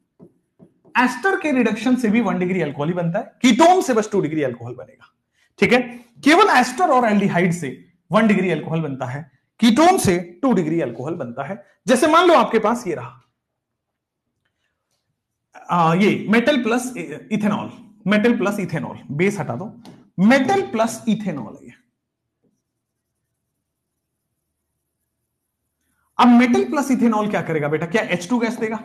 एस्टर के रिडक्शन से भी 1 डिग्री अल्कोहल ही बनता है, कीटोन से बस 2 डिग्री अल्कोहल बनेगा। ठीक है, केवल एस्टर और एल्डिहाइड से 1 डिग्री अल्कोहल बनता है, कीटोन से 2 डिग्री अल्कोहल बनता है। जैसे मान लो आपके पास ये रहा ये metal plus ethanol, metal plus ethanol, base हटा दो, मेटल प्लस इथेनॉल है। अब मेटल प्लस इथेनॉल क्या करेगा बेटा, क्या H2 गैस देगा?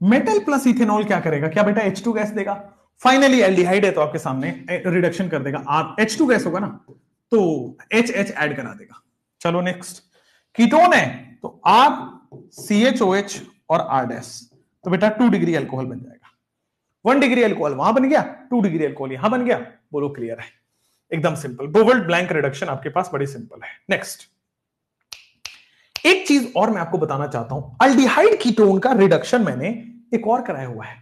मेटल प्लस इथेनॉल क्या करेगा, क्या बेटा H2 गैस देगा? फाइनली एल्डिहाइड है तो आपके सामने रिडक्शन कर देगा, H2 गैस होगा ना, तो H ऐड करा देगा। चलो नेक्स्ट, कीटोन है तो RCHOH और R डैश, तो बेटा 2 डिग्री अल्कोहल बन जाएगा। 1 डिग्री अल्कोहल वहां बन गया, 2 डिग्री अल्कोहल यहां बन गया। बोलो क्लियर है? एकदम सिंपल, बोवेल्ट ब्लैंक रिडक्शन आपके पास बड़ी सिंपल है। नेक्स्ट, एक चीज और मैं आपको बताना चाहता हूं, अल्डिहाइड कीटोन का रिडक्शन मैंने एक और कराया हुआ है।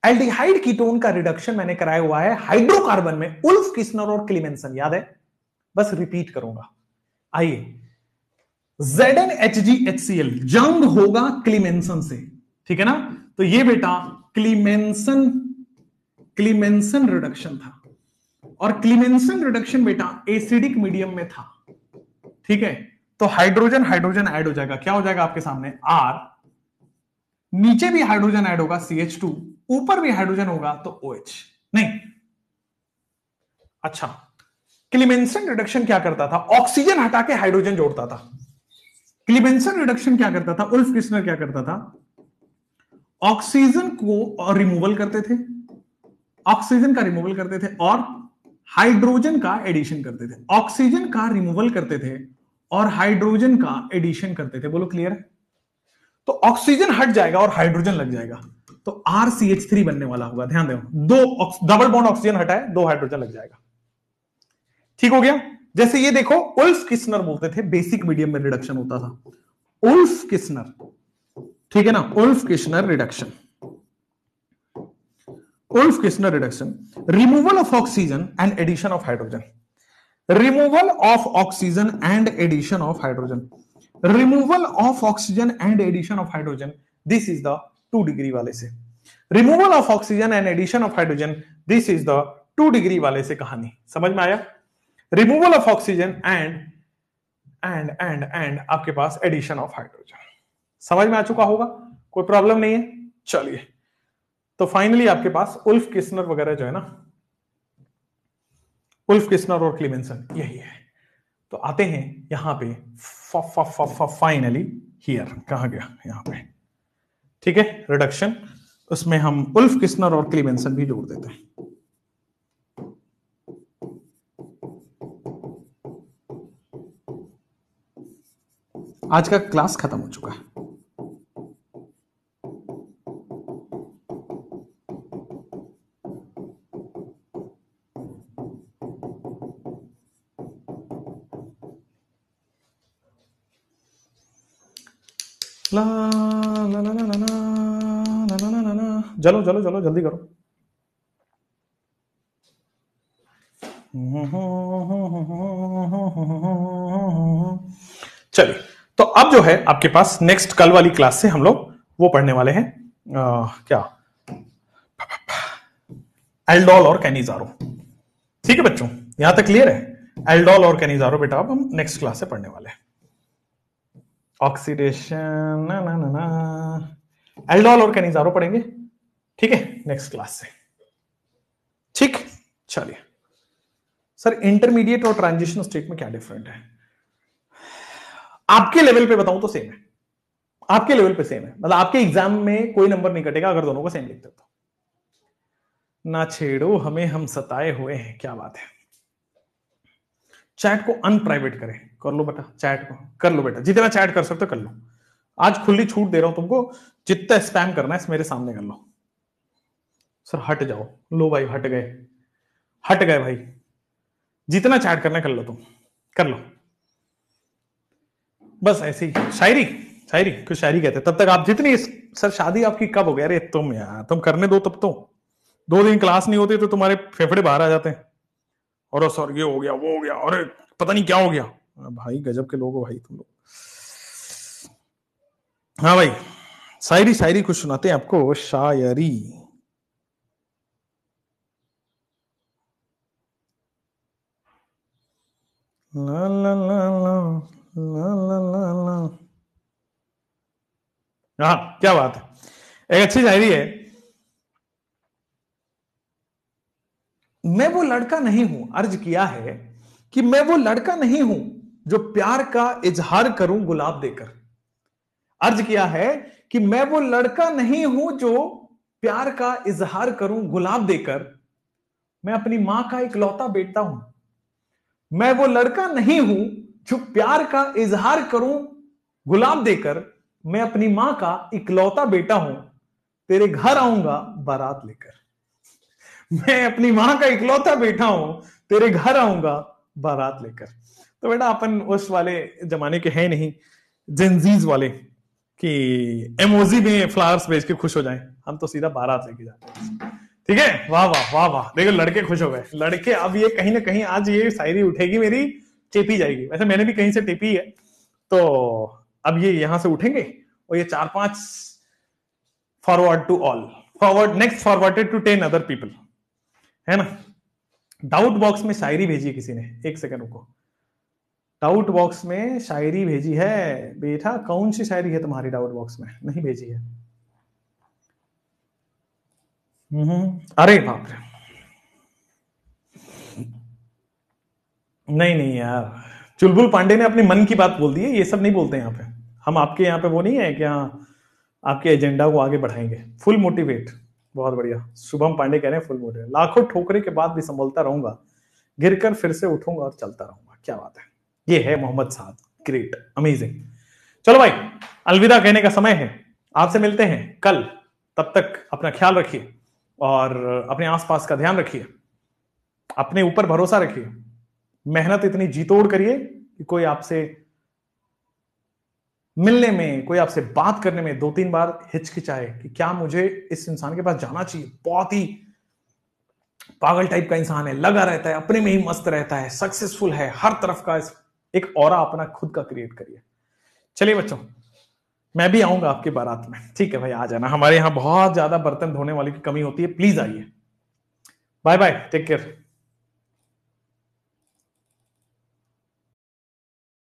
एल्डिहाइड कीटोन का रिडक्शन मैंने कराया हुआ है हाइड्रोकार्बन में, उल्फ किस्नर और क्लीमेंसन, याद है? बस रिपीट करूंगा, आइए। ZnHgHCl जंग होगा क्लीमेंसन से, ठीक है ना? तो ये बेटा क्लीमेंसन रिडक्शन था, और क्लीमेंसन रिडक्शन बेटा एसिडिक मीडियम में था। ठीक है, तो हाइड्रोजन हाइड्रोजन ऐड हो जाएगा, क्या हो जाएगा आपके सामने R, नीचे भी हाइड्रोजन ऐड होगा CH2, ऊपर भी हाइड्रोजन होगा तो OH नहीं। अच्छा, क्लीमेंसन रिडक्शन क्या करता था? ऑक्सीजन हटा के हाइड्रोजन जोड़ता था। क्लीमेंसन रिडक्शन क्या करता था? उल्फ किस्नर क्या करता था? ऑक्सीजन को रिमूवल करते थे, ऑक्सीजन का रिमूवल करते थे और हाइड्रोजन का एडिशन करते थे। ऑक्सीजन का रिमूवल करते थे और हाइड्रोजन का एडिशन करते थे। बोलो क्लियर है? तो ऑक्सीजन हट जाएगा और हाइड्रोजन लग जाएगा, तो RCH3 बनने वाला होगा। ध्यान दो, दो डबल बॉन्ड ऑक्सीजन हटा है, 2 हाइड्रोजन लग जाएगा। ठीक हो गया? जैसे ये देखो, उल्फ किस्नर बोलते थे, बेसिक मीडियम में रिडक्शन होता था, उल्फ किस्नर, ठीक है ना? Wolff Kishner reduction, Wolff Kishner reduction, removal of oxygen and addition of hydrogen, removal of oxygen and addition of hydrogen, removal of oxygen and addition of hydrogen, this is the 2 degree वाले से। Removal of oxygen and addition of hydrogen, this is the 2 degree वाले से कहानी। समझ में आया? Removal of oxygen and आपके पास addition of hydrogen. समझ में आ चुका होगा? कोई प्रॉब्लम नहीं है? चलिए, तो फाइनली आपके पास उल्फ किस्नर वगैरह जो है ना, उल्फ किस्नर और क्लीमेंसन यही है। तो आते हैं यहां पे फाइनली हियर, कहां गया यहां पे, ठीक है, रिडक्शन, उसमें हम उल्फ किस्नर और क्लीमेंसन भी जोड़ देते हैं। आज का क्लास खत्म हो चुका है। ला ला ला ला ला ला ला ला ला, चलो चलो चलो जल्दी करो। चलिए, तो अब जो है आपके पास नेक्स्ट कल वाली क्लास से हम लोग वो पढ़ने वाले हैं क्या, एल्डोल और कैनिजारो। ठीक है बच्चों, यहां तक क्लियर है? एल्डोल और कैनिजारो बेटा अब हम नेक्स्ट क्लास से पढ़ने वाले हैं। ऑक्सीडेशन ना ना ना ना, एल्डोल और कैनिजारो पढ़ेंगे, ठीक है, नेक्स्ट क्लास से। ठीक, चलिए सर, इंटरमीडिएट और ट्रांजिशन स्टेट में क्या डिफरेंट है? आपके लेवल पे बताऊं तो सेम है, आपके लेवल पे सेम है, मतलब आपके एग्जाम में कोई नंबर नहीं कटेगा अगर दोनों को सेम लिखते तो। ना छेड़ो हमें, हम सताए हुए हैं, क्या बात है। चैट को अनप्राइवेट करें, कर लो बेटा, चैट को कर लो बेटा, जितना चैट कर सकते हो कर लो। आज खुली छूट दे रहा हूं तुमको, जितना स्पैम करना है मेरे सामने कर लो। सर हट जाओ, लो भाई हट गए, हट गए भाई, जितना चैट करना है कर लो, तुम कर लो। बस ऐसे ही शायरी, शायरी कुछ शायरी कहते हैं। तब तक आप जितनी, सर शादी आपकी कब हो गया? अरे तुम यार, तुम करने दो तब तो। 2 दिन क्लास नहीं होती तो तुम्हारे फेफड़े बाहर आ जाते हैं, और सर ये हो गया वो हो गया, अरे पता नहीं क्या हो गया। भाई गजब के लोग हो भाई तुम लोग। हाँ भाई शायरी शायरी कुछ सुनाते हैं आपको, शायरी। ला ला ला ला ला ला ला ला। हाँ, क्या बात है, एक अच्छी शायरी है। मैं वो लड़का नहीं हूं, अर्ज किया है कि मैं वो लड़का नहीं हूं जो प्यार का इजहार करूं गुलाब देकर। अर्ज किया है कि मैं वो लड़का नहीं हूं जो प्यार का इजहार करूं गुलाब देकर। मैं अपनी मां का इकलौता बेटा हूं। मैं वो लड़का नहीं हूं जो प्यार का इजहार करूं गुलाब देकर। मैं अपनी मां का इकलौता बेटा हूं, तेरे घर आऊंगा बारात लेकर। मैं अपनी मां का इकलौता बेटा हूं, तेरे घर आऊंगा बारात लेकर। तो बेटा अपन उस वाले जमाने के हैं नहीं, जेंजीज वाले, कि एमोजी में फ्लावर्स भेज के खुश हो जाएं। हम तो सीधा बारात लेके जाते हैं। ठीक है, वाह वाह वाह वाह, देखो लड़के खुश हो गए। लड़के अब ये कहीं ना कहीं आज ये शायरी उठेगी मेरी, टेपी जाएगी। वैसे मैंने भी कहीं से टेपी है, तो अब ये यहां से उठेंगे और ये 4-5 forward to all, forward next forwarded to 10 other people, है ना। डाउट बॉक्स में शायरी भेजी है किसी ने, एक सेकंड रुको। डाउट बॉक्स में शायरी भेजी है बेटा, कौन सी शायरी है तुम्हारी डाउट बॉक्स में? नहीं भेजी है। अरे बाप रे, नहीं नहीं यार, चुलबुल पांडे ने अपने मन की बात बोल दी है, ये सब नहीं बोलते यहाँ पे हम। आपके यहाँ पे वो नहीं है कि हाँ आपके एजेंडा को आगे बढ़ाएंगे। फुल मोटिवेट, बहुत बढ़िया। शुभम पांडे कह रहे हैं फुल मोटिवेट, लाखों ठोकरे के बाद भी संभलता रहूंगा, गिरकर फिर से उठूंगा और चलता रहूंगा। क्या बात है, ये है मोहम्मद साहब, ग्रेट, अमेजिंग। चलो भाई, अलविदा कहने का समय है, आपसे मिलते हैं कल। तब तक अपना ख्याल रखिए और अपने आसपास का ध्यान रखिए, अपने ऊपर भरोसा रखिए, मेहनत इतनी जी तोड़ करिए कि कोई आपसे मिलने में, कोई आपसे बात करने में 2-3 बार हिचकिचाए कि क्या मुझे इस इंसान के पास जाना चाहिए। बहुत ही पागल टाइप का इंसान है, लगा रहता है, अपने में ही मस्त रहता है, सक्सेसफुल है, हर तरफ का एक ऑरा अपना खुद का क्रिएट करिए। चलिए बच्चों, मैं भी आऊंगा आपकी बारात में, ठीक है भाई, आ जाना। हमारे यहां बहुत ज्यादा बर्तन धोने वाले की कमी होती है, प्लीज आइए। Bye bye, take care.